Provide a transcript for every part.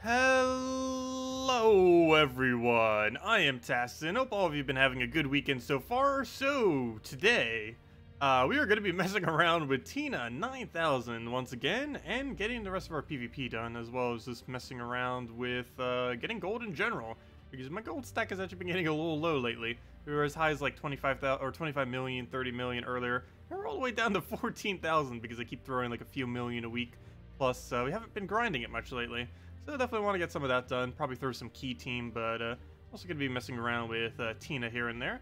Hello everyone, I am Tacet. Hope all of you have been having a good weekend so far. So today, we are going to be messing around with Tina-9000 once again and getting the rest of our PvP done, as well as just messing around with getting gold in general, because my gold stack has actually been getting a little low lately. We were as high as like 25,000 or 25 million, 30 million earlier. We're all the way down to 14,000 because I keep throwing like a few million a week. Plus, we haven't been grinding it much lately. So I definitely want to get some of that done. Probably throw some key team, but also going to be messing around with Tina here and there.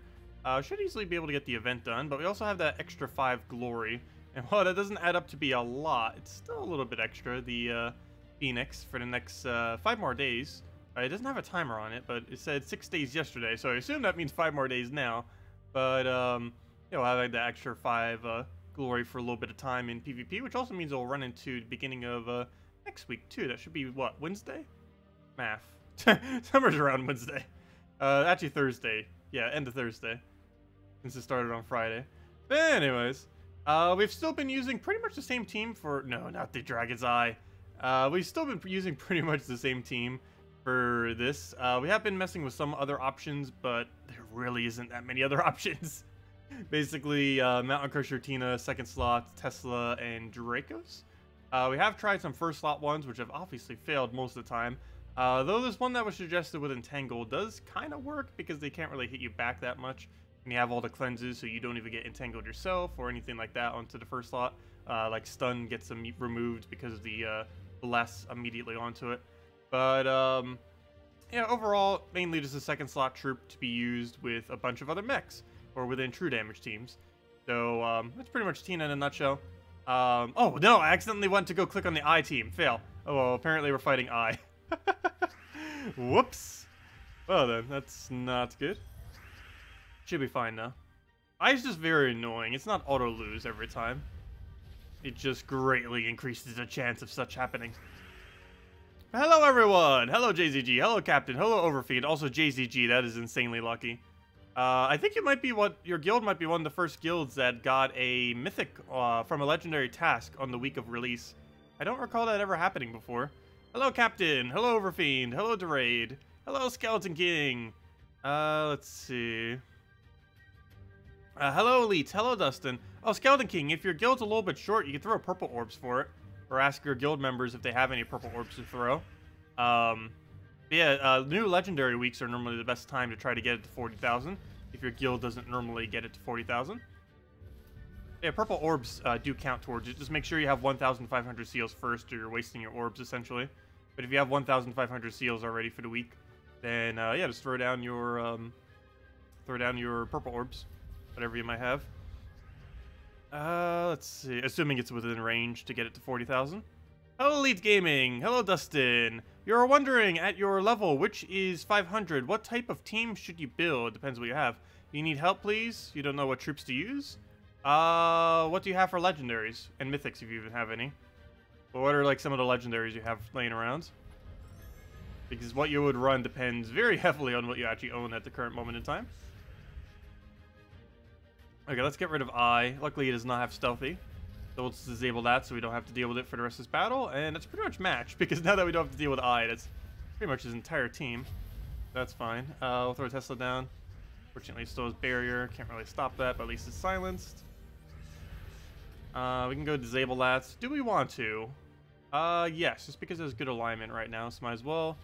Should easily be able to get the event done, but we also have that extra 5 glory. And while that doesn't add up to be a lot, it's still a little bit extra. The Phoenix for the next 5 more days. It doesn't have a timer on it, but it said 6 days yesterday, so I assume that means 5 more days now. But, you know, I like the extra 5 glory for a little bit of time in PvP, which also means it'll run into the beginning of next week, too. That should be, what, Wednesday? Math. Summer's around Wednesday. Actually, Thursday. Yeah, end of Thursday. Since it started on Friday. But anyways, we've still been using pretty much the same team for... No, not the Dragon's Eye. We've still been using pretty much the same team for this. We have been messing with some other options, but there really isn't that many other options. Basically, Mountain Crusher, Tina, second slot, Tesla, and Dracos. We have tried some first slot ones, which have obviously failed most of the time. Though this one that was suggested with Entangled does kind of work, because they can't really hit you back that much. And you have all the cleanses, so you don't even get entangled yourself or anything like that onto the first slot. Like stun gets them removed because of the bless immediately onto it. But yeah, overall, mainly just a second slot troop to be used with a bunch of other mechs or within true damage teams. So that's pretty much Tina in a nutshell. Oh no, I accidentally went to go click on the I team. Fail. Oh well, apparently we're fighting I. Whoops. Well then, that's not good. Should be fine now. I is just very annoying. It's not auto lose every time. It just greatly increases the chance of such happening. Hello everyone! Hello JZG, hello Captain, hello Overfeed, also JZG, that is insanely lucky. I think it might be your guild might be one of the first guilds that got a mythic from a legendary task on the week of release. I don't recall that ever happening before. Hello Captain, hello Overfiend, hello Derade, hello Skeleton King. Let's see. Hello Elite, hello Dustin. Oh, Skeleton King, if your guild's a little bit short, you can throw purple orbs for it. Or ask your guild members if they have any purple orbs to throw. Yeah, new legendary weeks are normally the best time to try to get it to 40,000. If your guild doesn't normally get it to 40,000. Yeah, purple orbs do count towards it. Just make sure you have 1,500 seals first, or you're wasting your orbs essentially. But if you have 1,500 seals already for the week, then yeah, just throw down your purple orbs, whatever you might have. Let's see. Assuming it's within range to get it to 40,000. Hello, Elite Gaming. Hello, Dustin. You're wondering, at your level, which is 500, what type of team should you build? Depends what you have. You need help, please? You don't know what troops to use? What do you have for legendaries? And mythics, if you even have any. But what are, like, some of the legendaries you have laying around? Because what you would run depends very heavily on what you actually own at the current moment in time. Okay, let's get rid of I. Luckily, it does not have stealthy. So let's disable that so we don't have to deal with it for the rest of this battle. And that's pretty much matched, because now that we don't have to deal with I, that's pretty much his entire team. That's fine. We'll throw Tesla down. Fortunately, it still has barrier. Can't really stop that, but at least it's silenced. We can go disable that. Do we want to? Yes, just because there's good alignment right now, so might as well.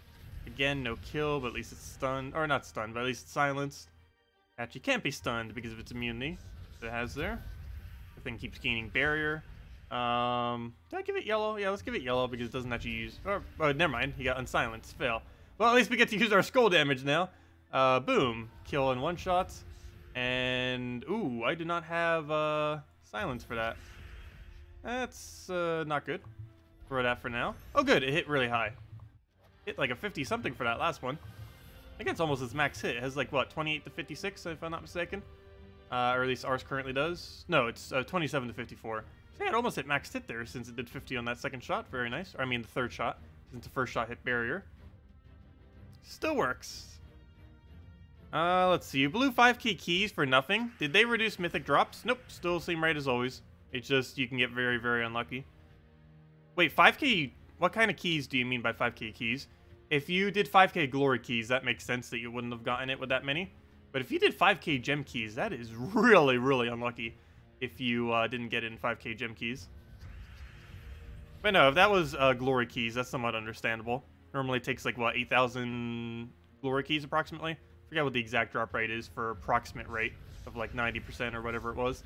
Again, no kill, but at least it's stunned. Or not stunned, but at least it's silenced. Actually, can't be stunned because of its immunity that it has there. The thing keeps gaining barrier. Did I give it yellow? Yeah, let's give it yellow because it doesn't actually use... Oh, never mind. He got unsilenced. Fail. Well, at least we get to use our skull damage now. Boom. Kill in one shot. And... Ooh, I do not have silence for that. That's not good. Throw that for now. Oh, good. It hit really high. Hit like a 50-something for that last one. I think it's almost its max hit. It has like, what, 28 to 56, if I'm not mistaken? Or at least ours currently does. No, it's 27 to 54. So yeah, it almost hit max hit there since it did 50 on that second shot. Very nice. Or I mean the third shot, since the first shot hit barrier. Still works. Let's see. You blew 5k keys for nothing. Did they reduce mythic drops? Nope. Still same rate as always. It's just you can get very, very unlucky. Wait, 5k... What kind of keys do you mean by 5k keys? If you did 5k glory keys, that makes sense that you wouldn't have gotten it with that many. But if you did 5k gem keys, that is really, really unlucky if you didn't get it in 5k gem keys. But no, if that was glory keys, that's somewhat understandable. Normally it takes like, what, 8,000 glory keys approximately? I forget what the exact drop rate is for approximate rate of like 90% or whatever it was.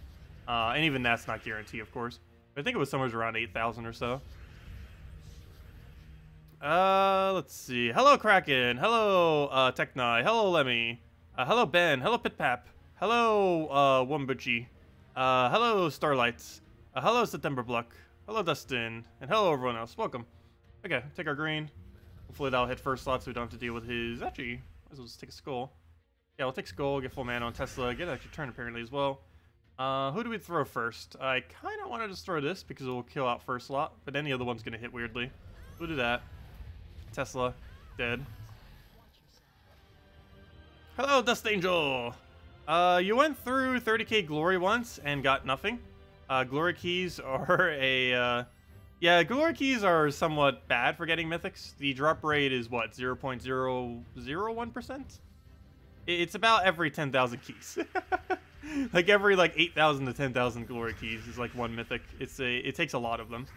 And even that's not guaranteed, of course. But I think it was somewhere around 8,000 or so. Let's see. Hello, Kraken. Hello, Techni. Hello, Lemmy. Hello, Ben. Hello, Pitpap. Hello, Wumbuchi. Hello, Starlights. Hello, September Bluck. Hello, Dustin. And hello, everyone else. Welcome. Okay, take our green. Hopefully that'll hit first slot so we don't have to deal with his... Actually, might as well just take a skull. Yeah, we'll take skull, get full mana on Tesla, get an extra turn apparently as well. Who do we throw first? I kind of want to just throw this because it will kill out first slot, but any other one's going to hit weirdly. We'll do that. Tesla, dead. Hello, Dust Angel! You went through 30k glory once and got nothing. Glory keys are a, yeah, glory keys are somewhat bad for getting mythics. The drop rate is, what, 0.001%? It's about every 10,000 keys. Like, every, like, 8,000 to 10,000 glory keys is, like, one mythic. It takes a lot of them.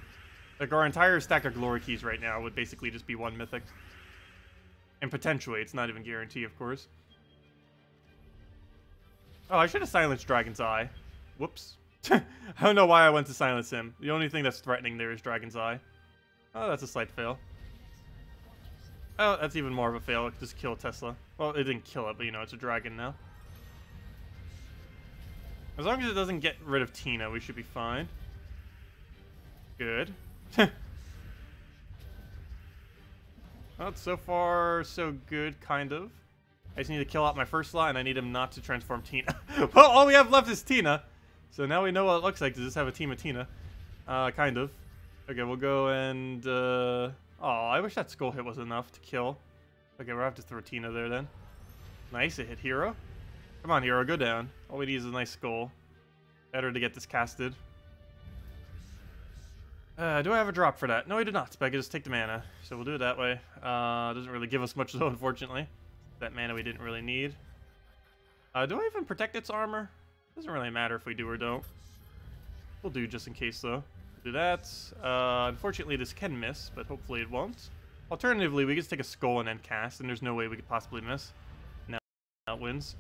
Like, our entire stack of glory keys right now would basically just be one mythic. And potentially, it's not even guaranteed, of course. Oh, I should have silenced Dragon's Eye. Whoops. I don't know why I went to silence him. The only thing that's threatening there is Dragon's Eye. Oh, that's a slight fail. Oh, that's even more of a fail. Just kill Tesla. Well, it didn't kill it, but you know, it's a dragon now. As long as it doesn't get rid of Tina, we should be fine. Good. Well, so far, so good, kind of. I just need to kill out my first slot, and I need him not to transform Tina. Well, all we have left is Tina. So now we know what it looks like. Does this have a team of Tina? Kind of. Okay, we'll go and... Oh, I wish that skull hit was enough to kill. Okay, we'll have to throw Tina there then. Nice, it hit Hero. Come on, Hero, go down. All we need is a nice skull. Better to get this casted. Do I have a drop for that? No, I do not, but I can just take the mana. So we'll do it that way. Doesn't really give us much though, unfortunately. That mana we didn't really need. Do I even protect its armor? Doesn't really matter if we do or don't. We'll do just in case though. Do that. Unfortunately this can miss, but hopefully it won't. Alternatively, we can just take a skull and then cast, and there's no way we could possibly miss. Now it wins.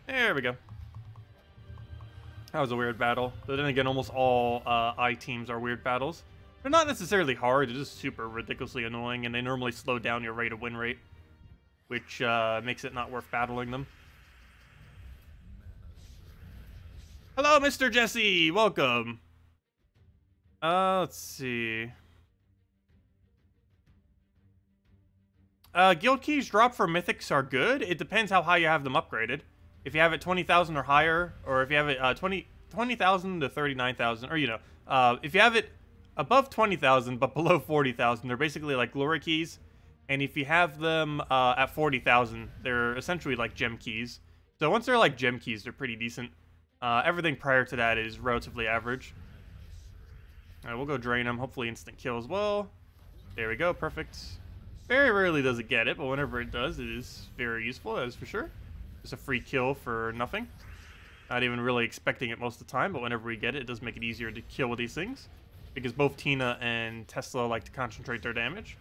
There we go. That was a weird battle. But then again, almost all I teams are weird battles. They're not necessarily hard, they're just super ridiculously annoying, and they normally slow down your rate of win rate, which makes it not worth battling them. Hello, Mr. Jesse! Welcome! Let's see. Guild keys drop for mythics are good. It depends how high you have them upgraded. If you have it 20,000 or higher, or if you have it 20,000 to 39,000, or, you know, if you have it above 20,000 but below 40,000, they're basically like glory keys. And if you have them at 40,000, they're essentially like gem keys. So once they're like gem keys, they're pretty decent. Everything prior to that is relatively average. Alright, we'll go drain them. Hopefully instant kill as well. There we go, perfect. Very rarely does it get it, but whenever it does, it is very useful, that is for sure. Just a free kill for nothing. Not even really expecting it most of the time, but whenever we get it, it does make it easier to kill with these things. Because both Tina and Tesla like to concentrate their damage.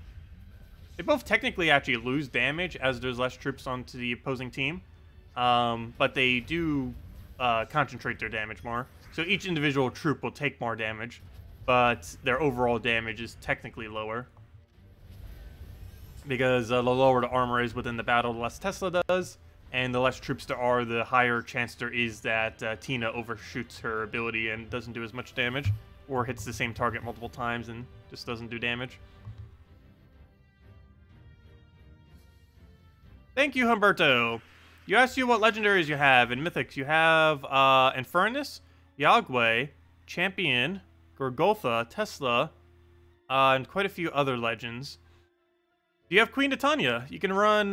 They both technically actually lose damage as there's less troops onto the opposing team. But they do concentrate their damage more. So each individual troop will take more damage, but their overall damage is technically lower. Because the lower the armor is within the battle, the less Tesla does. And the less troops there are, the higher chance there is that Tina overshoots her ability and doesn't do as much damage. Or hits the same target multiple times and just doesn't do damage. Thank you, Humberto. You asked you what legendaries you have. In Mythics, you have Infernus, Yagwe, Champion, Gorgotha, Tesla, and quite a few other legends. Do you have Queen Titania? You can run,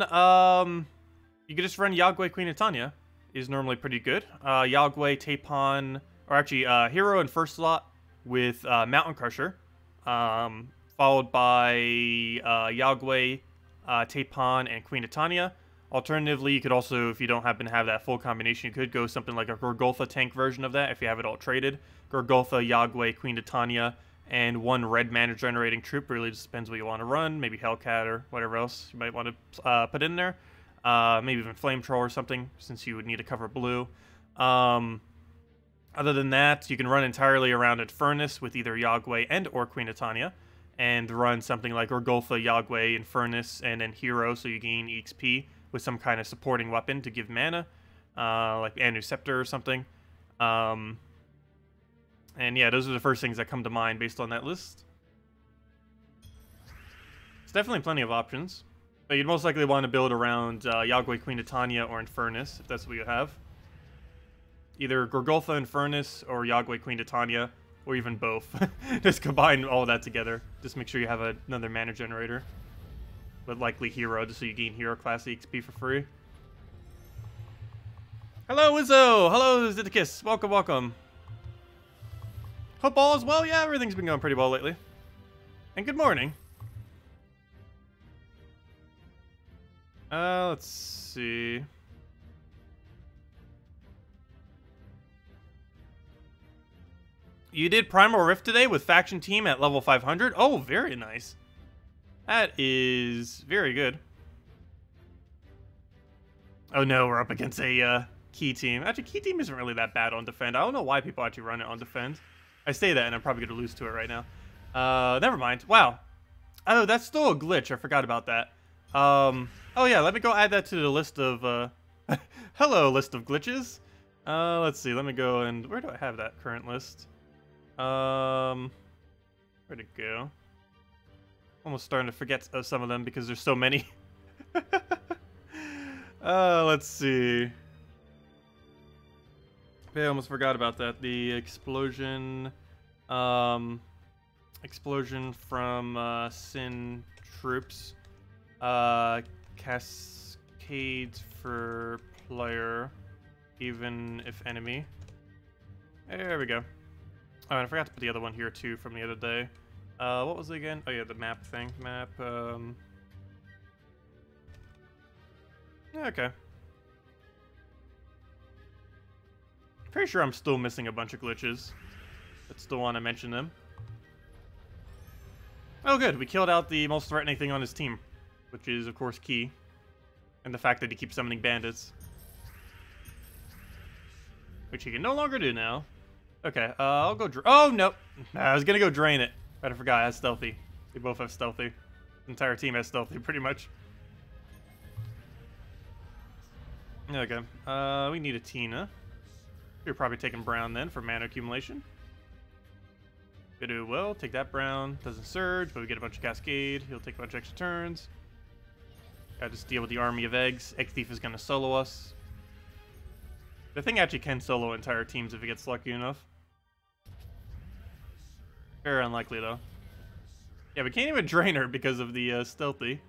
you can just run Yagwe, Queen Titania. Is normally pretty good. Yagwe, Tapon, or actually, Hero in first slot with Mountain Crusher. Followed by Yagwe, Tapon, and Queen Titania. Alternatively, you could also, if you don't happen to have that full combination, you could go something like a Gorgolfa tank version of that if you have it all traded. Gorgolfa, Yagway, Queen Titania, and one red mana generating troop. Really just depends what you want to run. Maybe Hellcat or whatever else you might want to put in there. Maybe even Flame Troll or something, since you would need to cover blue. Other than that, you can run entirely around Infernus with either Yagway and or Queen Titania, and run something like Gorgolfa, Yagway, Infernus, and then Hero, so you gain EXP with some kind of supporting weapon to give mana, like Anu Scepter or something. And yeah, those are the first things that come to mind based on that list. It's definitely plenty of options. But you'd most likely want to build around Yagway, Queen Titania, or Infernus, if that's what you have. Either Gorgolfa, Infernus, or Yagway, Queen Titania, or even both. Just combine all that together. Just make sure you have another mana generator. But likely Hero, just so you gain Hero class EXP for free. Hello, Izzo! Hello, Zeddicus! Welcome, welcome. Hope all is well? Yeah, everything's been going pretty well lately. And good morning. Let's see. You did Primal Rift today with Faction Team at level 500? Oh, very nice. That is very good. Oh no, we're up against a Key Team. Actually, Key Team isn't really that bad on Defend. I don't know why people actually run it on Defend. I say that and I'm probably going to lose to it right now. Never mind. Wow. Oh, that's still a glitch. I forgot about that. Oh yeah, let me go add that to the list of, hello, list of glitches. Let's see, let me go and, where do I have that current list? Where'd it go? Almost starting to forget some of them because there's so many. Let's see. I almost forgot about that. The explosion, explosion from, Sin troops. Cascades for player, even if enemy. There we go. Oh, and I forgot to put the other one here too from the other day. What was it again? Oh yeah, the map thing. Map, okay. Pretty sure I'm still missing a bunch of glitches, but still want to mention them. Oh good, we killed out the most threatening thing on his team, which is, of course, Key. And the fact that he keeps summoning bandits. Which he can no longer do now. Okay, I'll go oh, no! I was gonna go drain it, but I forgot, it has stealthy. We both have stealthy. The entire team has stealthy, pretty much. Okay, we need a Tina. You're probably taking brown then for mana accumulation. Gonna do well, take that brown. Doesn't surge, but we get a bunch of cascade. He'll take a bunch of extra turns. Gotta just deal with the army of eggs. Egg Thief is gonna solo us. The thing actually can solo entire teams if it gets lucky enough. Very unlikely though. Yeah, we can't even drain her because of the stealthy.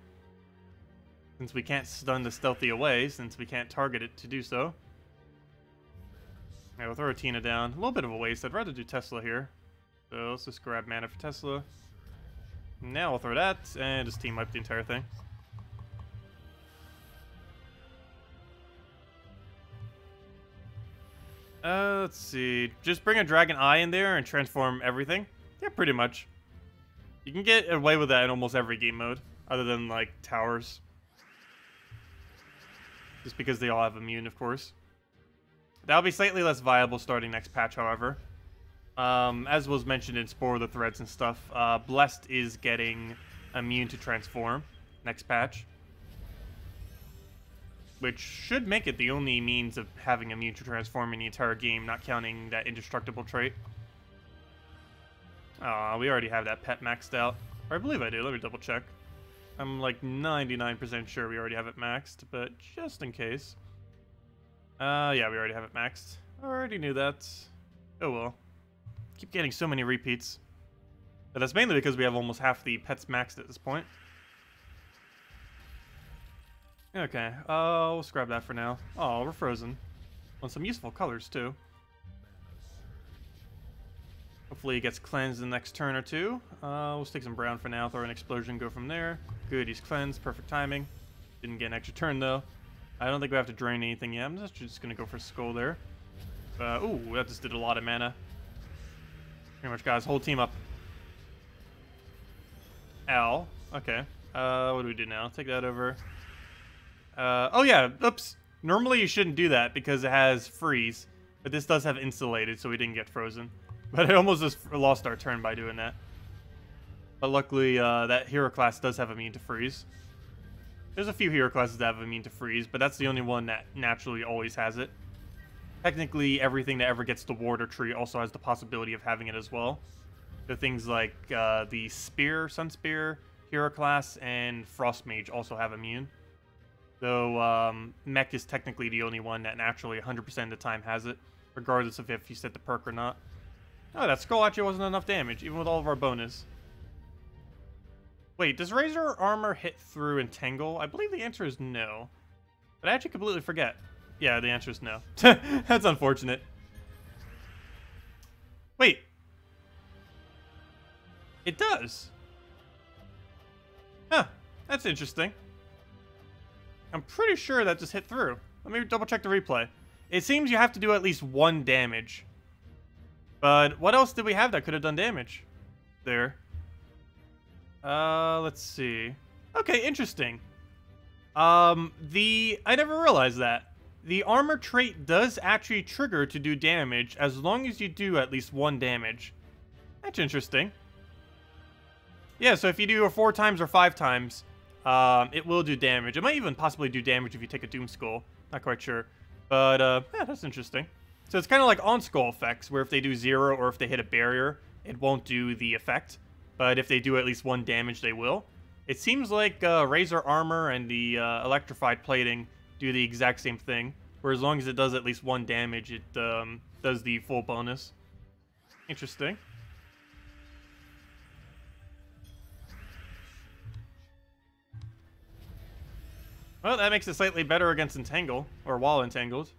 Since we can't stun the stealthy away, since we can't target it to do so. Yeah, we'll throw a Tina down. A little bit of a waste. I'd rather do Tesla here. So let's just grab mana for Tesla. Now we'll throw that and just team wipe the entire thing. Let's see. Just bring a Dragon Eye in there and transform everything. Yeah, pretty much. You can get away with that in almost every game mode, other than, like, towers. Just because they all have immune, of course. That'll be slightly less viable starting next patch, however. As was mentioned in Spore the Threads and stuff, Blessed is getting immune to transform next patch. Which should make it the only means of having immune to transform in the entire game, not counting that indestructible trait. We already have that pet maxed out. Or I believe I do, let me double check. I'm like 99% sure we already have it maxed, but just in case. Yeah, we already have it maxed. I already knew that. Oh well. Keep getting so many repeats. But that's mainly because we have almost half the pets maxed at this point. Okay, we'll scrap that for now. Oh, we're frozen. On some useful colors, too. Hopefully he gets cleansed the next turn or two. We'll stick some brown for now, throw an explosion, go from there. Good, he's cleansed, perfect timing. Didn't get an extra turn though. I don't think we have to drain anything yet. I'm just gonna go for skull there. Ooh, that just did a lot of mana. Pretty much got his whole team up. Ow. Okay. What do we do now? Take that over. Oh yeah, oops. Normally you shouldn't do that because it has freeze. But this does have insulated, so we didn't get frozen. But I almost just lost our turn by doing that. But luckily, that hero class does have immune to freeze. There's a few hero classes that have immune to freeze, but that's the only one that naturally always has it. Technically, everything that ever gets the water tree also has the possibility of having it as well. So things like the Spear, Sun Spear, hero class, and Frost Mage also have immune. Though Mech is technically the only one that naturally 100% of the time has it, regardless of if you set the perk or not. Oh, that skull actually wasn't enough damage, even with all of our bonus. Wait, does Razor Armor hit through Entangle? I believe the answer is no. But I actually completely forget. Yeah, the answer is no. That's unfortunate. Wait. It does. Huh, that's interesting. I'm pretty sure that just hit through. Let me double check the replay. It seems you have to do at least 1 damage. But what else did we have that could have done damage? There. Let's see. Okay, interesting. I never realized that. The armor trait does actually trigger to do damage as long as you do at least 1 damage. That's interesting. Yeah, so if you do it 4 times or 5 times, it will do damage. It might even possibly do damage if you take a Doom Skull. Not quite sure. But, yeah, that's interesting. So it's kind of like on-skull effects, where if they do 0 or if they hit a barrier, it won't do the effect. But if they do at least 1 damage, they will. It seems like Razor Armor and the Electrified Plating do the exact same thing, where as long as it does at least 1 damage, it does the full bonus. Interesting. Well, that makes it slightly better against Entangle, or while entangled.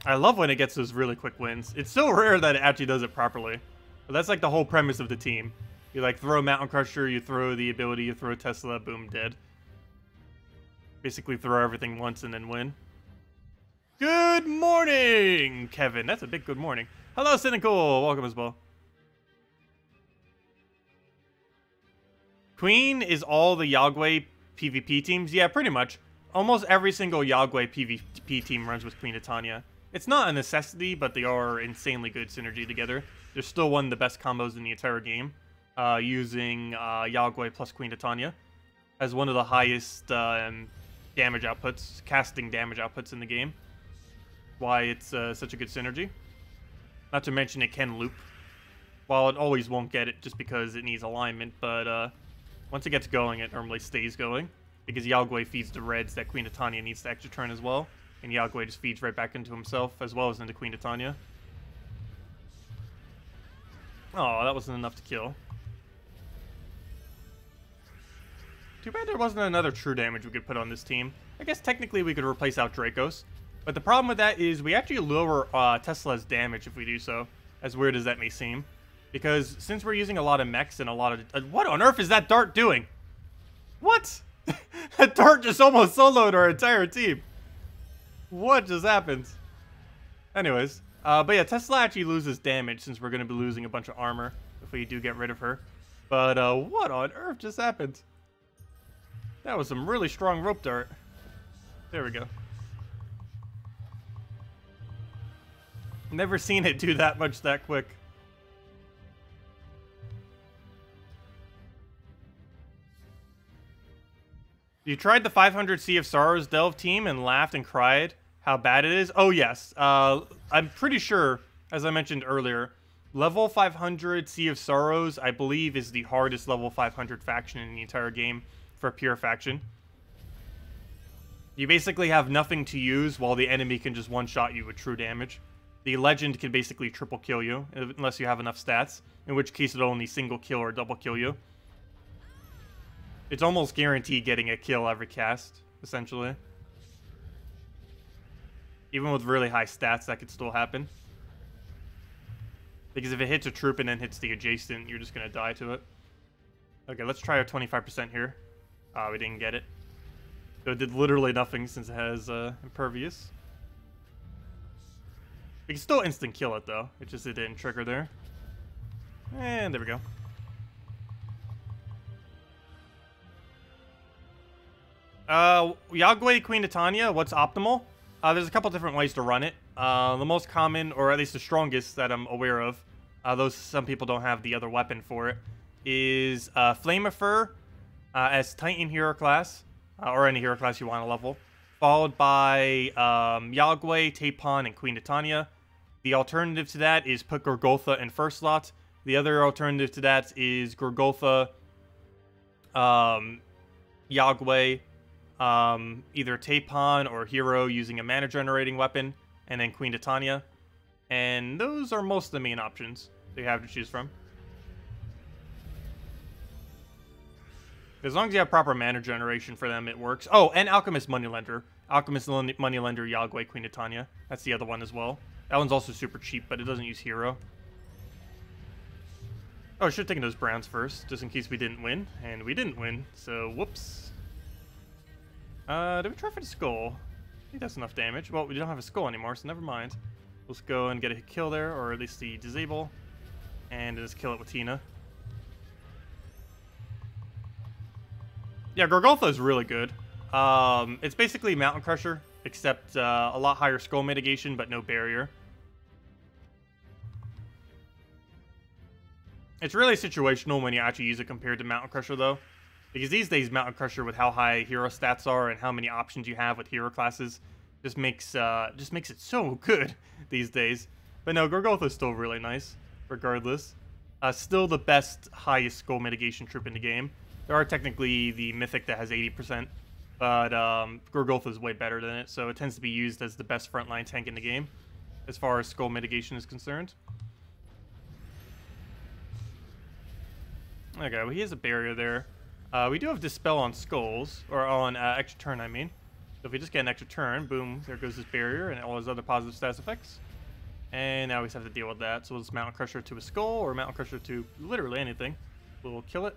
I love when it gets those really quick wins. It's so rare that it actually does it properly. But that's like the whole premise of the team. You like throw Mountain Crusher, you throw the ability, you throw Tesla, boom, dead. Basically throw everything once and then win. Good morning, Kevin. That's a big good morning. Hello, Cynical. Welcome as well. Queen is all the Yagwe PvP teams? Yeah, pretty much. Almost every single Yagwe PvP team runs with Queen Titania. It's not a necessity, but they are insanely good synergy together. They're still one of the best combos in the entire game, using Yagwe plus Queen Titania as one of the highest damage outputs, casting damage outputs in the game. Why it's such a good synergy. Not to mention it can loop. While it always won't get it just because it needs alignment, but once it gets going, it normally stays going. Because Yagwe feeds the reds that Queen Titania needs to extra turn as well. And Yagwe just feeds right back into himself, as well as into Queen Titania. Oh, that wasn't enough to kill. Too bad there wasn't another true damage we could put on this team. I guess technically we could replace out Dracos. But the problem with that is we actually lower Tesla's damage if we do so. As weird as that may seem. Because since we're using a lot of mechs and a lot of... what on earth is that dart doing? What? That dart just almost soloed our entire team. What just happened? Anyways. But yeah, Tesla actually loses damage since we're going to be losing a bunch of armor if we do get rid of her. But what on earth just happened? That was some really strong rope dart. There we go. Never seen it do that much that quick. You tried the 500 Sea of Sorrows Delve team and laughed and cried how bad it is? Oh, yes. I'm pretty sure, as I mentioned earlier, level 500 Sea of Sorrows, I believe, is the hardest level 500 faction in the entire game for pure faction. You basically have nothing to use while the enemy can just one-shot you with true damage. The legend can basically triple kill you, unless you have enough stats, in which case it'll only single kill or double kill you. It's almost guaranteed getting a kill every cast, essentially. Even with really high stats, that could still happen. Because if it hits a troop and then hits the adjacent, you're just going to die to it. Okay, let's try our 25% here. We didn't get it. So it did literally nothing since it has Impervious. We can still instant kill it, though. It just didn't trigger there. And there we go. Yagwe Queen Titania, what's optimal? There's a couple different ways to run it. The most common, or at least the strongest that I'm aware of, though some people don't have the other weapon for it, is Flameifer as Titan hero class, or any hero class you want to level, followed by Yagwe, Tapon, and Queen Titania. The alternative to that is put Gorgoltha in first slot. The other alternative to that is Gorgoltha, Yagwe, either Tapon or Hero using a mana generating weapon, and then Queen Titania. And those are most of the main options that you have to choose from. As long as you have proper mana generation for them, it works. Oh, and Alchemist Moneylender. Alchemist Moneylender, Yagwe, Queen Titania. That's the other one as well. That one's also super cheap, but it doesn't use Hero. Oh, I should have taken those browns first, just in case we didn't win. And we didn't win, so whoops. Did we try for the skull? I think that's enough damage. Well, we don't have a skull anymore, so never mind. Let's go and get a kill there, or at least the disable. And just kill it with Tina. Yeah, Gorgoltha is really good. It's basically Mountain Crusher, except a lot higher skull mitigation, but no barrier. It's really situational when you actually use it compared to Mountain Crusher, though. Because these days, Mountain Crusher, with how high hero stats are and how many options you have with hero classes, just makes it so good these days. But no, Gorgoltha is still really nice, regardless. Still the best, highest skull mitigation troop in the game. There are technically the Mythic that has 80%, but Gorgoltha is way better than it, so it tends to be used as the best frontline tank in the game, as far as skull mitigation is concerned. Okay, well, he has a barrier there. We do have Dispel on skulls, or on extra turn, I mean. So if we just get an extra turn, boom, there goes his barrier and all his other positive stats effects. And now we just have to deal with that. So we'll just Mountain Crusher to a skull, or Mountain Crusher to literally anything. We'll kill it.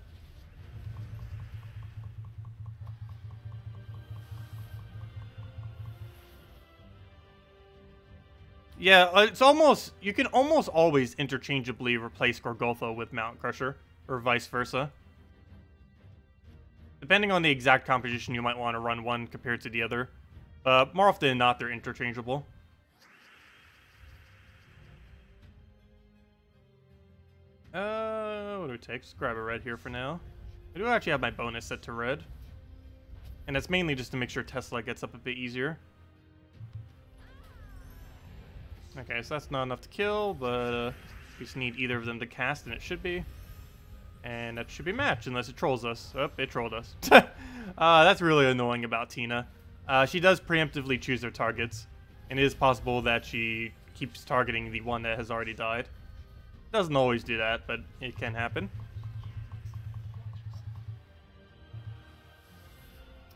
Yeah, it's almost, you can almost always interchangeably replace Gorgoltha with Mountain Crusher, or vice versa. Depending on the exact composition, you might want to run one compared to the other. More often than not, they're interchangeable. What do we take? Just grab a red here for now. I do actually have my bonus set to red. And that's mainly just to make sure Tesla gets up a bit easier. Okay, so that's not enough to kill, but we just need either of them to cast, and it should be. And that should be matched, unless it trolls us. Oh, it trolled us. That's really annoying about Tina. She does preemptively choose her targets, and it is possible that she keeps targeting the one that has already died. Doesn't always do that, but it can happen.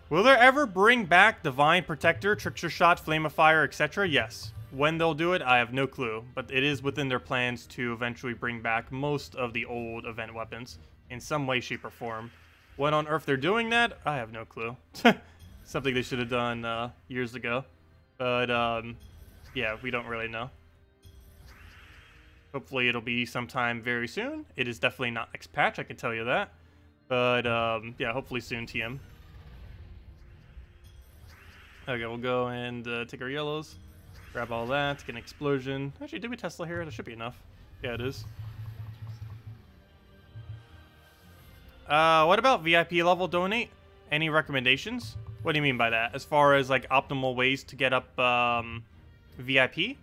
Will there ever bring back Divine Protector, Trickster Shot, Flame of Fire, etc.? Yes. When they'll do it, I have no clue, but it is within their plans to eventually bring back most of the old event weapons in some way, shape, or form. When on earth they're doing that, I have no clue. Something they should have done years ago. But, yeah, we don't really know. Hopefully it'll be sometime very soon. It is definitely not next patch, I can tell you that. But, yeah, hopefully soon, TM. Okay, we'll go and take our yellows. Grab all that, get an explosion. Actually, did we Tesla here? That should be enough. Yeah, it is. What about VIP level donate? Any recommendations? What do you mean by that? As far as, like, optimal ways to get up VIP?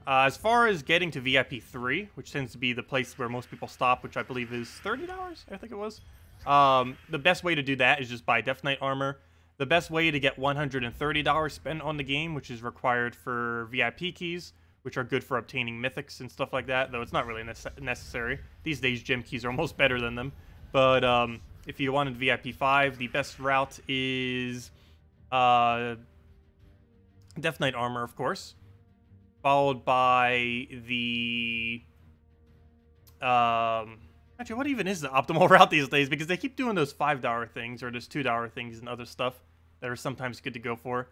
As far as getting to VIP 3, which tends to be the place where most people stop, which I believe is $30, I think it was. The best way to do that is just buy Death Knight armor. The best way to get $130 spent on the game, which is required for VIP keys, which are good for obtaining mythics and stuff like that, though it's not really necessary. These days, gem keys are almost better than them. But if you wanted VIP 5, the best route is the Death Knight armor, of course. Followed by the... Actually, what even is the optimal route these days? Because they keep doing those $5 things or those $2 things and other stuff that are sometimes good to go for.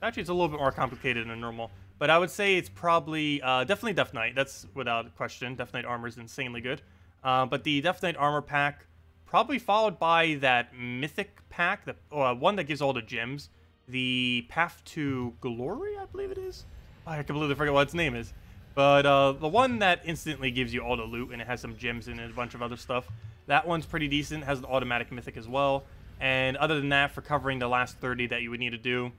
Actually, it's a little bit more complicated than normal. But I would say it's probably definitely Death Knight. That's without a question. Death Knight armor is insanely good. But the Death Knight armor pack, probably followed by that Mythic pack, the one that gives all the gems. The Path to Glory, I believe it is. I completely forget what its name is. But the one that instantly gives you all the loot and it has some gems in it and a bunch of other stuff. That one's pretty decent. Has an automatic mythic as well. And other than that, for covering the last 30 that you would need to do,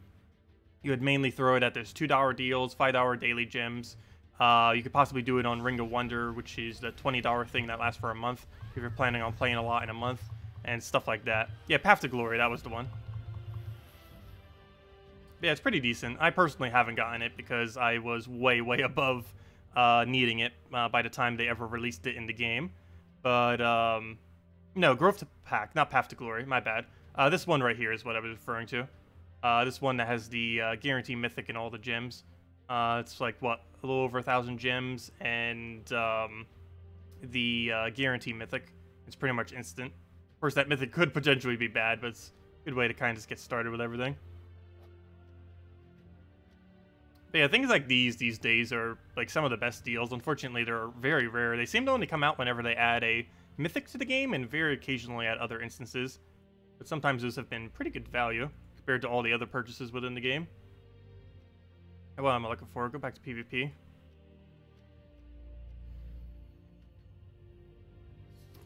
you would mainly throw it at those $2 deals, $5 daily gems. You could possibly do it on Ring of Wonder, which is the $20 thing that lasts for a month if you're planning on playing a lot in a month, and stuff like that. Yeah, Path to Glory, that was the one. Yeah, it's pretty decent. I personally haven't gotten it because I was way, way above needing it by the time they ever released it in the game. But, no, Growth to Pack, not Path to Glory, my bad. This one right here is what I was referring to. This one that has the Guarantee Mythic and all the gems. It's like, what, a little over 1,000 gems, and the Guarantee Mythic. It's pretty much instant. Of course, that Mythic could potentially be bad, but it's a good way to kind of just get started with everything. But yeah, things like these days are like some of the best deals. Unfortunately, they're very rare. They seem to only come out whenever they add a mythic to the game and very occasionally at other instances. But sometimes those have been pretty good value compared to all the other purchases within the game. What am I looking for? Go back to PvP.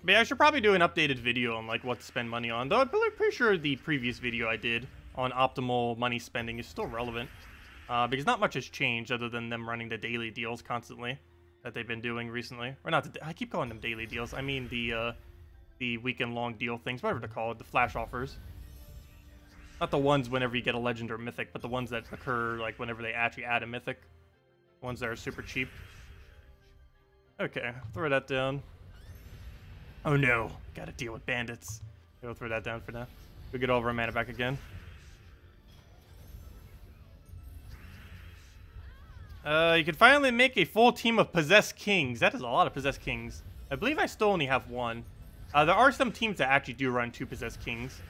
But yeah, I should probably do an updated video on like what to spend money on. Though I'm pretty sure the previous video I did on optimal money spending is still relevant. Because not much has changed other than them running the daily deals constantly that they've been doing recently. Or not, I keep calling them daily deals. I mean the weekend-long deal things, whatever they're called, the flash offers. Not the ones whenever you get a legend or mythic, but the ones that occur like whenever they actually add a mythic. Ones that are super cheap. Okay, throw that down. Oh no, gotta deal with bandits. We'll throw that down for now. We'll get all of our mana back again. You can finally make a full team of Possessed Kings. That is a lot of Possessed Kings. I believe I still only have one. There are some teams that actually do run 2 Possessed Kings.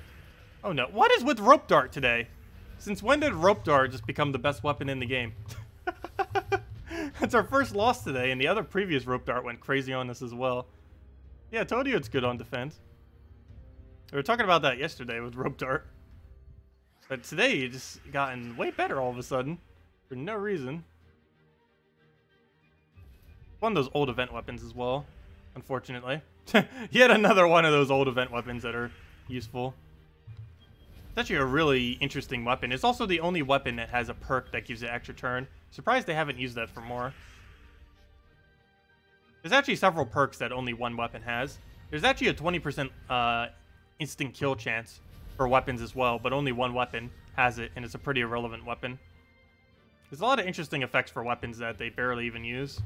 Oh no, what is with Rope Dart today? Since when did Rope Dart just become the best weapon in the game? That's our first loss today, and the other previous Rope Dart went crazy on us as well. Yeah, I told you it's good on defense. We were talking about that yesterday with Rope Dart. But today, it's just gotten way better all of a sudden. For no reason. One of those old event weapons as well, unfortunately. Yet another one of those old event weapons that are useful. It's actually a really interesting weapon. It's also the only weapon that has a perk that gives it extra turn. Surprised they haven't used that for more. There's actually several perks that only one weapon has. There's actually a 20% instant kill chance for weapons as well, but only one weapon has it, and it's a pretty irrelevant weapon. There's a lot of interesting effects for weapons that they barely even use.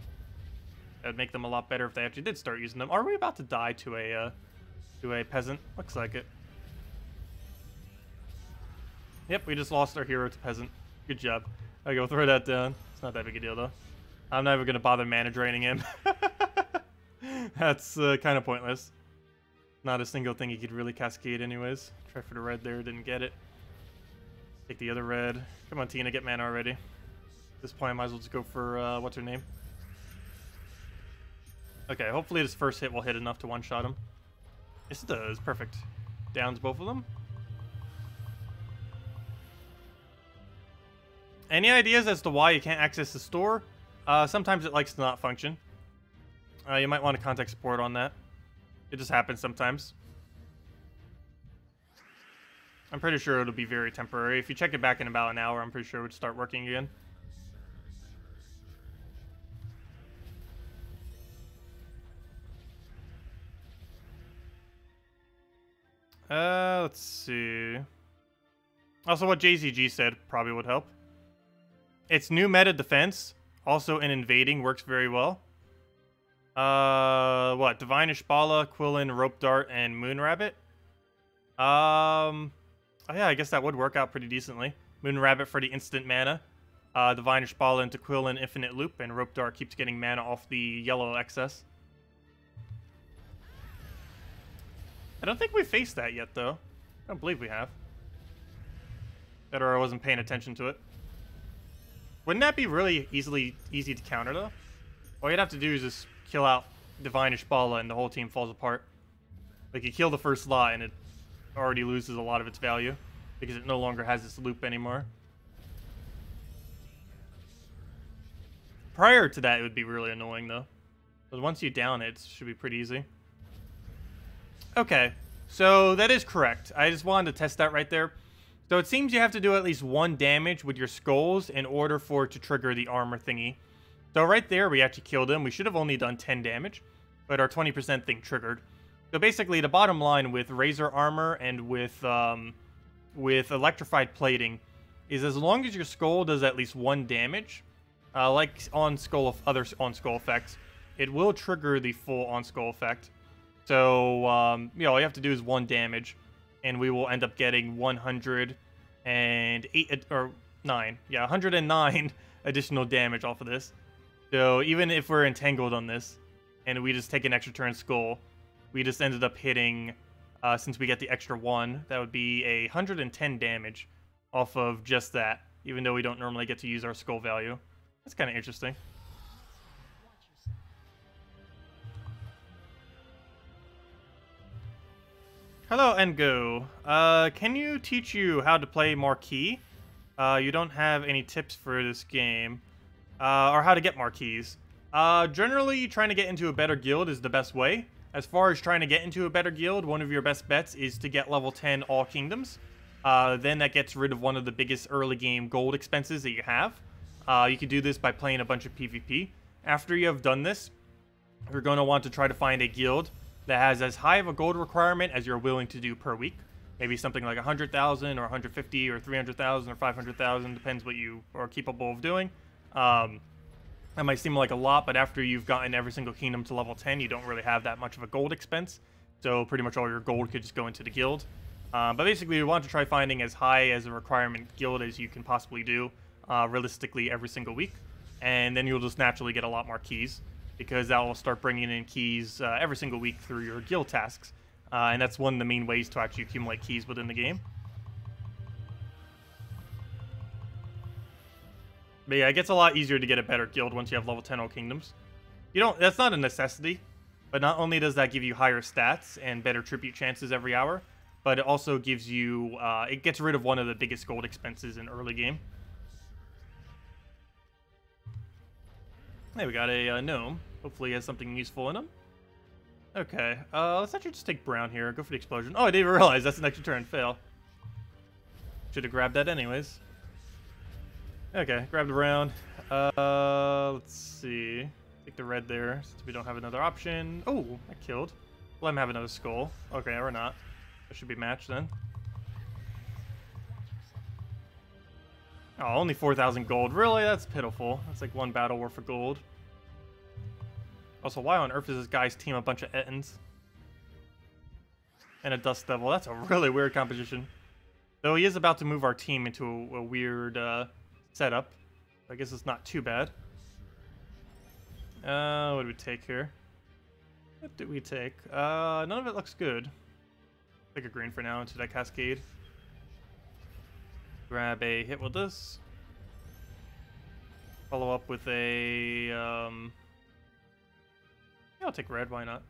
That would make them a lot better if they actually did start using them. Are we about to die to a peasant? Looks like it. Yep, we just lost our hero to peasant. Good job. I go throw that down. It's not that big a deal though. I'm not even gonna bother mana draining him. That's kind of pointless. Not a single thing he could really cascade anyways. Try for the red there, didn't get it. Take the other red. Come on, Tina, get mana already. At this point, I might as well just go for what's her name. Okay, hopefully this first hit will hit enough to one-shot him. Yes, it does. Perfect. Downs both of them. Any ideas as to why you can't access the store? Sometimes it likes to not function. You might want to contact support on that. It just happens sometimes. I'm pretty sure it'll be very temporary. If you check it back in about an hour, I'm pretty sure it would start working again. Let's see. Also, what JZG said probably would help. Its new meta defense, also in invading, works very well. What? Divine Ishbala, Quillin, Rope Dart, and Moon Rabbit? Oh yeah, I guess that would work out pretty decently. Moon Rabbit for the instant mana. Divine Ishbala into Quill and Infinite Loop, and Rope Dart keeps getting mana off the yellow excess. I don't think we faced that yet, though. I don't believe we have. That or I wasn't paying attention to it. Wouldn't that be really easy to counter, though? All you'd have to do is just kill out Divine Ishbala and the whole team falls apart. Like, you kill the first slot and it already loses a lot of its value because it no longer has this loop anymore. Prior to that, it would be really annoying, though. But once you down it, it should be pretty easy. Okay, so that is correct. I just wanted to test that right there. So it seems you have to do at least 1 damage with your skulls in order for it to trigger the armor thingy. So right there, we actually killed him. We should have only done 10 damage, but our 20% thing triggered. So basically, the bottom line with Razor Armor and with Electrified Plating is as long as your skull does at least 1 damage, like on skull other on-skull effects, it will trigger the full on-skull effect. So, you know, all you have to do is 1 damage, and we will end up getting 108, or 9. Yeah, 109 additional damage off of this. So, even if we're entangled on this, and we just take an extra turn skull, we just ended up hitting, since we get the extra 1, that would be 110 damage off of just that, even though we don't normally get to use our skull value. That's kind of interesting. Hello, Engo. Can you teach you how to play Marquee? You don't have any tips for this game. Or how to get Marquees. Generally, trying to get into a better guild is the best way. As far as trying to get into a better guild, one of your best bets is to get level 10 All Kingdoms. Then that gets rid of one of the biggest early game gold expenses that you have. You can do this by playing a bunch of PvP. After you have done this, you're going to want to try to find a guild that has as high of a gold requirement as you're willing to do per week. Maybe something like 100,000 or 150 or 300,000 or 500,000, depends what you are capable of doing. That might seem like a lot, but after you've gotten every single kingdom to level 10, you don't really have that much of a gold expense. So pretty much all your gold could just go into the guild. But basically, you want to try finding as high as a requirement guild as you can possibly do, realistically, every single week. And then you'll just naturally get a lot more keys, because that will start bringing in keys every single week through your guild tasks. And that's one of the main ways to actually accumulate keys within the game. But yeah, it gets a lot easier to get a better guild once you have level 10 All Kingdoms. That's not a necessity, but not only does that give you higher stats and better tribute chances every hour, but it also gives you, it gets rid of one of the biggest gold expenses in early game. Hey, we got a gnome. Hopefully he has something useful in him. Okay, let's actually just take brown here. Go for the explosion. Oh, I didn't even realize that's an extra turn. Fail. Should have grabbed that anyways. Okay, grab the brown. Let's see. Take the red there, since we don't have another option. Oh, that killed. Let him have another skull. Okay, or not. That should be matched then. Oh, only 4,000 gold. Really? That's pitiful. That's like 1 battle worth of gold. Also, why on earth does this guy's team a bunch of Ettins? And a Dust Devil. That's a really weird composition. Though he is about to move our team into a weird setup. I guess it's not too bad. What do we take here? What did we take? None of it looks good. Take a green for now into that Cascade. Grab a hit with this. Follow up with a, yeah, I'll take red, why not?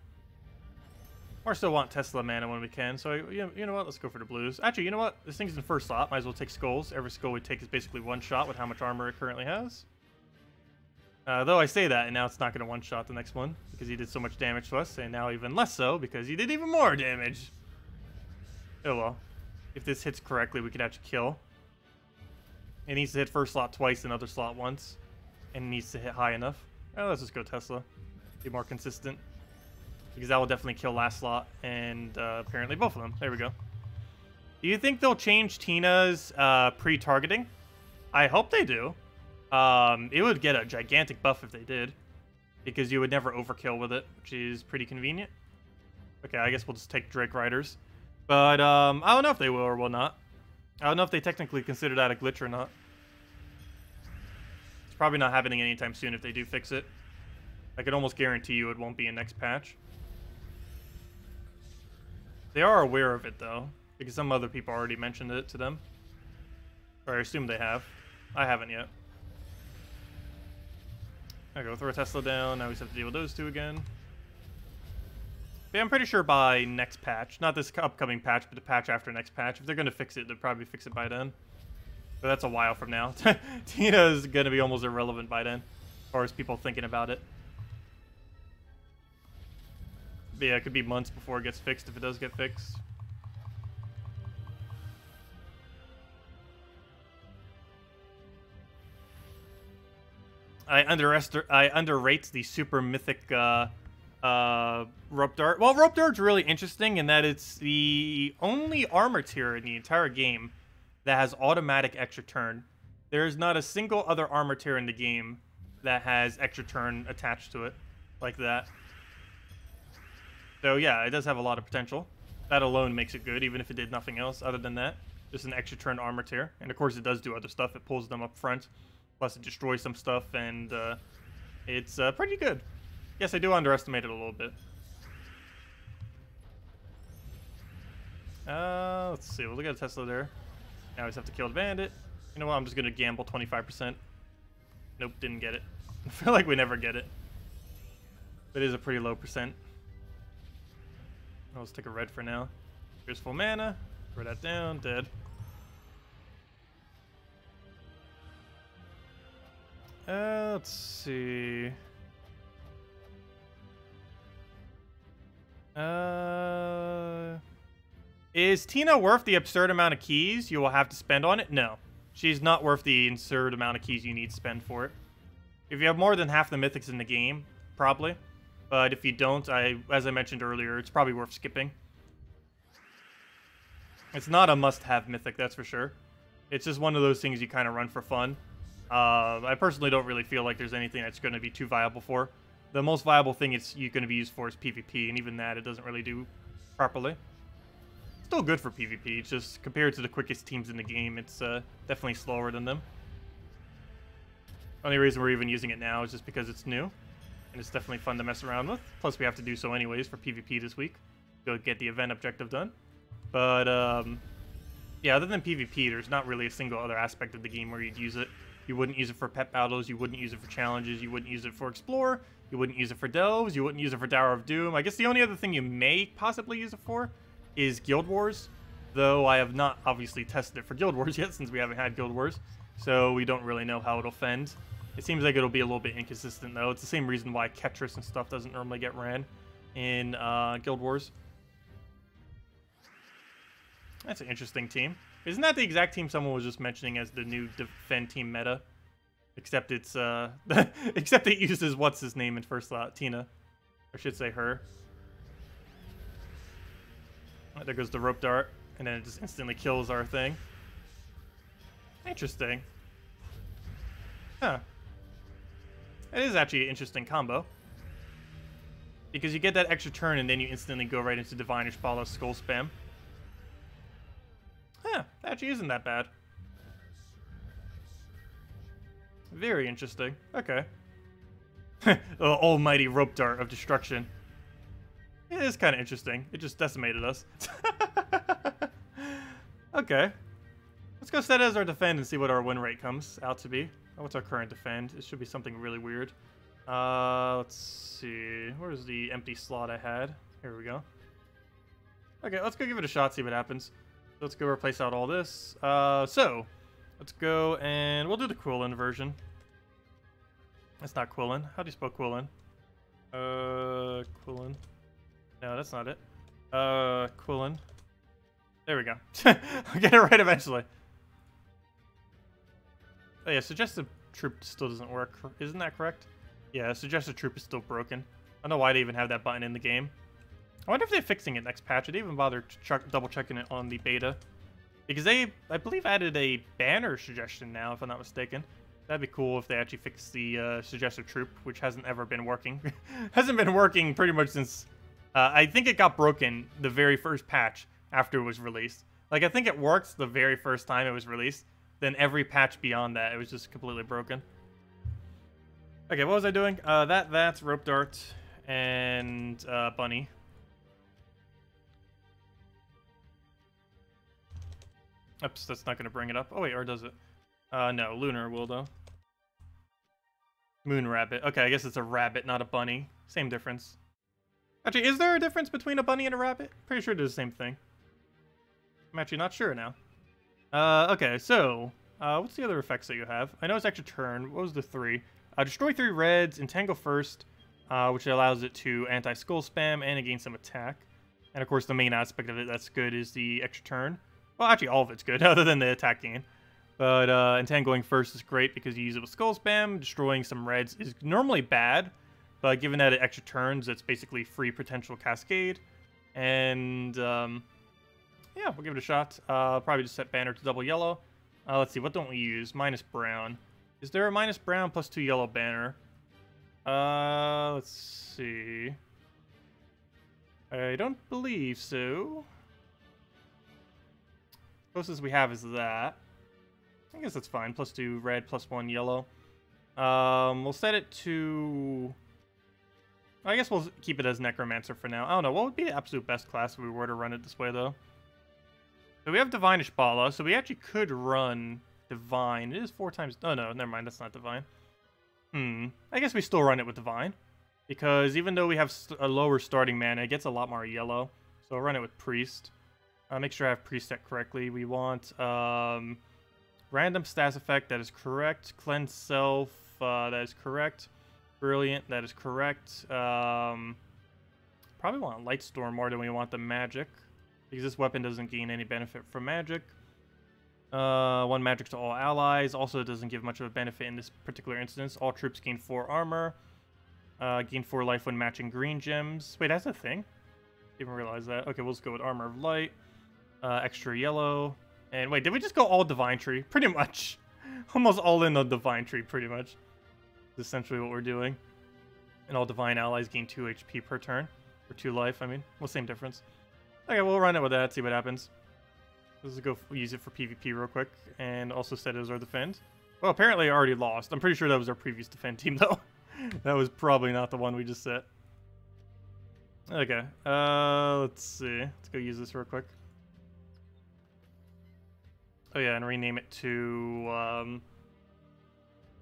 Or still want Tesla mana when we can, so you know what, let's go for the blues. Actually, you know what, this thing's in first slot, might as well take skulls. Every skull we take is basically 1 shot with how much armor it currently has. Though I say that, and now it's not going to 1-shot the next one, because he did so much damage to us, and now even less so, because he did even more damage. Oh well. If this hits correctly, we could actually kill. It needs to hit first slot twice and other slot once. And it needs to hit high enough. Oh, let's just go Tesla. Be more consistent. Because that will definitely kill last slot, and apparently both of them. There we go. Do you think they'll change Tina's pre-targeting? I hope they do. It would get a gigantic buff if they did, because you would never overkill with it, which is pretty convenient. Okay, I guess we'll just take Drake Riders. But I don't know if they will or will not. I don't know if they technically consider that a glitch or not. probably not happening anytime soon if they do fix it. I could almost guarantee you it won't be in next patch. They are aware of it, though, because some other people already mentioned it to them. Or I assume they have. I haven't yet. I go throw a Tesla down. Now we just have to deal with those two again. But yeah, I'm pretty sure by next patch, not this upcoming patch, but the patch after next patch, if they're going to fix it, they'll probably fix it by then. But that's a while from now. Tina is going to be almost irrelevant by then, as far as people thinking about it. But yeah, it could be months before it gets fixed if it does get fixed. I underrate the super mythic rope dart. Well, rope dart's really interesting in that it's the only armor tier in the entire game that has automatic extra turn. There is not a single other armor tier in the game that has extra turn attached to it like that. So yeah, it does have a lot of potential. That alone makes it good, even if it did nothing else other than that. Just an extra turn armor tier. And of course it does do other stuff. It pulls them up front. Plus it destroys some stuff, and it's pretty good. Yes, I do underestimate it a little bit. Let's see. We'll look at a Tesla there. Now we just have to kill the bandit. You know what? I'm just going to gamble 25%. Nope, didn't get it. I feel like we never get it. But it is a pretty low percent. I'll just take a red for now. Here's full mana. Throw that down. Dead. Let's see. Is Tina worth the absurd amount of keys you will have to spend on it? No. She's not worth the absurd amount of keys you need to spend for it. If you have more than half the mythics in the game, probably. But if you don't, as I mentioned earlier, it's probably worth skipping. It's not a must-have mythic, that's for sure. It's just one of those things you kind of run for fun. I personally don't really feel like there's anything that's going to be too viable for. The most viable thing it's going to be used for is PvP, and even that it doesn't really do properly. Still good for PvP, it's just compared to the quickest teams in the game, it's definitely slower than them. Only reason we're even using it now is just because it's new, and it's definitely fun to mess around with. Plus we have to do so anyways for PvP this week. Go get the event objective done. But, yeah, other than PvP, there's not really a single other aspect of the game where you'd use it. You wouldn't use it for pet battles, you wouldn't use it for challenges, you wouldn't use it for Explore, you wouldn't use it for Delves, you wouldn't use it for Tower of Doom. I guess the only other thing you may possibly use it for is Guild Wars, though I have not obviously tested it for Guild Wars yet since we haven't had Guild Wars, so we don't really know how it'll fend. It seems like it'll be a little bit inconsistent, though. It's the same reason why Ketris and stuff doesn't normally get ran in Guild Wars. That's an interesting team. Isn't that the exact team someone was just mentioning as the new defend team meta? Except it's except it uses what's his name in first slot, Tina. I should say her. Right, there goes the rope dart, and then it just instantly kills our thing. Interesting. Huh. It is actually an interesting combo. Because you get that extra turn and then you instantly go right into Divinish Follow Skull Spam. Huh, that actually isn't that bad. Very interesting. Okay. The almighty rope dart of destruction. It is kind of interesting. It just decimated us. Okay. Let's go set as our defend and see what our win rate comes out to be. Oh, what's our current defend? It should be something really weird. Let's see. Where's the empty slot I had? Here we go. Okay, let's go give it a shot, see what happens. Let's go replace out all this. So, let's go and we'll do the Quillen version. That's not Quillen. How do you spell Quillen? Quillen. No, that's not it. Quillen. There we go. I'll get it right eventually. Oh yeah, Suggestive Troop still doesn't work. Isn't that correct? Yeah, Suggestive Troop is still broken. I don't know why they even have that button in the game. I wonder if they're fixing it next patch. I didn't even bother double checking it on the beta. Because they, I believe, added a banner suggestion now, if I'm not mistaken. That'd be cool if they actually fixed the Suggestive Troop, which hasn't ever been working. Hasn't been working pretty much since... I think it got broken the very first patch after it was released. Like, I think it worked the very first time it was released. Then every patch beyond that, it was just completely broken. Okay, what was I doing? That's rope dart and bunny. Oops, that's not gonna bring it up. Oh wait, or does it? No, lunar will though. Moon rabbit. Okay, I guess it's a rabbit, not a bunny. Same difference. Actually, is there a difference between a bunny and a rabbit? Pretty sure it is the same thing. I'm actually not sure now. Okay, so what's the other effects that you have? I know it's extra turn. What was the 3? Destroy 3 reds, entangle first, which allows it to anti-skull spam and gain some attack. And of course, the main aspect of it that's good is the extra turn. Well, actually, all of it's good, other than the attack gain. But entangling first is great because you use it with skull spam. Destroying some reds is normally bad, but given that it extra turns, it's basically free potential cascade. And yeah, we'll give it a shot. Probably just set banner to double yellow. Let's see, what don't we use? Minus brown. Is there a minus brown plus 2 yellow banner? Let's see. I don't believe so. Closest we have is that. I guess that's fine. Plus 2 red, plus 1 yellow. We'll set it to... I guess we'll keep it as Necromancer for now. I don't know. What would be the absolute best class if we were to run it this way, though? So we have Divine Ishbala, so we actually could run Divine. It is 4 times... Oh, no. Never mind. That's not Divine. I guess we still run it with Divine. Because even though we have a lower starting mana, it gets a lot more yellow. So I'll run it with Priest. Make sure I have Priest set correctly. We want... Random stats effect, that is correct. Cleanse self, that is correct. Brilliant, that is correct. Probably want Lightstorm more than we want the magic. Because this weapon doesn't gain any benefit from magic. 1 magic to all allies. Also, it doesn't give much of a benefit in this particular instance. All troops gain 4 armor. Gain 4 life when matching green gems. Wait, that's a thing? Didn't realize that. Okay, we'll just go with Armor of Light. Extra yellow. And wait, did we just go all Divine Tree? Pretty much. Almost all in on Divine Tree, pretty much. That's essentially what we're doing. And all Divine allies gain 2 HP per turn. Or 2 life, I mean. Well, same difference. Okay, we'll run it with that, see what happens. Let's go use it for PvP real quick. And also set it as our defend. Well, apparently I already lost. I'm pretty sure that was our previous defend team, though. That was probably not the one we just set. Okay, let's see. Let's go use this real quick. Oh yeah, and rename it to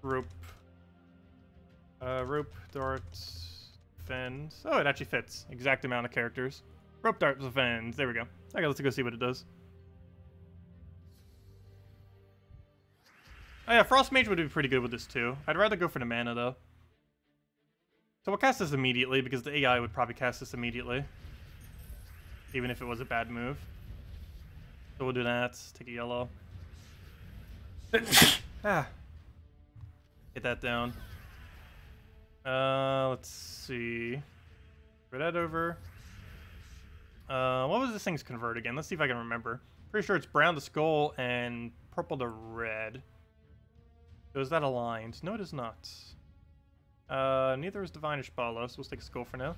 rope. Rope dart defend. Oh, it actually fits. Exact amount of characters. Rope dart defends. There we go. Okay, let's go see what it does. Oh yeah, Frost Mage would be pretty good with this too. I'd rather go for the mana though. So we'll cast this immediately because the AI would probably cast this immediately. Even if it was a bad move. So we'll do that. Take a yellow. Get that down. Let's see. Throw that over. What was this thing's convert again? Let's see if I can remember. Pretty sure it's brown to skull and purple to red. So is that aligned? No, it is not. Neither is Divine Ishbala, so we'll take a skull for now.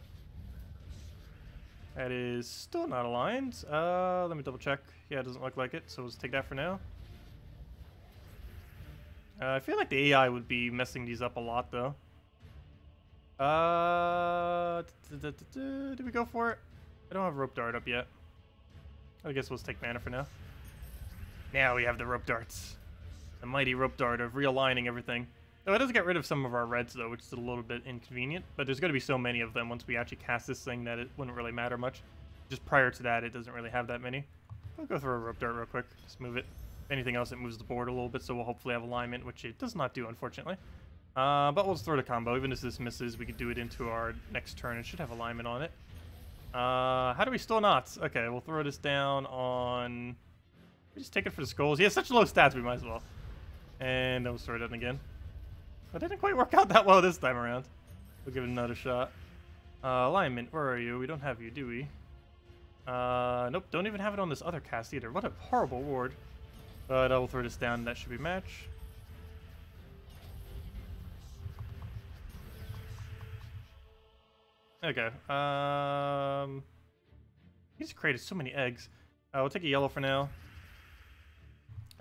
That is still not aligned. Let me double check. Yeah, it doesn't look like it, so let's take that for now. I feel like the AI would be messing these up a lot, though. Did we go for it? I don't have Rope Dart up yet. I guess we'll just take mana for now. Now we have the Rope Darts. The mighty Rope Dart of realigning everything. So it does get rid of some of our reds, though, which is a little bit inconvenient. But there's going to be so many of them once we actually cast this thing that it wouldn't really matter much. Just prior to that, it doesn't really have that many. I'll go through a Rope Dart real quick. Just move it. If anything else, it moves the board a little bit, so we'll hopefully have alignment, which it does not do, unfortunately. But we'll just throw the combo. Even if this misses, we could do it into our next turn. It should have alignment on it. How do we still not? Okay, we'll throw this down on... We just take it for the skulls. He has such low stats, we might as well. And then we'll throw it in again. But it didn't quite work out that well this time around. We'll give it another shot. Alignment, where are you? We don't have you, do we? Nope, don't even have it on this other cast either. What a horrible ward. But I will throw this down. That should be match. Okay. He just created so many eggs. We'll take a yellow for now.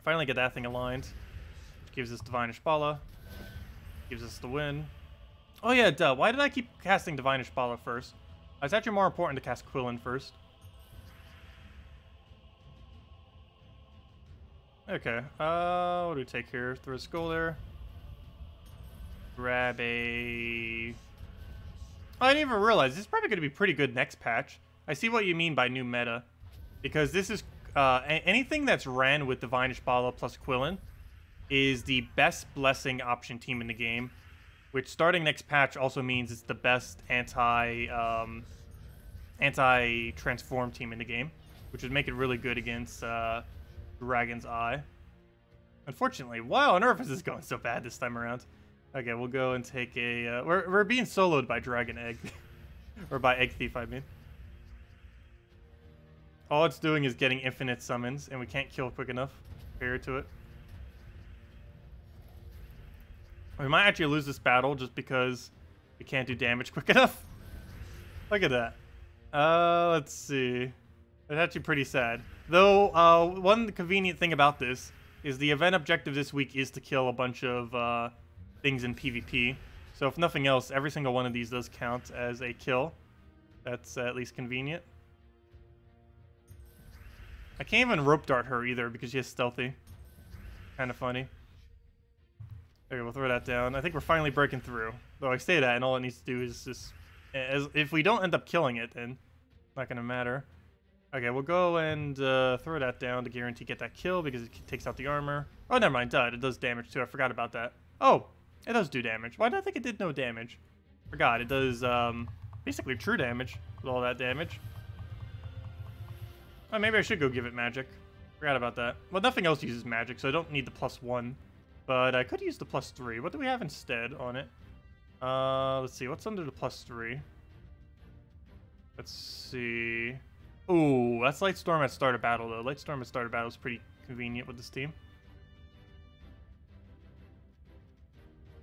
Finally get that thing aligned. Which gives us Divine Ishbala. Gives us the win. Oh yeah, duh. Why did I keep casting Divine Ishbala first? It's actually more important to cast Quillen first. Okay, what do we take here? Throw a skull there. Grab a... Oh, I didn't even realize. This is probably going to be pretty good next patch. I see what you mean by new meta. Because this is... anything that's ran with Divine Ishbala plus Quillen is the best blessing option team in the game. Which, starting next patch, also means it's the best anti-transform team in the game. Which would make it really good against... Dragon's Eye. Unfortunately, wow, Arnifix is going so bad this time around. Okay, we'll go and take a... we're being soloed by Dragon Egg. Or by Egg Thief, I mean. All it's doing is getting infinite summons, and we can't kill quick enough compared to it. We might actually lose this battle just because we can't do damage quick enough. Look at that. Let's see. It's actually pretty sad. Though, one convenient thing about this is the event objective this week is to kill a bunch of things in PvP. So if nothing else, every single one of these does count as a kill. That's at least convenient. I can't even rope dart her either because she is stealthy. Kind of funny. Okay, we'll throw that down. I think we're finally breaking through. Though I say that, and all it needs to do is just... if we don't end up killing it, then it's not going to matter. Okay, we'll go and throw that down to guarantee get that kill because it takes out the armor. Oh, never mind. It does damage too. I forgot about that. Oh, it does do damage. Why did I think it did no damage? Forgot. It does basically true damage with all that damage. Oh, maybe I should go give it magic. Forgot about that. Well, nothing else uses magic, so I don't need the +1. But I could use the +3. What do we have instead on it? Let's see. What's under the +3? Let's see. Ooh, that's Lightstorm at start of battle, though. Lightstorm at start of battle is pretty convenient with this team.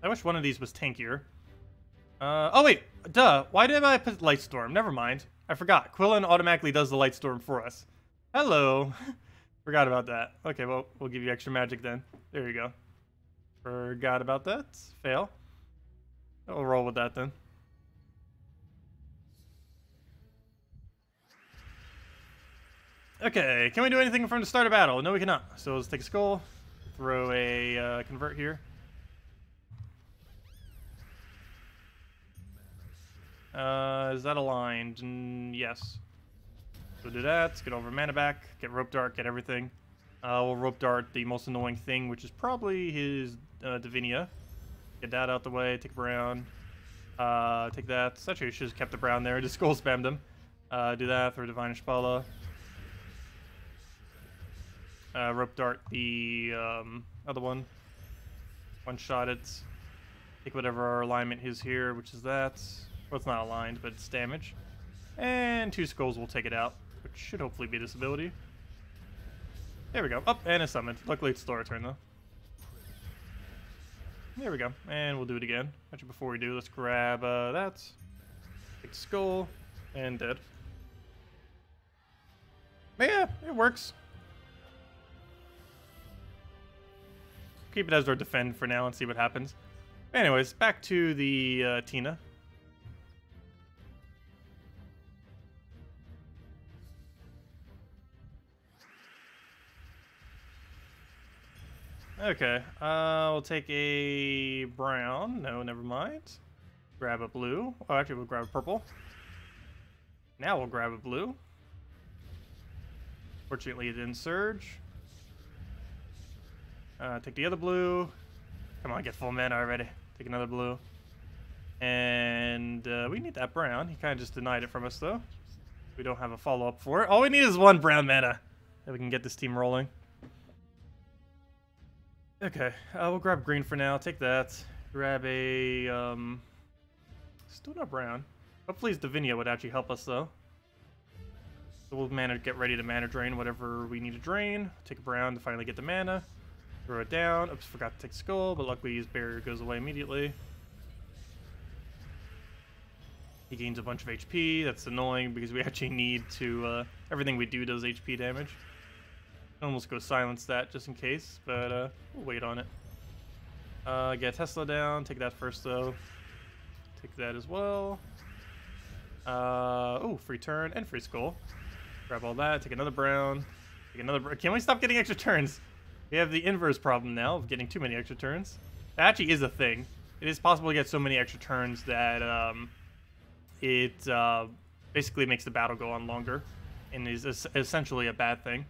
I wish one of these was tankier. Oh, wait. Duh. Why did I put Lightstorm? Never mind. I forgot. Quillen automatically does the Lightstorm for us. Hello. Forgot about that. Okay, well, we'll give you extra magic then. There you go. Forgot about that. Fail. We'll roll with that then. Okay, can we do anything from the start of battle? No, we cannot. So let's take a skull, throw a convert here. Is that aligned? Yes. So do that, get over mana back, get rope dart, get everything. We'll rope dart the most annoying thing, which is probably his Divinia. Get that out the way, take a brown. Take that. Actually, I should have kept the brown there. Just skull spammed him. Do that, throw Divine Ishbala. Rope dart the other one. One shot it. Take whatever our alignment is here, which is that. Well, it's not aligned, but it's damage. And 2 skulls will take it out, which should hopefully be this ability. There we go. Up, and it's summoned. Luckily, it's Star turn, though. There we go. And we'll do it again. Actually, before we do, let's grab that. Take the skull, and dead. But yeah, it works. Keep it as our defend for now and see what happens. Anyways, back to the Tina. Okay, we'll take a brown. No, never mind. Grab a blue. Oh, actually, we'll grab a purple. Now we'll grab a blue. Fortunately, it didn't surge. Take the other blue. Come on, get full mana already. Take another blue. And we need that brown. He kind of just denied it from us, though. We don't have a follow-up for it. All we need is 1 brown mana. Then we can get this team rolling. Okay, we'll grab green for now. Take that. Grab a... still not brown. Hopefully his Divinia would actually help us, though. So we'll get ready to mana drain whatever we need to drain. Take a brown to finally get the mana. Throw it down. Oops, forgot to take skull, but luckily his barrier goes away immediately. He gains a bunch of HP. That's annoying because we actually need to... everything we do does HP damage. Almost go silence that just in case, but we'll wait on it. Get Tesla down. Take that first, though. Take that as well. Oh, free turn and free skull. Grab all that. Take another brown. Take another. Can we stop getting extra turns? We have the inverse problem now of getting too many extra turns. That actually is a thing. It is possible to get so many extra turns that it basically makes the battle go on longer, and is essentially a bad thing.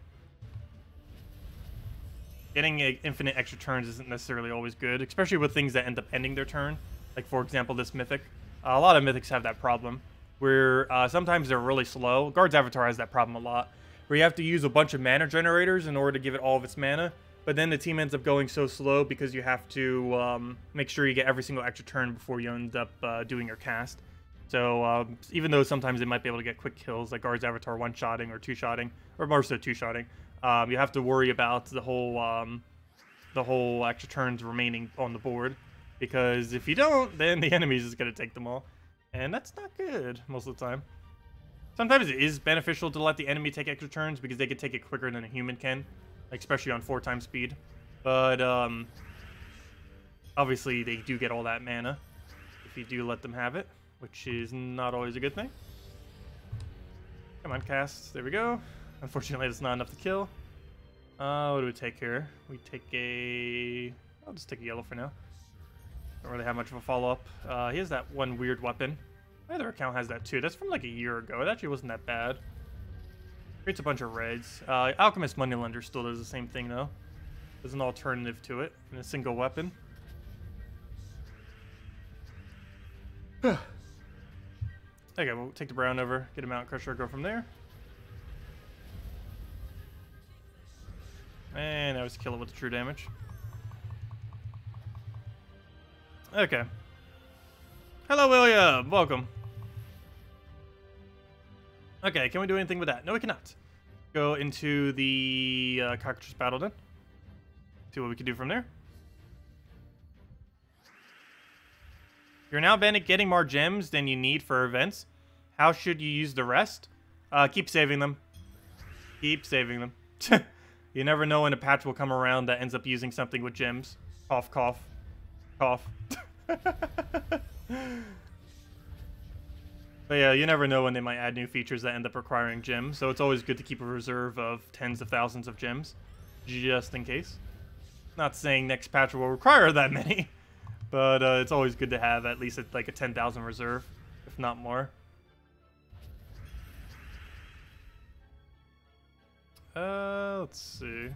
Getting infinite extra turns isn't necessarily always good, especially with things that end up ending their turn. Like, for example, this mythic. A lot of mythics have that problem, where sometimes they're really slow. Guard's Avatar has that problem a lot, where you have to use a bunch of mana generators in order to give it all of its mana, but then the team ends up going so slow because you have to make sure you get every single extra turn before you end up doing your cast. So even though sometimes they might be able to get quick kills, like Guard's Avatar one-shotting or two-shotting, or more so two-shotting, you have to worry about the whole extra turns remaining on the board, because if you don't, then the enemy's just going to take them all. And that's not good most of the time. Sometimes it is beneficial to let the enemy take extra turns because they can take it quicker than a human can, like especially on 4x speed. But obviously they do get all that mana if you do let them have it, which is not always a good thing. Come on, cast. There we go. Unfortunately, that's not enough to kill. What do we take here? We take a... I'll just take a yellow for now. Don't really have much of a follow-up. He has that one weird weapon. My other account has that too. That's from like a year ago. It actually wasn't that bad. Creates a bunch of reds. Alchemist Moneylender still does the same thing though. There's an alternative to it in a single weapon. Okay, we'll take the brown over, get him out, Crusher, go from there. And now just kill it with the true damage. Okay. Hello, William. Welcome. Okay, can we do anything with that? No, we cannot. Go into the Cockatrice battle then. See what we can do from there. You're now getting more gems than you need for events. How should you use the rest? Keep saving them. Keep saving them. You never know when a patch will come around that ends up using something with gems. Cough, cough, cough. But yeah, you never know when they might add new features that end up requiring gems, so it's always good to keep a reserve of tens of thousands of gems, just in case. Not saying next patch will require that many, but it's always good to have at least like a 10,000 reserve, if not more. Let's see.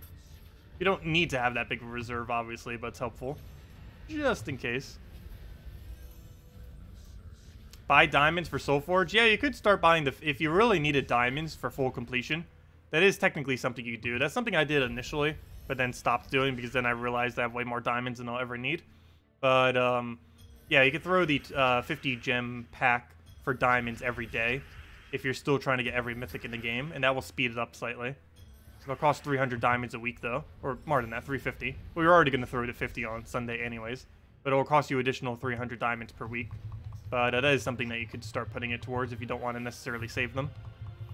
You don't need to have that big of a reserve, obviously, but it's helpful, just in case. Buy diamonds for Soulforge? Yeah, you could start buying if you really needed diamonds for full completion. That is technically something you do. That's something I did initially, but then stopped doing because then I realized I have way more diamonds than I'll ever need. But yeah, you could throw the 50 gem pack for diamonds every day if you're still trying to get every mythic in the game, and that will speed it up slightly. It'll cost 300 diamonds a week though, or more than that, 350. Well, you're already going to throw it at 50 on Sunday anyways, but it will cost you additional 300 diamonds per week. But that is something that you could start putting it towards if you don't want to necessarily save them,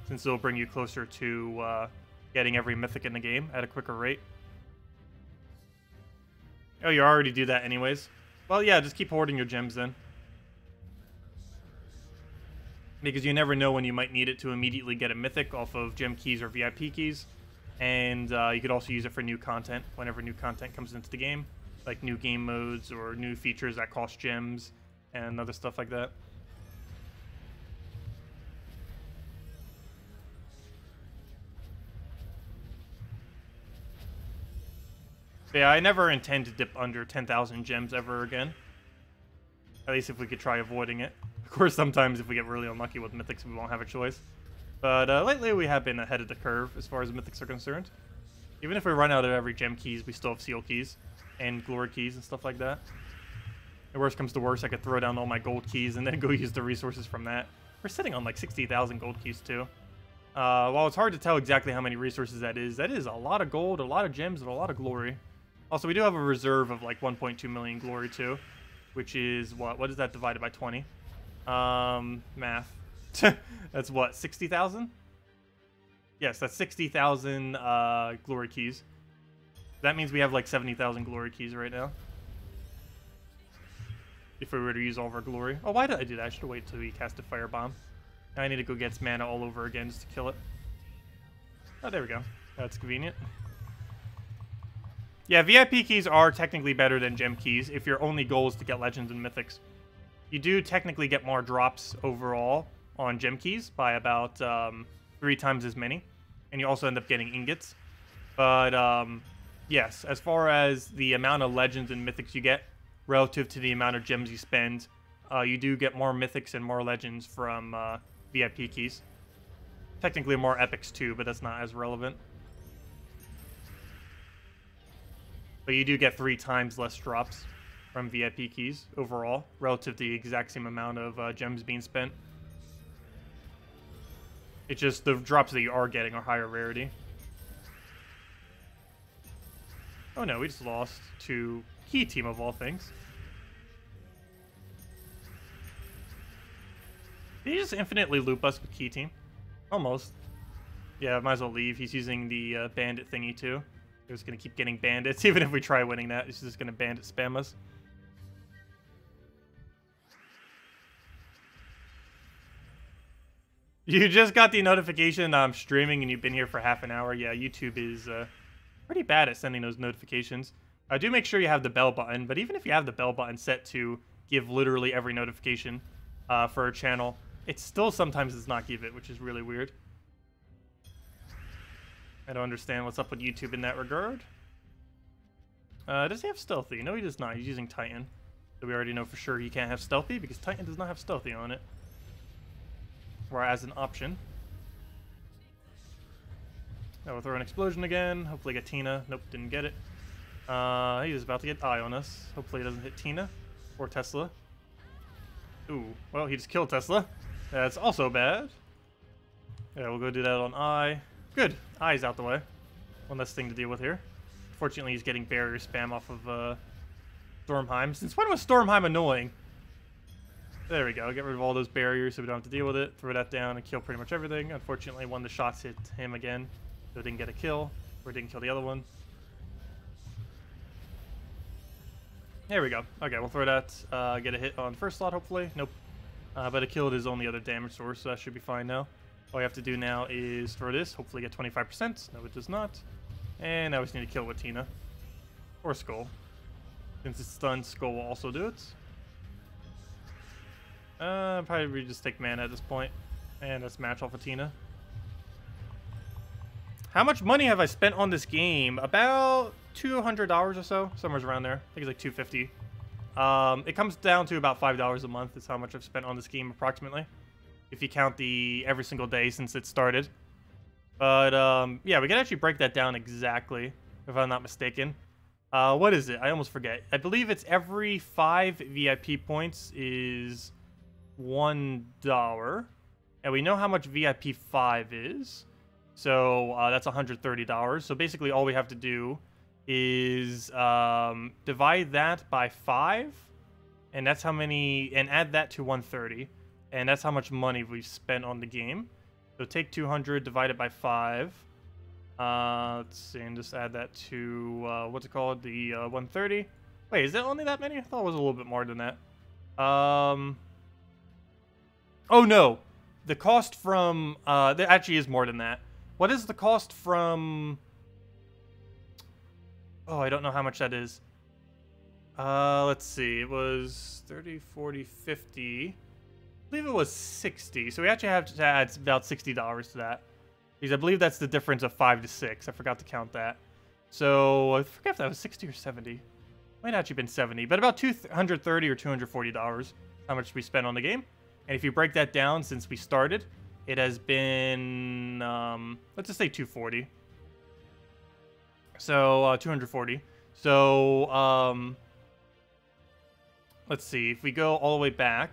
since it'll bring you closer to getting every mythic in the game at a quicker rate. Oh, you already do that anyways? Well, yeah, just keep hoarding your gems then. Because you never know when you might need it to immediately get a mythic off of gem keys or VIP keys. And you could also use it for new content whenever new content comes into the game, like new game modes or new features that cost gems and other stuff like that. But yeah, I never intend to dip under 10,000 gems ever again. At least if we could try avoiding it. Of course, sometimes if we get really unlucky with mythics, we won't have a choice. But lately we have been ahead of the curve as far as mythics are concerned. Even if we run out of every gem keys, we still have seal keys and glory keys and stuff like that. The worst comes to worst, I could throw down all my gold keys and then go use the resources from that. We're sitting on like 60,000 gold keys too. While it's hard to tell exactly how many resources that is a lot of gold, a lot of gems, and a lot of glory. Also, we do have a reserve of like 1.2 million glory too, which is what? What is that divided by 20? Math. That's what, 60,000? Yes, that's 60,000 glory keys. That means we have like 70,000 glory keys right now. if we were to use all of our glory. Oh, why did I do that? I should have waited till we cast a firebomb. Now I need to go get its mana all over again just to kill it. Oh, there we go. That's convenient. Yeah, VIP keys are technically better than gem keys if your only goal is to get legends and mythics. You do technically get more drops overall on gem keys by about 3 times as many. And you also end up getting ingots. But, yes, as far as the amount of legends and mythics you get relative to the amount of gems you spend, you do get more mythics and more legends from VIP keys. Technically more epics too, but that's not as relevant. But you do get 3 times less drops from VIP keys overall, relative to the exact same amount of gems being spent. It's just the drops that you are getting are higher rarity. Oh no, we just lost to Key Team of all things. Did he just infinitely loop us with Key Team? Almost. Yeah, might as well leave. He's using the bandit thingy too. He's going to keep getting bandits. Even if we try winning that, he's just going to bandit spam us. You just got the notification I'm streaming and you've been here for half an hour. Yeah, YouTube is pretty bad at sending those notifications. Do make sure you have the bell button, but even if you have the bell button set to give literally every notification for a channel, it still sometimes does not give it, which is really weird. I don't understand what's up with YouTube in that regard. Does he have stealthy? No, he does not. He's using Titan. So we already know for sure he can't have stealthy because Titan does not have stealthy on it. Or as an option. Now we'll throw an explosion again. Hopefully get Tina. Nope, didn't get it. He's about to get Eye on us. Hopefully he doesn't hit Tina. Or Tesla. Ooh, well, he just killed Tesla. That's also bad. Yeah, we'll go do that on Eye. Good. Eye's out the way. One less thing to deal with here. Fortunately, he's getting barrier spam off of Stormheim. Since when was Stormheim annoying? There we go. Get rid of all those barriers so we don't have to deal with it. Throw that down and kill pretty much everything. Unfortunately, one of the shots hit him again. So it didn't get a kill. Or it didn't kill the other one. There we go. Okay, we'll throw that. Get a hit on the first slot, hopefully. Nope. But it killed his only other damage source, so that should be fine now. All we have to do now is throw this. Hopefully get 25%. No, it does not. And now we just need to kill with Tina. Or Skull. Since it's stunned, Skull will also do it. Probably just take mana at this point. And let's match off of Tina. How much money have I spent on this game? About $200 or so. Somewhere around there. I think it's like $250. It comes down to about $5 a month is how much I've spent on this game approximately. If you count the every single day since it started. But, yeah, we can actually break that down exactly, if I'm not mistaken. What is it? I almost forget. I believe it's every 5 VIP points is $1. And we know how much VIP 5 is. So, that's $130. So, basically, all we have to do is divide that by 5. And that's how many... And add that to 130. And that's how much money we've spent on the game. So take 200, divide it by 5. Let's see, and just add that to, what's it called? The 130. Wait, is it only that many? I thought it was a little bit more than that. Oh, no. The cost from, there actually is more than that. What is the cost from... Oh, I don't know how much that is. Let's see. It was 30, 40, 50... I believe it was 60, so we actually have to add about $60 to that. Because I believe that's the difference of 5 to 6. I forgot to count that. So I forget if that was 60 or 70. Might have actually been 70, but about $230 or $240 how much we spent on the game. And if you break that down since we started, it has been let's just say 240. So 240. So let's see, if we go all the way back.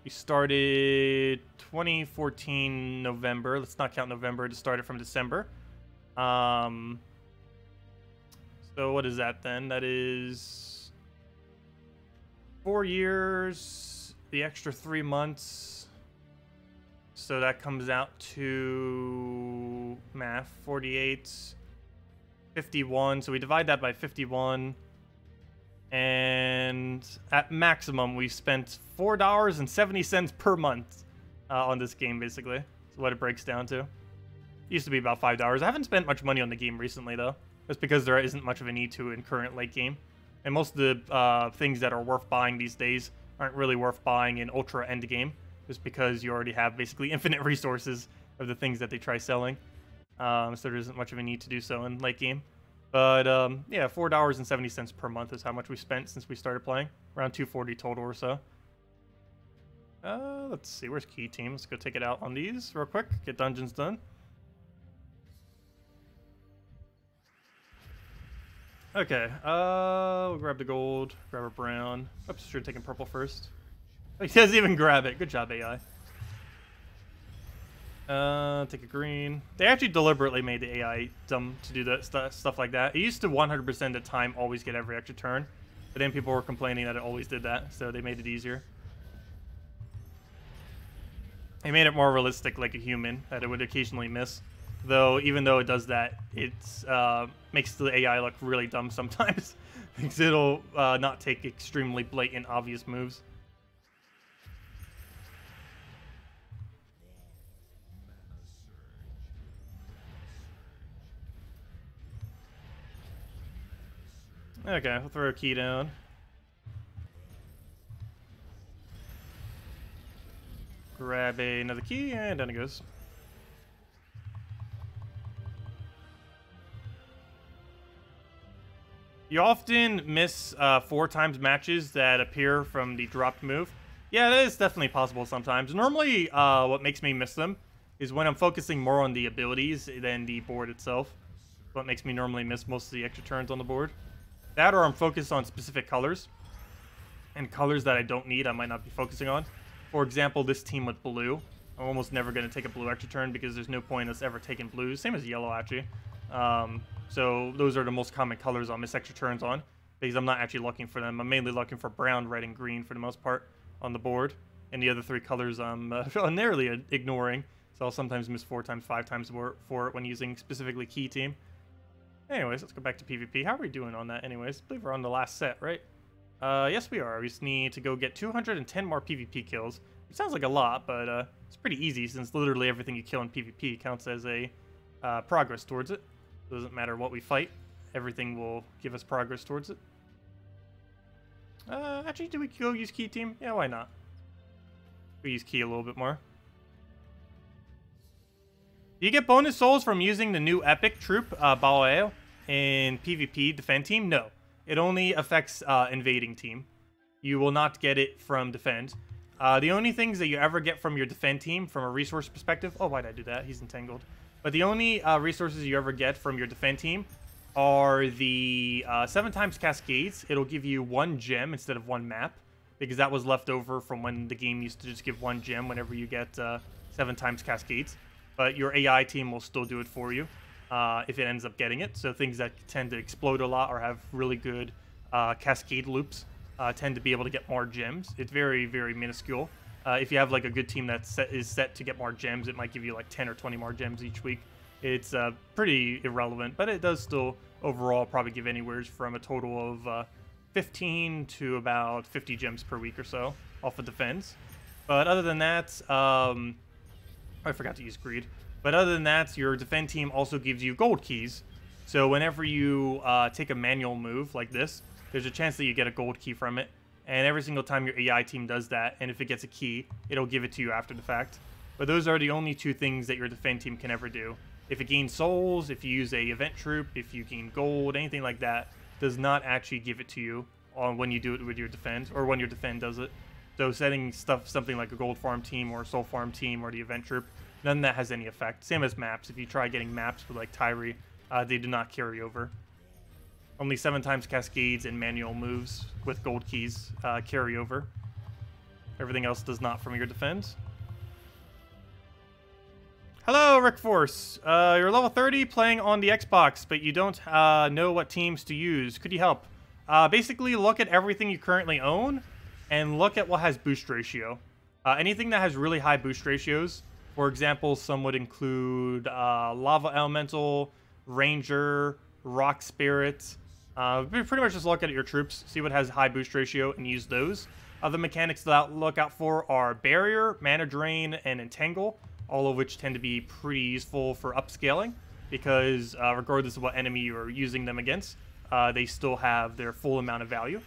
We started 2014 November. Let's not count November to start it from December. So what is that then? That is 4 years, the extra 3 months. So that comes out to math, 48, 51. So we divide that by 51. And at maximum, we spent $4.70 per month on this game, basically. That's what it breaks down to. It used to be about $5. I haven't spent much money on the game recently, though. That's because there isn't much of a need to in current late game. And most of the things that are worth buying these days aren't really worth buying in ultra end game, just because you already have basically infinite resources of the things that they try selling. So there isn't much of a need to do so in late game. But yeah, $4.70 per month is how much we spent since we started playing. Around $240 total or so. Let's see, where's Key Team? Let's go take it out on these real quick. Get dungeons done. Okay, we'll grab the gold, grab a brown. Oops, should have taken purple first. He doesn't even grab it. Good job, AI. Take a green. They actually deliberately made the AI dumb to do that stuff like that. It used to 100% of the time always get every extra turn, but then people were complaining that it always did that, so they made it easier. They made it more realistic, like a human, that it would occasionally miss. Though, even though it does that, it makes the AI look really dumb sometimes, because it'll not take extremely blatant, obvious moves. Okay, we'll throw a key down. Grab another key, and down it goes. You often miss 4 times matches that appear from the dropped move. Yeah, that is definitely possible sometimes. Normally, what makes me miss them is when I'm focusing more on the abilities than the board itself. What makes me normally miss most of the extra turns on the board. That, or I'm focused on specific colors. And colors that I don't need, I might not be focusing on. For example, this team with blue. I'm almost never going to take a blue extra turn because there's no point in us ever taking blues. Same as yellow, actually. So those are the most common colors I'll miss extra turns on, because I'm not actually looking for them. I'm mainly looking for brown, red, and green for the most part on the board. And the other 3 colors I'm narrowly ignoring. So I'll sometimes miss 4 times, 5 times for it when using specifically Key Team. Anyways, let's go back to PvP. How are we doing on that anyways? I believe we're on the last set, right? Yes, we are. We just need to go get 210 more PvP kills. It sounds like a lot, but it's pretty easy since literally everything you kill in PvP counts as a progress towards it. Doesn't matter what we fight. Everything will give us progress towards it. Actually, do we go use Key Team? Yeah, why not? We use Key a little bit more. Do you get bonus souls from using the new epic troop, Baoeo, in PvP defend team? No. It only affects invading team. You will not get it from defend. The only things that you ever get from your defend team from a resource perspective... Oh, why'd I do that? He's entangled. But the only resources you ever get from your defend team are the 7 times Cascades. It'll give you 1 gem instead of 1 map, because that was left over from when the game used to just give 1 gem whenever you get 7 times Cascades. But your AI team will still do it for you if it ends up getting it. So things that tend to explode a lot or have really good cascade loops tend to be able to get more gems. It's very, very minuscule. If you have like a good team that is set to get more gems, it might give you like 10 or 20 more gems each week. It's pretty irrelevant, but it does still overall probably give anywhere from a total of 15 to about 50 gems per week or so off of defense. But other than that, I forgot to use greed. But other than that, your defend team also gives you gold keys. So whenever you take a manual move like this, there's a chance that you get a gold key from it. And every single time your AI team does that, and if it gets a key, it'll give it to you after the fact. But those are the only 2 things that your defend team can ever do. If it gains souls, if you use a event troop, if you gain gold, anything like that, does not actually give it to you on when you do it with your defend, or when your defend does it. So setting something like a gold farm team or a soul farm team or the event troop, none of that has any effect. Same as maps. If you try getting maps with like Tyree, they do not carry over. Only 7 times Cascades and manual moves with gold keys carry over. Everything else does not from your defend. Hello, Rick Force. You're level 30 playing on the Xbox, but you don't know what teams to use. Could you help? Basically, look at everything you currently own and look at what has boost ratio. Anything that has really high boost ratios, for example, some would include Lava Elemental, Ranger, Rock Spirit, Pretty much just look at your troops, see what has high boost ratio, and use those. Other mechanics to look out for are Barrier, Mana Drain, and Entangle, all of which tend to be pretty useful for upscaling, because regardless of what enemy you're using them against, they still have their full amount of value.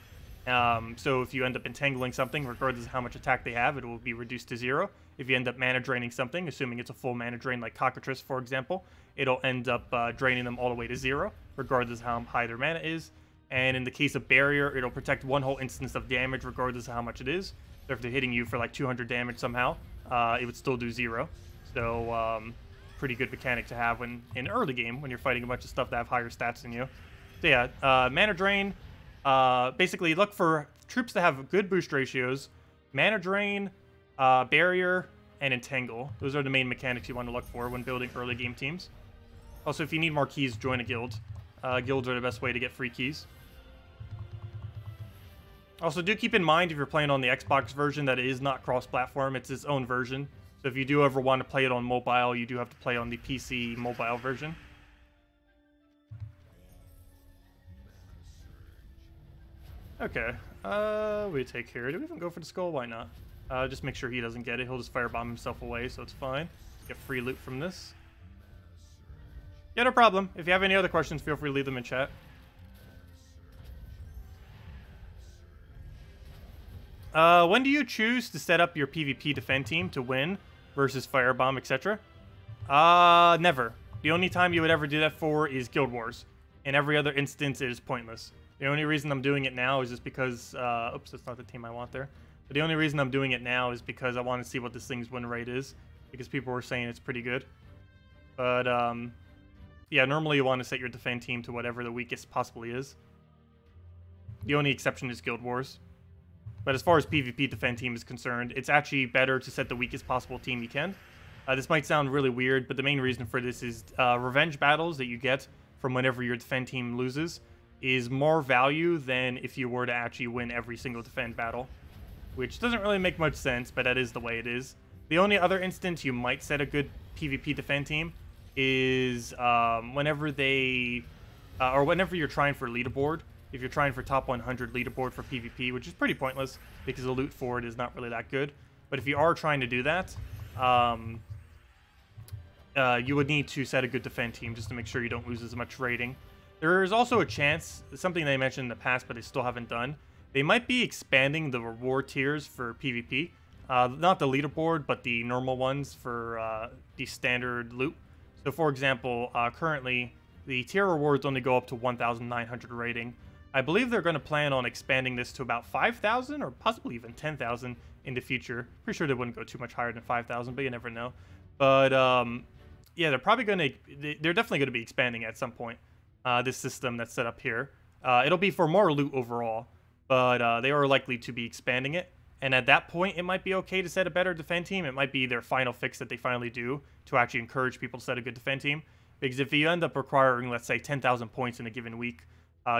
So if you end up entangling something, regardless of how much attack they have, it will be reduced to 0. If you end up mana draining something, assuming it's a full mana drain like Cockatrice, for example, it'll end up draining them all the way to 0, regardless of how high their mana is. And in the case of Barrier, it'll protect one whole instance of damage, regardless of how much it is. So if they're hitting you for like 200 damage somehow, it would still do 0. So pretty good mechanic to have when in early game, when you're fighting a bunch of stuff that have higher stats than you. So yeah, Mana Drain. Basically, look for troops that have good boost ratios, Mana Drain, Barrier, and Entangle. Those are the main mechanics you want to look for when building early game teams. Also, if you need more keys, join a guild. Guilds are the best way to get free keys. Also, do keep in mind if you're playing on the Xbox version that it is not cross-platform. It's its own version. So if you do ever want to play it on mobile, you do have to play on the PC mobile version. Okay, we take here. Do we even go for the skull? Why not? Just make sure he doesn't get it. He'll just firebomb himself away, so it's fine. Get free loot from this. Yeah, no problem. If you have any other questions, feel free to leave them in chat. When do you choose to set up your PvP defend team to win versus firebomb, etc.? Never. The only time you would ever do that for is Guild Wars. In every other instance, it is pointless. The only reason I'm doing it now is just because... oops, that's not the team I want there. But the only reason I'm doing it now is because I want to see what this thing's win rate is. Because people were saying it's pretty good. But, yeah, normally you want to set your defend team to whatever the weakest possibly is. The only exception is Guild Wars. But as far as PvP defend team is concerned, it's actually better to set the weakest possible team you can. This might sound really weird, but the main reason for this is revenge battles that you get from whenever your defend team loses is more value than if you were to actually win every single defend battle. Which doesn't really make much sense, but that is the way it is. The only other instance you might set a good PvP defend team is whenever they... or whenever you're trying for leaderboard. If you're trying for top 100 leaderboard for PvP, which is pretty pointless because the loot for it is not really that good. But if you are trying to do that, you would need to set a good defend team just to make sure you don't lose as much rating. There is also a chance, something they mentioned in the past but they still haven't done, they might be expanding the reward tiers for PvP. Not the leaderboard, but the normal ones for the standard loot. So for example, currently the tier rewards only go up to 1,900 rating. I believe they're going to plan on expanding this to about 5,000 or possibly even 10,000 in the future. Pretty sure they wouldn't go too much higher than 5,000, but you never know. But yeah, they're definitely going to be expanding at some point. This system that's set up here. It'll be for more loot overall, but they are likely to be expanding it. And at that point, it might be okay to set a better defend team. It might be their final fix that they finally do to actually encourage people to set a good defend team. Because if you end up requiring, let's say, 10,000 points in a given week,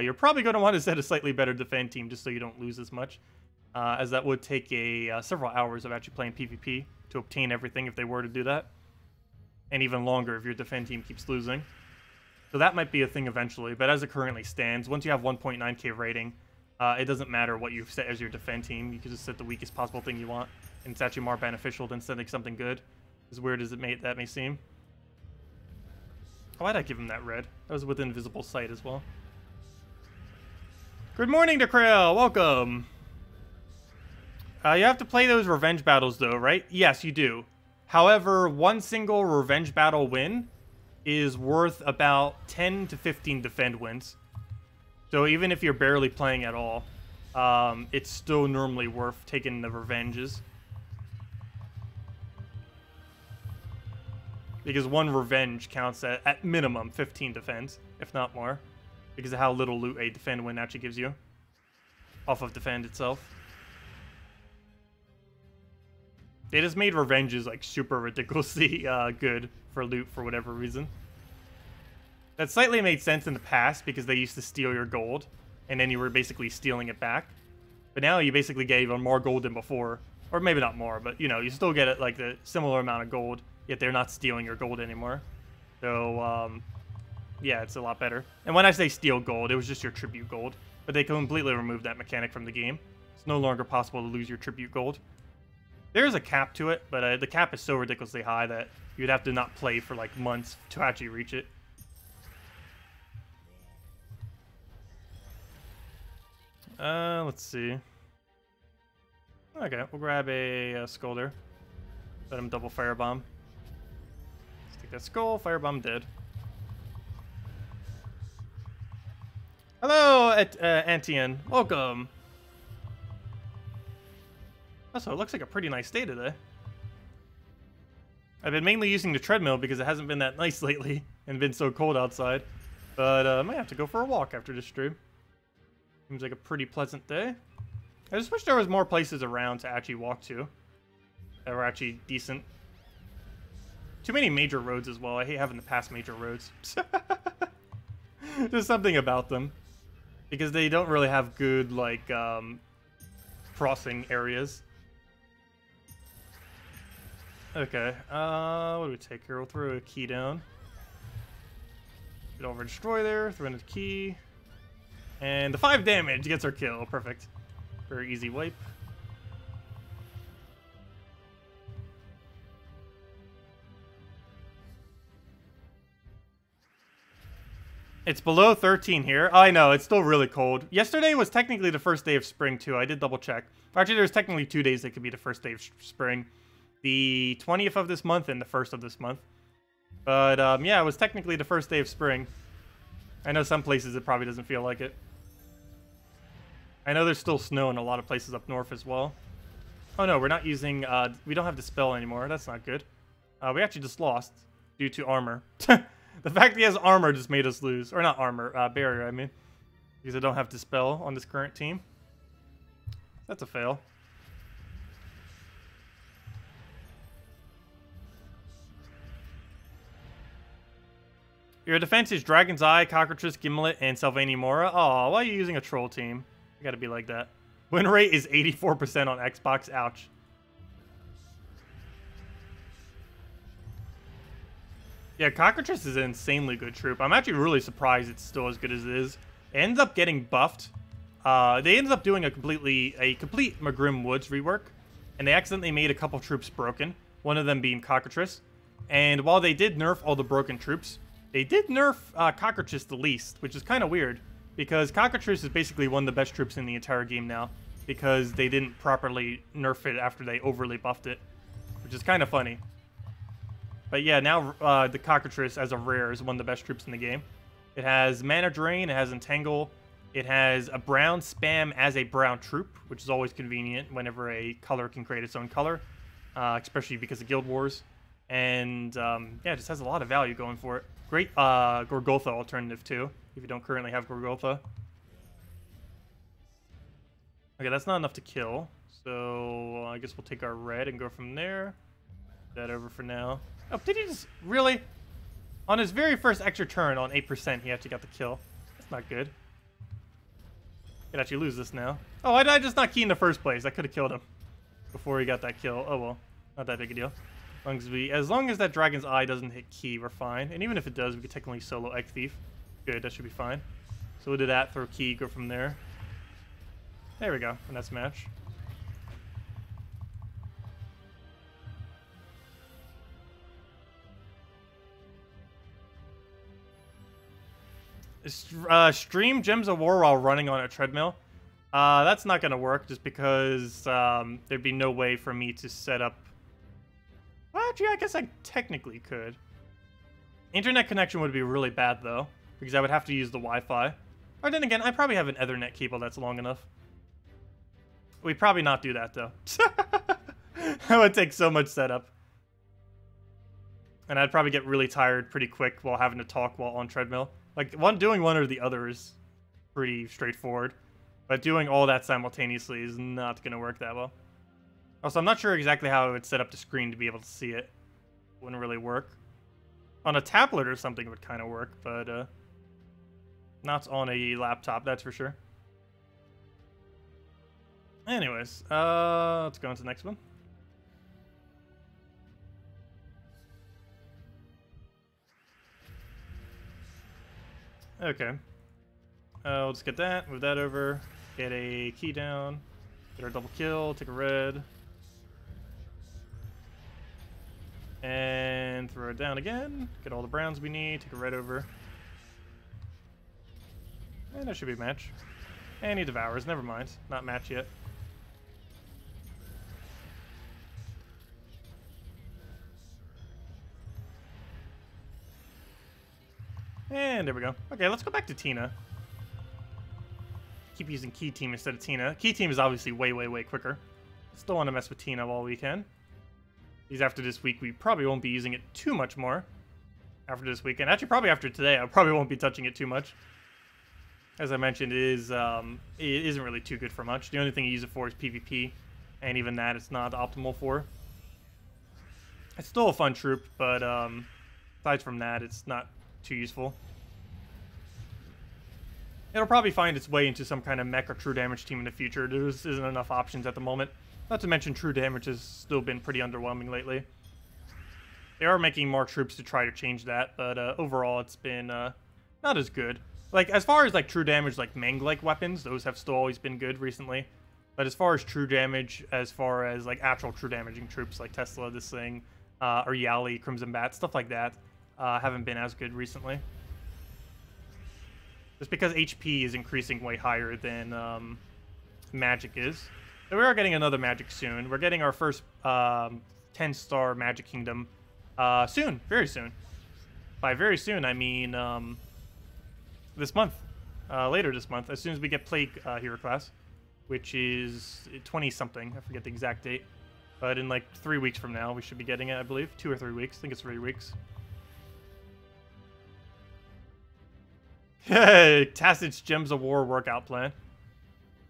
you're probably going to want to set a slightly better defend team just so you don't lose as much. As that would take several hours of actually playing PvP to obtain everything if they were to do that. And even longer if your defend team keeps losing. So that might be a thing eventually, but as it currently stands, once you have 1.9k rating, it doesn't matter what you set as your defend team. You can just set the weakest possible thing you want, and it's actually more beneficial than setting something good. As weird as that may seem. Why'd I give him that red? That was within visible sight as well. Good morning, Dekrail! Welcome! You have to play those revenge battles though, right? Yes, you do. However, one single revenge battle win is worth about 10 to 15 defend wins. So even if you're barely playing at all, it's still normally worth taking the revenges. Because one revenge counts at minimum 15 defense, if not more. Because of how little loot a defend win actually gives you. Off of defend itself. They just made revenges like super ridiculously good for loot for whatever reason. That slightly made sense in the past because they used to steal your gold. And then you were basically stealing it back. But now you basically get even more gold than before. Or maybe not more, but you know, you still get it like the similar amount of gold. Yet they're not stealing your gold anymore. So, yeah, it's a lot better. And when I say steal gold, it was just your tribute gold. But they completely removed that mechanic from the game. It's no longer possible to lose your tribute gold. There's a cap to it, but the cap is so ridiculously high that you'd have to not play for like months to actually reach it. Let's see. Okay, we'll grab a Scolder. Let him double Firebomb. Let's take that skull, Firebomb dead. Hello, Antian. Welcome. Also, it looks like a pretty nice day today. I've been mainly using the treadmill because it hasn't been that nice lately and been so cold outside. But I might have to go for a walk after this stream. Seems like a pretty pleasant day. I just wish there was more places around to actually walk to that were actually decent. Too many major roads as well. I hate having to pass major roads. There's something about them. Because they don't really have good, like, crossing areas. Okay, what do we take here? We'll throw a key down. Get over destroy there, throw in the key. And the 5 damage gets our kill. Perfect. Very easy wipe. It's below 13 here. Oh, I know, it's still really cold. Yesterday was technically the first day of spring, too. I did double check. Actually, there's technically 2 days that could be the first day of spring. The 20th of this month and the 1st of this month. But, yeah, it was technically the first day of spring. I know some places it probably doesn't feel like it. I know there's still snow in a lot of places up north as well. Oh, no, we're not using... we don't have Dispel anymore. That's not good. We actually just lost due to armor. The fact he has armor just made us lose. Or not armor, barrier, I mean. Because I don't have Dispel on this current team. That's a fail. Your defense is Dragon's Eye, Cockatrice, Gimlet, and Sylvania Mora. Aw, why are you using a troll team? You gotta be like that. Win rate is 84% on Xbox. Ouch. Yeah, Cockatrice is an insanely good troop. I'm actually really surprised it's still as good as it is. It ends up getting buffed. They ended up doing a complete Magrim Woods rework, and they accidentally made a couple troops broken, one of them being Cockatrice. And while they did nerf all the broken troops, they did nerf Cockatrice the least, which is kind of weird, because Cockatrice is basically one of the best troops in the entire game now, because they didn't properly nerf it after they overly buffed it, which is kind of funny. But yeah, now the Cockatrice as a rare is one of the best troops in the game. It has Mana Drain, it has Entangle, it has a brown spam as a brown troop, which is always convenient whenever a color can create its own color, especially because of Guild Wars. And yeah, it just has a lot of value going for it. Great Gorgotha alternative too, if you don't currently have Gorgotha. Okay, that's not enough to kill, so I guess we'll take our red and go from there. That over for now. Oh, did he just really? On his very first extra turn on 8%, he actually got the kill. That's not good. Could actually lose this now. Oh, why did I just not key in the first place? I could have killed him before he got that kill. Oh well, not that big a deal. As long as that Dragon's Eye doesn't hit key, we're fine. And even if it does, we could technically solo Egg Thief. Good, that should be fine. So we'll do that, throw key, go from there. There we go, and that's match. Stream Gems of War while running on a treadmill. That's not going to work just because there'd be no way for me to set up... Well, actually, I guess I technically could. Internet connection would be really bad, though, because I would have to use the Wi-Fi. Or then again, I probably have an Ethernet cable that's long enough. We'd probably not do that, though. That would take so much setup. And I'd probably get really tired pretty quick while having to talk while on treadmill. Like, doing one or the other is pretty straightforward. But doing all that simultaneously is not going to work that well. Also, I'm not sure exactly how I would set up the screen to be able to see it. Wouldn't really work. On a tablet or something it would kind of work, but not on a laptop, that's for sure. Anyways, let's go on to the next one. Okay. We'll just get that, move that over, get a key down, get our double kill, take a red. And throw it down again, get all the browns we need, take a red over. And that should be a match. And he devours, never mind, not match yet. And there we go. Okay, let's go back to Tina. Keep using Key Team instead of Tina. Key Team is obviously way, way, way quicker. Still want to mess with Tina while we can. Because after this week, we probably won't be using it too much more. After this weekend. Actually, probably after today, I probably won't be touching it too much. As I mentioned, it isn't really too good for much. The only thing you use it for is PvP. And even that, it's not optimal for. It's still a fun troop, but aside from that, it's not too useful. It'll probably find its way into some kind of mech or true damage team in the future. There just isn't enough options at the moment. Not to mention true damage has still been pretty underwhelming lately. They are making more troops to try to change that, but overall it's been not as good. Like, as far as like true damage, like Meng-like weapons, those have still always been good recently. But as far as true damage, as far as like actual true damaging troops like Tesla, this thing, or Yali, Crimson Bat, stuff like that, haven't been as good recently. Just because HP is increasing way higher than magic is. So we are getting another magic soon. We're getting our first 10-star magic kingdom soon, very soon. By very soon, I mean this month, later this month, as soon as we get Plague Hero class, which is 20-something. I forget the exact date. But in like 3 weeks from now, we should be getting it, I believe. 2 or 3 weeks. I think it's 3 weeks. Hey, Tacet's Gems of War workout plan.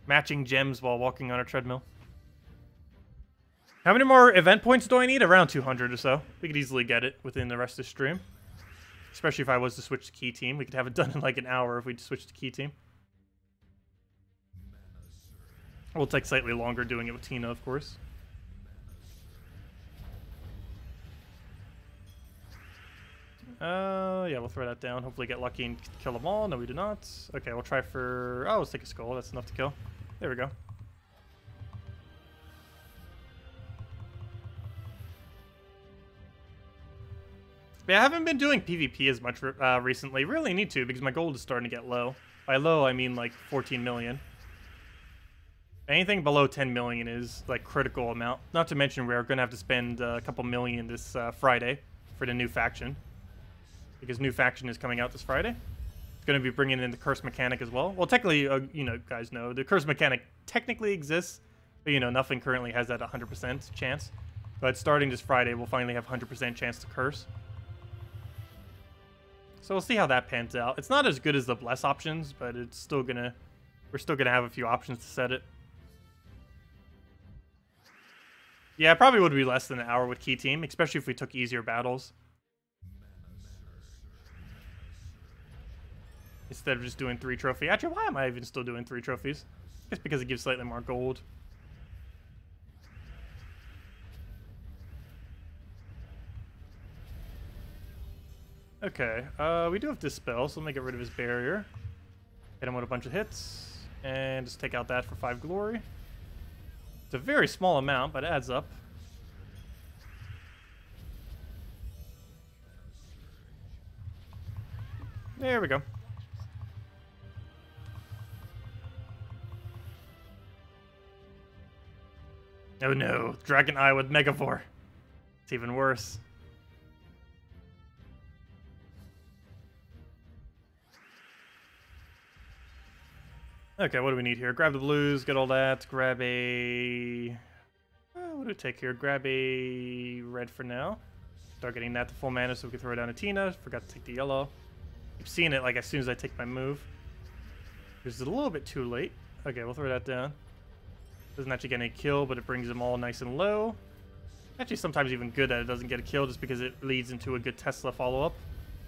Matching gems while walking on a treadmill. How many more event points do I need? Around 200 or so. We could easily get it within the rest of the stream. Especially if I was to switch to Key Team. We could have it done in like an hour if we switch to Key Team. We'll take slightly longer doing it with Tina, of course. Yeah, we'll throw that down. Hopefully get lucky and kill them all. No, we do not. Okay, we'll try for... Oh, let's take a skull. That's enough to kill. There we go. Yeah, I haven't been doing PvP as much recently. Really need to, because my gold is starting to get low. By low, I mean like 14 million. Anything below 10 million is like critical amount. Not to mention we're going to have to spend a couple million this Friday for the new faction. Because new faction is coming out this Friday. It's going to be bringing in the curse mechanic as well. Well, technically, you know, guys know, the curse mechanic technically exists. But, you know, nothing currently has that 100% chance. But starting this Friday, we'll finally have 100% chance to curse. So we'll see how that pans out. It's not as good as the bless options, but it's still going to... We're still going to have a few options to set it. Yeah, it probably would be less than an hour with Key Team, especially if we took easier battles. Instead of just doing 3 trophies. Actually, why am I even still doing 3 trophies? Just because it gives slightly more gold. Okay, we do have Dispel, so let me get rid of his barrier. Hit him with a bunch of hits. And just take out that for 5 glory. It's a very small amount, but it adds up. There we go. Oh no, Dragon Eye with Megavore. It's even worse. Okay, what do we need here? Grab the blues, get all that. Grab a... what do we take here? Grab a red for now. Start getting that to full mana so we can throw it down to Tina. Forgot to take the yellow. Keep seeing it like as soon as I take my move. It's a little bit too late. Okay, we'll throw that down. Doesn't actually get any kill, but it brings them all nice and low. Actually, sometimes even good that it doesn't get a kill just because it leads into a good Tesla follow-up.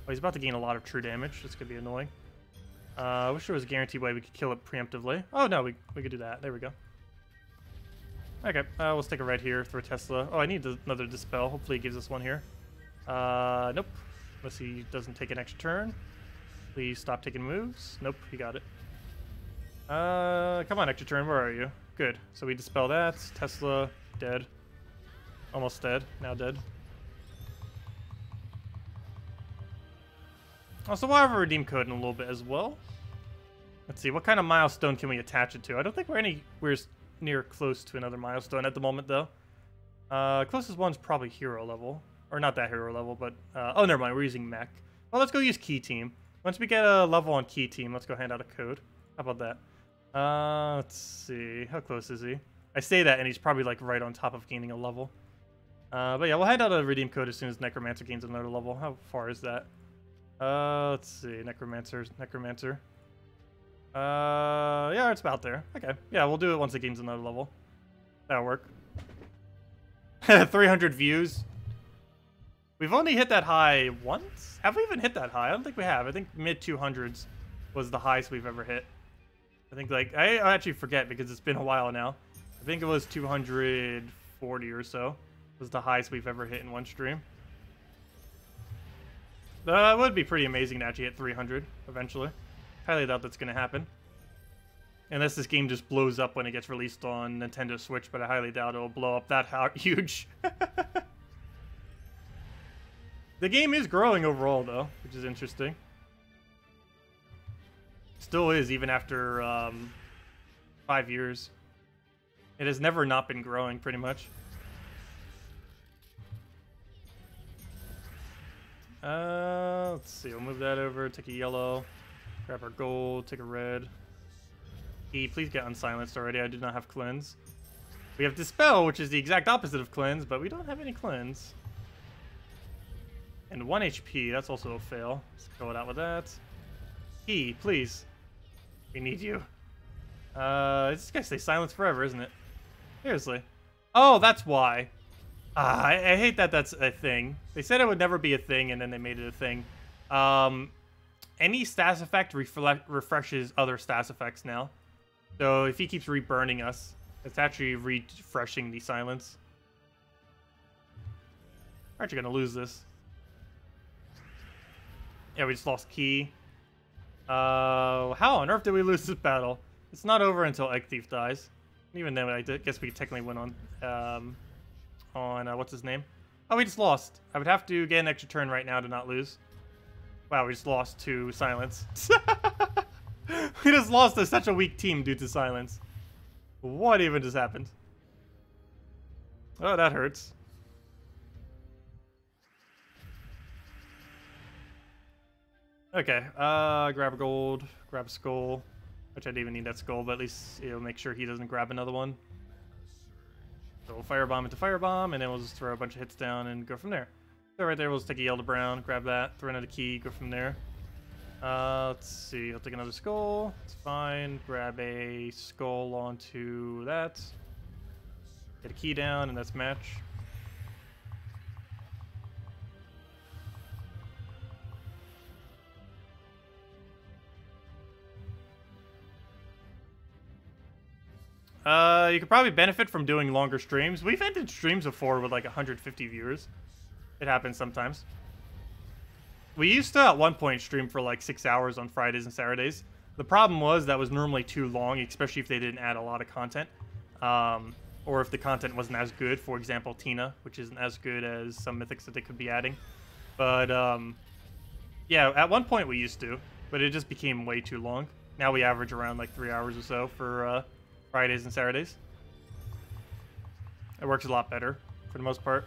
Oh, he's about to gain a lot of true damage. This could be annoying. I wish there was a guaranteed way we could kill it preemptively. Oh, no, we could do that. There we go. Okay, we'll stick it right here for Tesla. Oh, I need another Dispel. Hopefully he gives us one here. Nope. Unless he doesn't take an extra turn. Please stop taking moves. Nope, he got it. Come on, extra turn. Where are you? Good. So we dispel that. Tesla, dead. Almost dead. Now dead. Also, we'll have a redeem code in a little bit as well. Let's see, what kind of milestone can we attach it to? I don't think we're near close to another milestone at the moment, though. Closest one's probably hero level. Or not that hero level, but... oh, never mind, we're using mech. Well, let's go use key team. Once we get a level on key team, let's go hand out a code. How about that? Let's see. How close is he? I say that, and he's probably, like, right on top of gaining a level. But yeah, we'll hand out a redeem code as soon as Necromancer gains another level. How far is that? Let's see. Necromancer. Yeah, it's about there. Okay. Yeah, we'll do it once it gains another level. That'll work. 300 views. We've only hit that high once? Have we even hit that high? I don't think we have. I think mid-200s was the highest we've ever hit. I think, like, I actually forget because it's been a while now. I think it was 240 or so was the highest we've ever hit in one stream. That would be pretty amazing to actually hit 300 eventually. Highly doubt that's going to happen. Unless this game just blows up when it gets released on Nintendo Switch, but I highly doubt it'll blow up that huge. The game is growing overall, though, which is interesting. Still is, even after 5 years. It has never not been growing, pretty much. Let's see, we'll move that over, take a yellow, grab our gold, take a red. Please get unsilenced already, I do not have cleanse. We have dispel, which is the exact opposite of cleanse, but we don't have any cleanse. And 1 HP, that's also a fail. Let's go it out with that. Please. We need you. This guy stays silenced forever, isn't it? Seriously. Oh, that's why. I hate that that's a thing. They said it would never be a thing, and then they made it a thing. Any status effect refreshes other status effects now. So if he keeps reburning us, it's actually refreshing the silence. We're actually going to lose this. Yeah, we just lost key. How on earth did we lose this battle? It's not over until Egg Thief dies. Even then, I guess we technically win on what's his name? Oh, we just lost. I would have to get an extra turn right now to not lose. Wow, we just lost to silence. We just lost to such a weak team due to silence. What even just happened? Oh, that hurts. Okay, grab a gold, grab a skull. Which I didn't even need that skull, but at least it'll make sure he doesn't grab another one. So we'll firebomb into firebomb, and then we'll just throw a bunch of hits down and go from there. So right there, we'll just take a yellow to brown, grab that, throw another key, go from there. Let's see, I'll take another skull. It's fine. Grab a skull onto that. Get a key down, and that's match. You could probably benefit from doing longer streams. We've ended streams before with like 150 viewers. It happens sometimes. We used to at one point stream for like 6 hours on Fridays and Saturdays. The problem was that was normally too long, especially if they didn't add a lot of content. Or if the content wasn't as good. For example, Tina, which isn't as good as some mythics that they could be adding. But yeah, at one point we used to, but it just became way too long. Now we average around like 3 hours or so for Fridays and Saturdays. It works a lot better for the most part.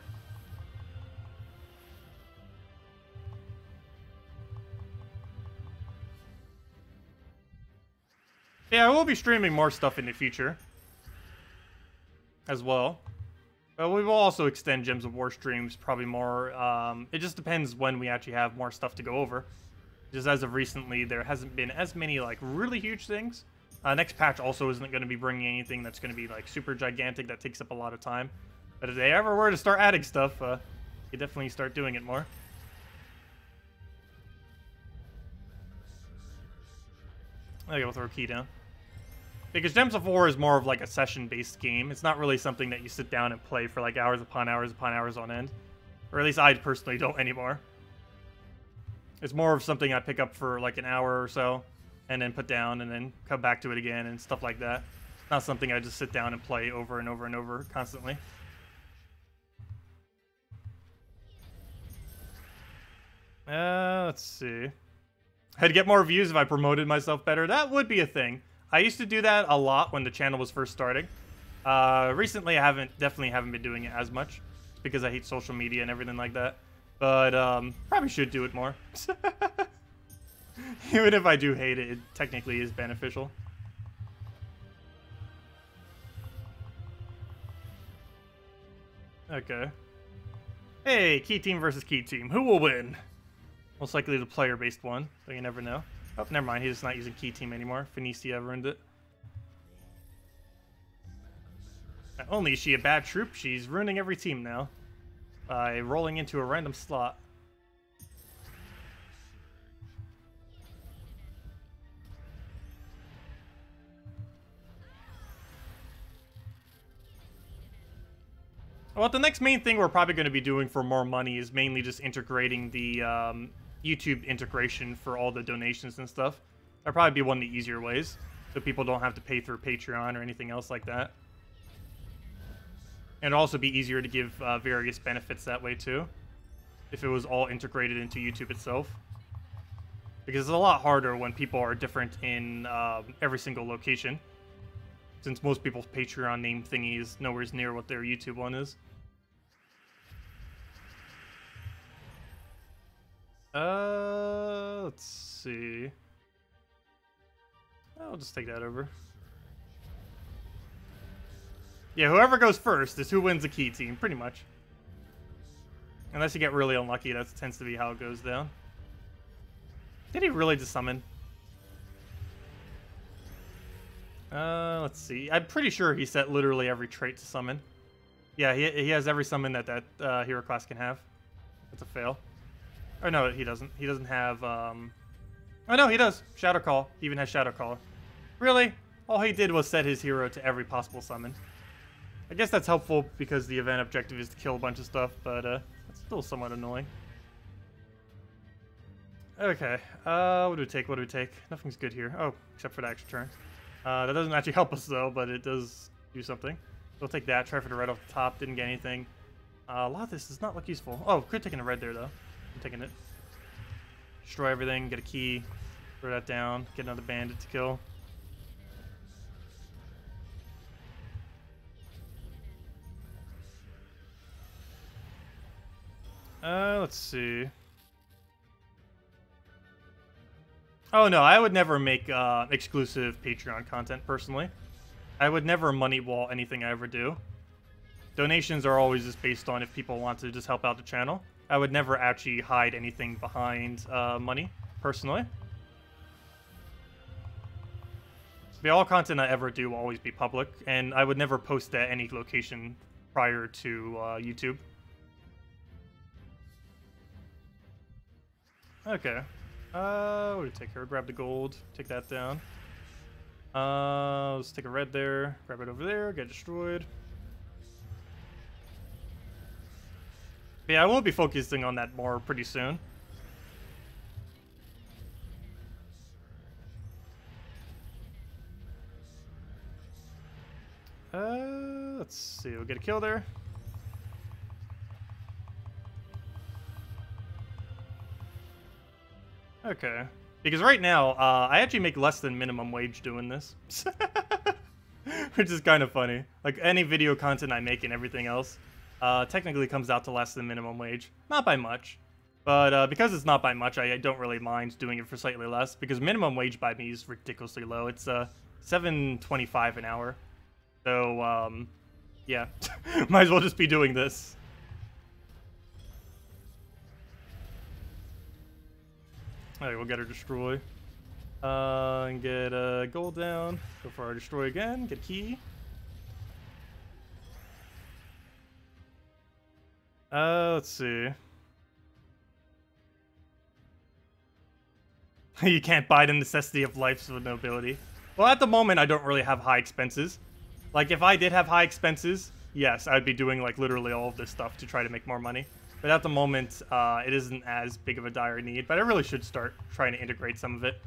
Yeah, we'll be streaming more stuff in the future as well. But we will also extend Gems of War streams probably more. It just depends when we actually have more stuff to go over. Just as of recently, there hasn't been as many like really huge things. Next patch also isn't going to be bringing anything that's going to be like super gigantic that takes up a lot of time. But if they ever were to start adding stuff, you definitely start doing it more. Okay, we'll throw a key down. Because Gems of War is more of like a session-based game. It's not really something that you sit down and play for like hours upon hours upon hours on end. Or at least I personally don't anymore. It's more of something I pick up for like an hour or so, and then put down, and then come back to it again, and stuff like that. Not something I just sit down and play over and over and over constantly. Let's see. I'd get more views if I promoted myself better. That would be a thing. I used to do that a lot when the channel was first starting. Recently, I definitely haven't been doing it as much because I hate social media and everything like that. But probably should do it more. Even if I do hate it, it technically is beneficial. Okay. Hey, key team versus key team. Who will win? Most likely the player-based one, but you never know. Oh, never mind. He's not using key team anymore. Phoenicia ruined it. Not only is she a bad troop, she's ruining every team now by rolling into a random slot. Well, the next main thing we're probably going to be doing for more money is mainly just integrating the YouTube integration for all the donations and stuff. That'll probably be one of the easier ways, so people don't have to pay through Patreon or anything else like that. And it'll also be easier to give various benefits that way too, if it was all integrated into YouTube itself. Because it's a lot harder when people are different in every single location, since most people's Patreon name thingy is nowhere near what their YouTube one is. Let's see. I'll just take that over. Yeah, whoever goes first is who wins the key team, pretty much. Unless you get really unlucky, that tends to be how it goes down. Did he really just summon? Let's see. I'm pretty sure he set literally every trait to summon. Yeah, he has every summon that hero class can have. That's a fail. Or no, he doesn't. He doesn't have, Oh no, he does. Shadow Call. He even has Shadow Caller. Really? All he did was set his hero to every possible summon. I guess that's helpful because the event objective is to kill a bunch of stuff, but that's still somewhat annoying. Okay, what do we take? What do we take? Nothing's good here. Oh, except for the extra turn. That doesn't actually help us though, but it does do something. We'll take that. Try for the red off the top. Didn't get anything. A lot of this does not look useful. Oh, could have taken a red there though. I'm taking it. Destroy everything. Get a key. Throw that down. Get another bandit to kill. Let's see. Oh no, I would never make exclusive Patreon content personally. I would never money wall anything I ever do. Donations are always just based on if people want to just help out the channel. I would never actually hide anything behind money, personally. But all content I ever do will always be public, and I would never post at any location prior to YouTube. Okay. What do we take here? Grab the gold. Take that down. Let's take a red there. Grab it over there. Get destroyed. But yeah, I will be focusing on that more pretty soon. Let's see. We'll get a kill there. Okay. Because right now, I actually make less than minimum wage doing this. Which is kind of funny. Like, any video content I make and everything else technically comes out to less than minimum wage. Not by much. But because it's not by much, I don't really mind doing it for slightly less. Because minimum wage by me is ridiculously low. It's $7.25 an hour. So, yeah. Might as well just be doing this. Alright, we'll get her destroy. And get gold down. Go for our destroy again. Get a key. Let's see. You can't buy the necessity of life with nobility. Well, at the moment, I don't really have high expenses. Like, if I did have high expenses, yes, I'd be doing, like, literally all of this stuff to try to make more money. But at the moment, it isn't as big of a dire need. But I really should start trying to integrate some of it.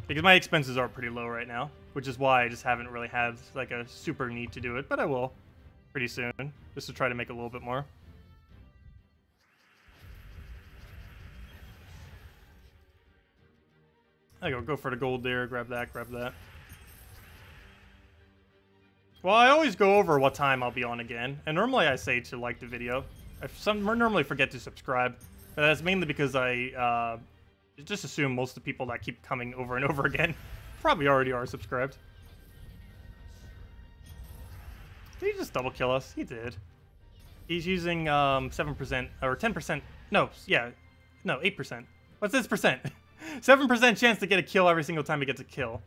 Because my expenses are pretty low right now, which is why I just haven't really had like a super need to do it, but I will pretty soon, just to try to make a little bit more. I go for the gold there, grab that, grab that. Well, I always go over what time I'll be on again, and normally I say to like the video. I normally forget to subscribe, but that's mainly because I just assume most of the people that keep coming over and over again probably already are subscribed. Did he just double kill us? He did. He's using 7% or 10%. No, yeah. No, 8%. What's this percent? 7% chance to get a kill every single time he gets a kill.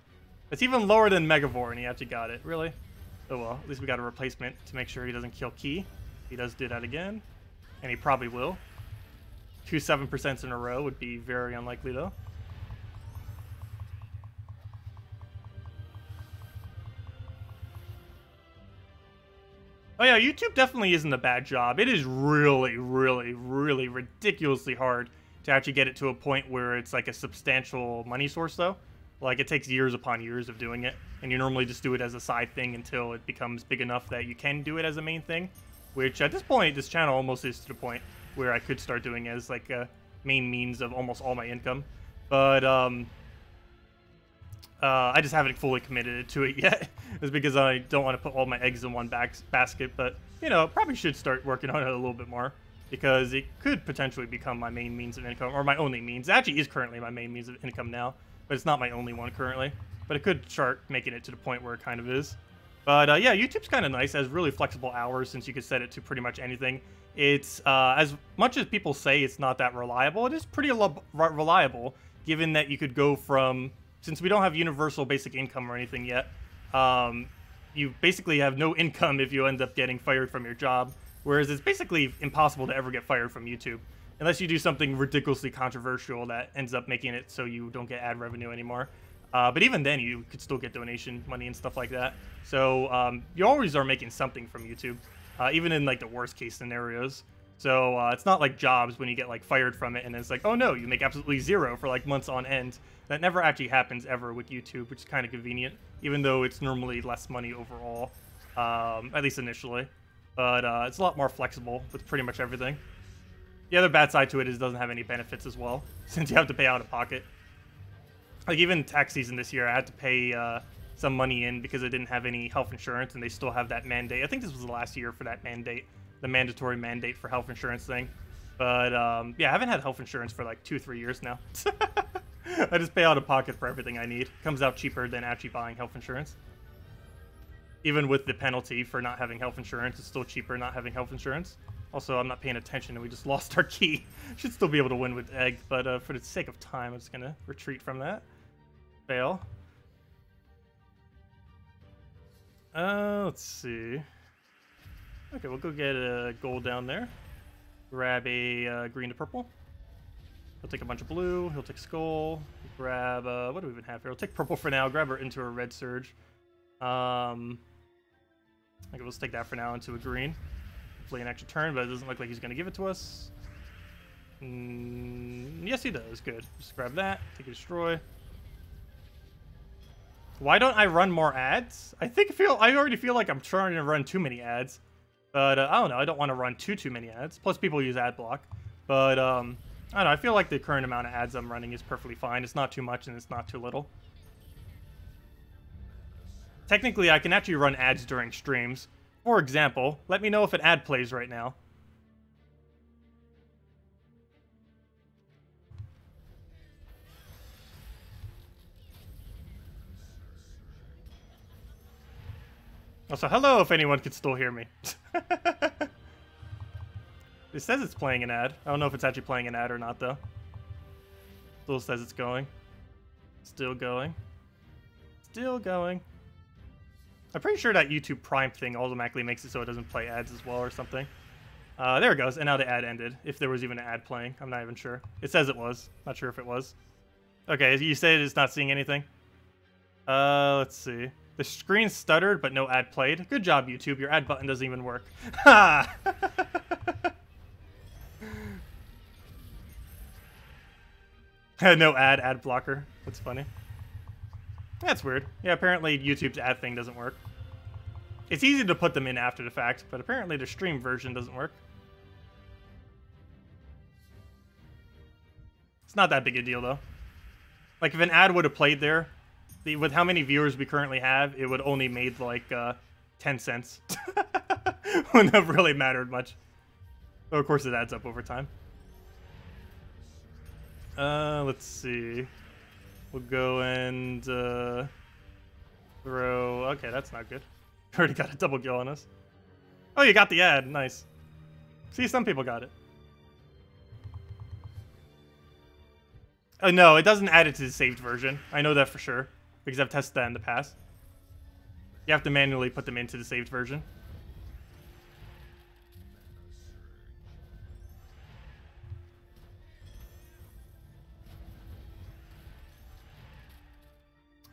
It's even lower than Megavore, and he actually got it. Really? Oh well, at least we got a replacement to make sure he doesn't kill Key. He does do that again, and he probably will. 2 7% in a row would be very unlikely, though. Oh yeah, YouTube definitely isn't a bad job. It is really, really, really ridiculously hard to actually get it to a point where it's like a substantial money source, though. Like, it takes years upon years of doing it, and you normally just do it as a side thing until it becomes big enough that you can do it as a main thing, which at this point, this channel almost is to the point where I could start doing it as like a main means of almost all my income. But I just haven't fully committed to it yet. It's because I don't want to put all my eggs in one basket, but, you know, probably should start working on it a little bit more, because it could potentially become my main means of income, or my only means. It actually is currently my main means of income now, but it's not my only one currently. But it could start making it to the point where it kind of is. But yeah, YouTube's kind of nice. It has really flexible hours, since you could set it to pretty much anything. It's, as much as people say it's not that reliable, it is pretty reliable, given that you could go from, since we don't have universal basic income or anything yet, you basically have no income if you end up getting fired from your job, whereas it's basically impossible to ever get fired from YouTube, unless you do something ridiculously controversial that ends up making it so you don't get ad revenue anymore. But even then, you could still get donation money and stuff like that. So you always are making something from YouTube, even in like the worst case scenarios. So it's not like jobs when you get like fired from it and it's like, oh no, you make absolutely zero for like months on end. That never actually happens ever with YouTube, which is kind of convenient, even though it's normally less money overall, at least initially. But it's a lot more flexible with pretty much everything. The other bad side to it is it doesn't have any benefits as well, since you have to pay out of pocket. Like, even tax season this year, I had to pay some money in because I didn't have any health insurance, and they still have that mandate. I think this was the last year for that mandate, the mandatory mandate for health insurance thing. But, yeah, I haven't had health insurance for like 2-3 years now. I just pay out of pocket for everything I need. Comes out cheaper than actually buying health insurance. Even with the penalty for not having health insurance, it's still cheaper not having health insurance. Also, I'm not paying attention, and we just lost our key. Should still be able to win with egg, but for the sake of time, I'm just going to retreat from that. Fail. Let's see. Okay, we'll go get a gold down there. Grab a green to purple. He'll take a bunch of blue. He'll take skull. Grab, what do we even have here? We'll take purple for now. Grab her into a red surge. Okay, we'll just take that for now into a green. Hopefully an extra turn, but it doesn't look like he's going to give it to us. Yes, he does. Good. Just grab that. Take a destroy. Why don't I run more ads? I already feel like I'm trying to run too many ads. But, I don't know. I don't want to run too many ads. Plus, people use ad block. But, I don't know. I feel like the current amount of ads I'm running is perfectly fine. It's not too much and it's not too little. Technically, I can actually run ads during streams. For example, let me know if an ad plays right now. Also, hello if anyone can still hear me. It says it's playing an ad. I don't know if it's actually playing an ad or not, though. Still says it's going. Still going. Still going. I'm pretty sure that YouTube Prime thing automatically makes it so it doesn't play ads as well or something. There it goes, and now the ad ended. If there was even an ad playing, I'm not even sure. It says it was. Not sure if it was. Okay, you said it's not seeing anything? Let's see. The screen stuttered, but no ad played. Good job, YouTube. Your ad button doesn't even work. Ha! No ad blocker. That's funny. That's weird. Yeah, apparently YouTube's ad thing doesn't work. It's easy to put them in after the fact, but apparently the stream version doesn't work. It's not that big a deal, though. Like, if an ad would have played there, with how many viewers we currently have, it would only made, like, 10 cents. Wouldn't have really mattered much. But, of course, it adds up over time. Let's see. We'll go and, throw... Okay, that's not good. Already got a double kill on us. Oh, you got the ad. Nice. See, some people got it. Oh, no, it doesn't add it to the saved version. I know that for sure, because I've tested that in the past. You have to manually put them into the saved version.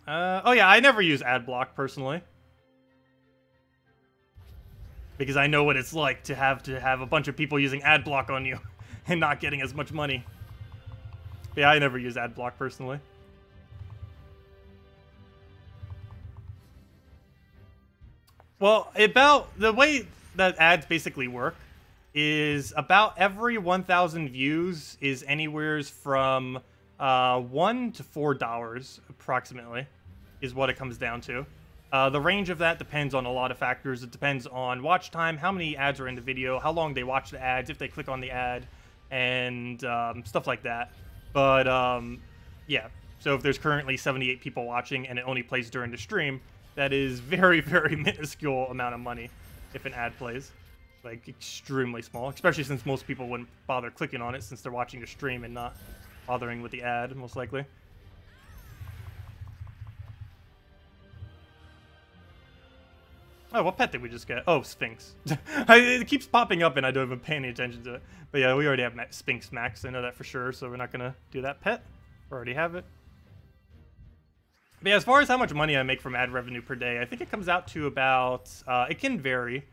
Oh yeah, I never use ad block personally. Because I know what it's like to have a bunch of people using ad block on you and not getting as much money. But yeah, I never use ad block personally. Well, about the way that ads basically work is about every 1,000 views is anywhere from $1 to $4 approximately is what it comes down to. The range of that depends on a lot of factors. It depends on watch time, how many ads are in the video, how long they watch the ads, if they click on the ad, and stuff like that. But yeah, so if there's currently 78 people watching and it only plays during the stream, that is very, very minuscule amount of money if an ad plays. Like, extremely small, especially since most people wouldn't bother clicking on it since they're watching the stream and not bothering with the ad, most likely. Oh, what pet did we just get? Oh, Sphinx. It keeps popping up and I don't even pay any attention to it. But yeah, we already have Sphinx Max. I know that for sure, so we're not going to do that pet. We already have it. But yeah, as far as how much money I make from ad revenue per day, I think it comes out to about... it can vary,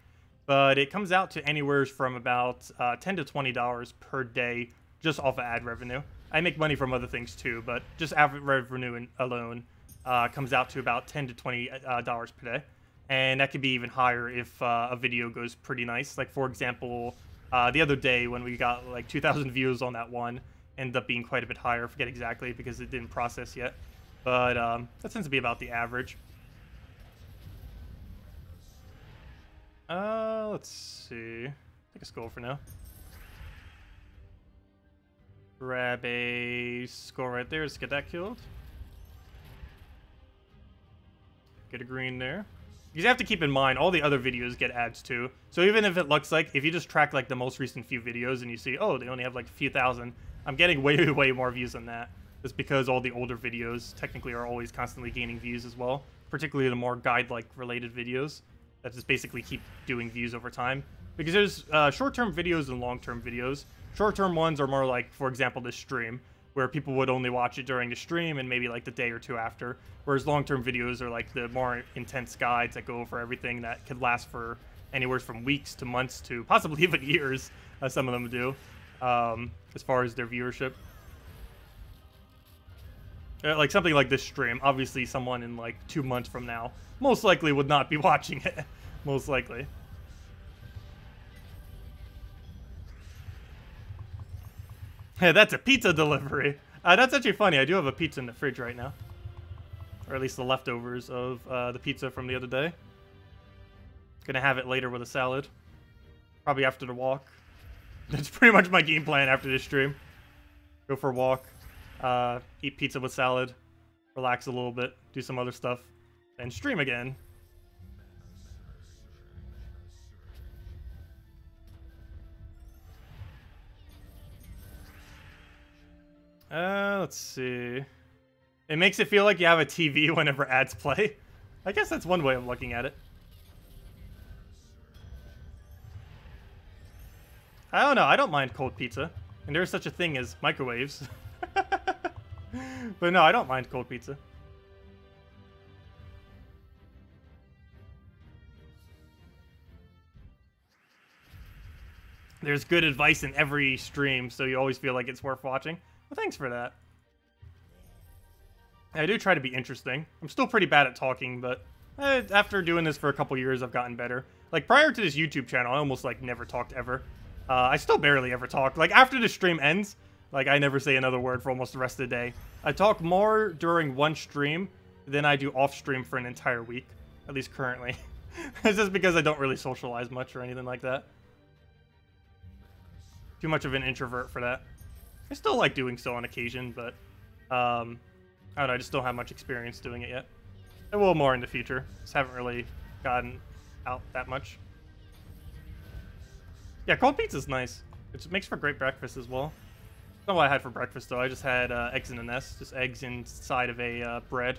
but it comes out to anywhere from about $10 to $20 per day just off of ad revenue. I make money from other things too, but just ad revenue alone comes out to about $10 to $20 per day. And that could be even higher if a video goes pretty nice. Like, for example, the other day when we got like 2,000 views on that one, ended up being quite a bit higher. I forget exactly because it didn't process yet. But that tends to be about the average. Let's see. Take a skull for now. Grab a skull right there. Let's get that killed. Get a green there. You have to keep in mind, all the other videos get ads too. So even if it looks like, if you just track like the most recent few videos and you see, oh, they only have like a few thousand, I'm getting way, way more views than that. That's because all the older videos technically are always constantly gaining views as well. Particularly the more guide-like related videos that just basically keep doing views over time. Because there's short-term videos and long-term videos. Short-term ones are more like, for example, this stream, where people would only watch it during the stream and maybe like the day or two after. Whereas long-term videos are like the more intense guides that go over everything that could last for anywhere from weeks to months to possibly even years, as some of them do, as far as their viewership. Like something like this stream, obviously someone in like 2 months from now most likely would not be watching it. Most likely. Hey, that's a pizza delivery. That's actually funny. I do have a pizza in the fridge right now. Or at least the leftovers of the pizza from the other day. Gonna have it later with a salad. Probably after the walk. That's pretty much my game plan after this stream. Go for a walk. Eat pizza with salad. Relax a little bit. Do some other stuff. Then stream again. Let's see. It makes it feel like you have a TV whenever ads play. I guess that's one way of looking at it. I don't know. I don't mind cold pizza. And there's such a thing as microwaves. But no, I don't mind cold pizza. there's good advice in every stream, so you always feel like it's worth watching. Well, thanks for that. I do try to be interesting. I'm still pretty bad at talking, but after doing this for a couple years, I've gotten better. Like, prior to this YouTube channel, I almost, like, never talked ever. I still barely ever talk. Like, after the stream ends, like, I never say another word for almost the rest of the day. I talk more during one stream than I do off-stream for an entire week. At least currently. It's just because I don't really socialize much or anything like that. Too much of an introvert for that. I still like doing so on occasion, but I don't know, I just don't have much experience doing it yet. I will more in the future. Just haven't really gotten out that much. Yeah, cold pizza's nice. It makes for great breakfast as well. Not what I had for breakfast though. I just had eggs in a nest, just eggs inside of a bread.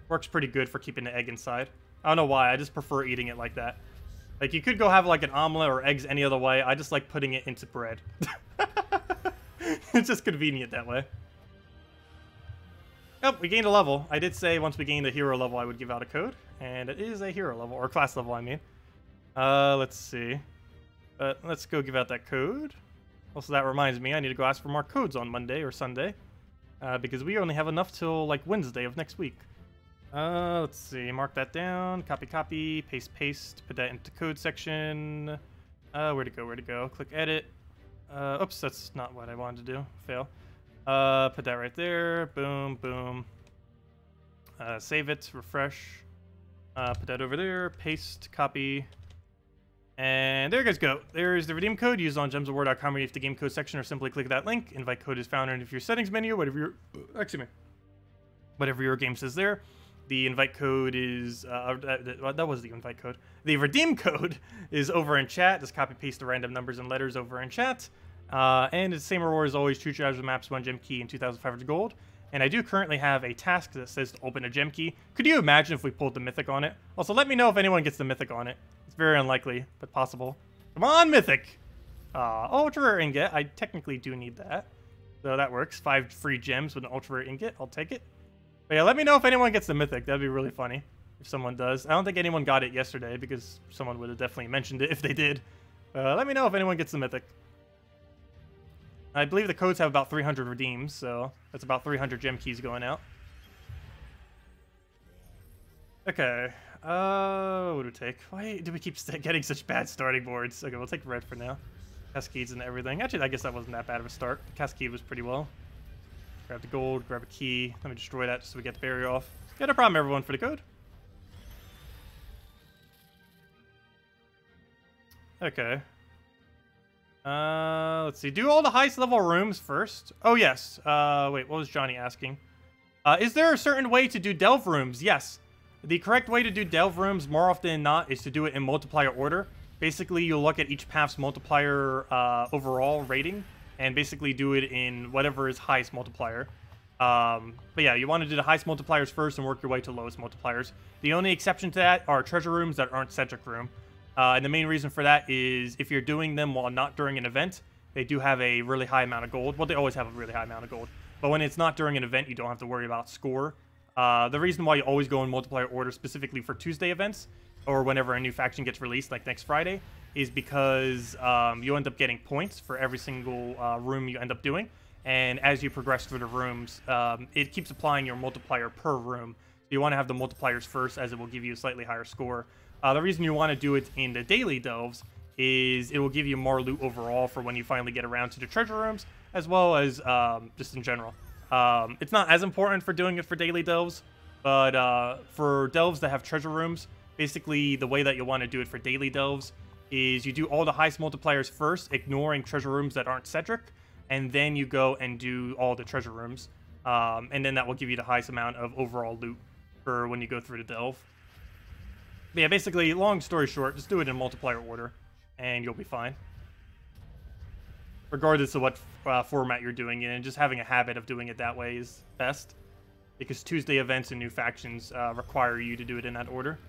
Works pretty good for keeping the egg inside. I don't know why. I just prefer eating it like that. Like, you could go have like an omelet or eggs any other way. I just like putting it into bread. It's just convenient that way. Oh, we gained a level. I did say once we gained a hero level, I would give out a code. And it is a hero level, or class level, I mean. Let's see. Let's go give out that code. Also, that reminds me, I need to go ask for more codes on Monday or Sunday. Because we only have enough till, like, Wednesday of next week. Let's see. Mark that down. Copy, paste. Put that into code section. Where'd it go? Click edit. Oops, that's not what I wanted to do. Fail. Put that right there. Boom. Save it. Refresh. Put that over there. Paste. Copy. And there you guys go. There's the redeem code used on gemsofwar.com. Underneath the game code section, or simply click that link. Invite code is found underneath your settings menu. Whatever your game says there. The invite code is that was the invite code. The redeem code is over in chat. Just copy paste the random numbers and letters over in chat. And it's the same reward as always: 2 charges of maps, 1 gem key, and 2,500 gold. And I do currently have a task that says to open a gem key. Could you imagine if we pulled the mythic on it? Also, let me know if anyone gets the mythic on it. It's very unlikely, but possible. Come on, mythic! Ultra rare ingot. I technically do need that. So that works. 5 free gems with an ultra rare ingot. I'll take it. But yeah, let me know if anyone gets the mythic. That'd be really funny if someone does. I don't think anyone got it yesterday because someone would have definitely mentioned it if they did. Let me know if anyone gets the mythic. I believe the codes have about 300 redeems, so that's about 300 gem keys going out. Okay. What do we take? Why do we keep getting such bad starting boards? Okay, we'll take red for now. Cascades and everything. Actually, I guess that wasn't that bad of a start. The cascade was pretty well. Grab the gold, grab a key. Let me destroy that just so we get the barrier off. Yeah, no problem, everyone, for the code. Okay. Let's see. Do all the highest level rooms first. Oh, yes. Wait, what was Johnny asking? Is there a certain way to do delve rooms? Yes. The correct way to do delve rooms, more often than not, is to do it in multiplier order. Basically, you'll look at each path's multiplier overall rating, and basically do it in whatever is highest multiplier. But yeah, you want to do the highest multipliers first and work your way to lowest multipliers. The only exception to that are treasure rooms that aren't centric room. And the main reason for that is if you're doing them while not during an event, they do have a really high amount of gold. Well, they always have a really high amount of gold. But when it's not during an event, you don't have to worry about score. The reason why you always go in multiplier order specifically for Tuesday events, or whenever a new faction gets released, like next Friday, is because you end up getting points for every single room you end up doing. And as you progress through the rooms, it keeps applying your multiplier per room. So you want to have the multipliers first, as it will give you a slightly higher score. The reason you want to do it in the daily delves is it will give you more loot overall for when you finally get around to the treasure rooms, as well as just in general. It's not as important for doing it for daily delves, but for delves that have treasure rooms, basically the way that you want to do it for daily delves is you do all the highest multipliers first, ignoring treasure rooms that aren't Cedric, and then you go and do all the treasure rooms. And then that will give you the highest amount of overall loot for when you go through the delve. But yeah, basically, long story short, just do it in multiplier order, and you'll be fine. Regardless of what format you're doing it in, just having a habit of doing it that way is best. Because Tuesday events and new factions require you to do it in that order,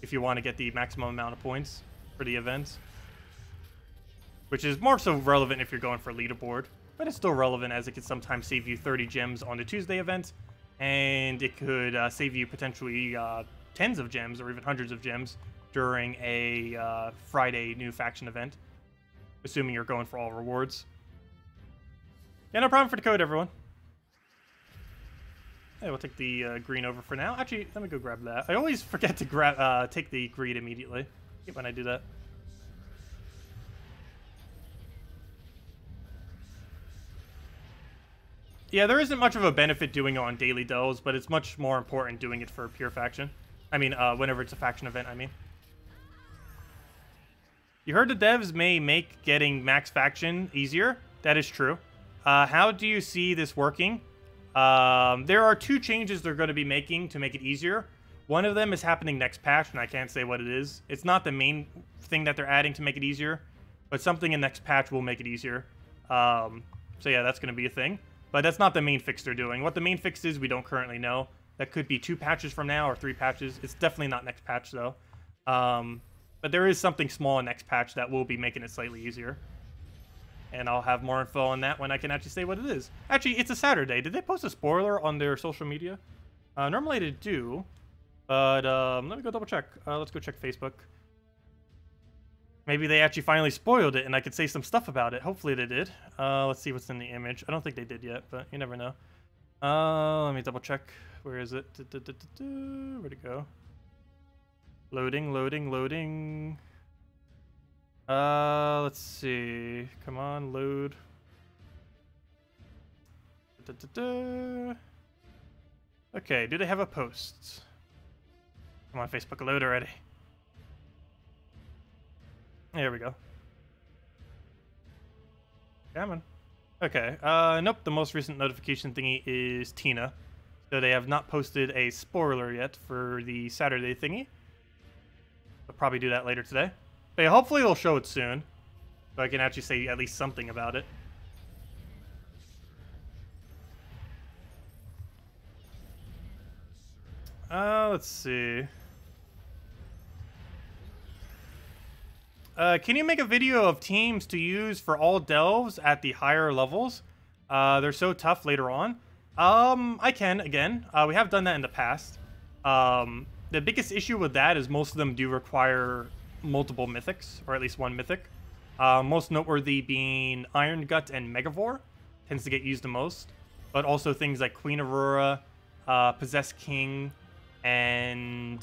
if you want to get the maximum amount of points for the events. Which is more so relevant if you're going for leaderboard, but it's still relevant as it could sometimes save you 30 gems on the Tuesday event, and it could save you potentially tens of gems or even hundreds of gems during a Friday new faction event. assuming you're going for all rewards. Yeah, no problem for the code, everyone. Hey, we'll take the green over for now. Actually, let me go grab that. I always forget to grab take the green immediately when I do that. Yeah, there isn't much of a benefit doing it on daily delves, but it's much more important doing it for a pure faction. I mean, whenever it's a faction event, I mean. You heard the devs may make getting max faction easier. That is true. How do you see this working? There are 2 changes they're going to be making to make it easier. One of them is happening next patch, and I can't say what it is. It's not the main thing that they're adding to make it easier, but something in next patch will make it easier. So yeah, that's going to be a thing. But that's not the main fix they're doing. What the main fix is, we don't currently know. That could be 2 patches from now or 3 patches. It's definitely not next patch, though. But there is something small in next patch that will be making it slightly easier. And I'll have more info on that when I can actually say what it is. Actually, it's a Saturday. Did they post a spoiler on their social media? Normally they do. But let me go double check. Let's go check Facebook. Maybe they actually finally spoiled it and I could say some stuff about it. Hopefully they did. Let's see what's in the image. I don't think they did yet, but you never know. Let me double check. Where is it? Where'd it go? Loading, loading, loading. Let's see. Come on, load. Okay, do they have a post? Come on, Facebook, load already. There we go. Come on. Okay, nope, the most recent notification thingy is Tina. So they have not posted a spoiler yet for the Saturday thingy. They'll probably do that later today. But yeah, hopefully they'll show it soon. So I can actually say at least something about it. Let's see. Can you make a video of teams to use for all delves at the higher levels? They're so tough later on. I can, again. We have done that in the past. The biggest issue with that is most of them do require multiple mythics, or at least 1 mythic. Most noteworthy being Iron Gut and Megavore tends to get used the most. But also things like Queen Aurora, Possessed King, and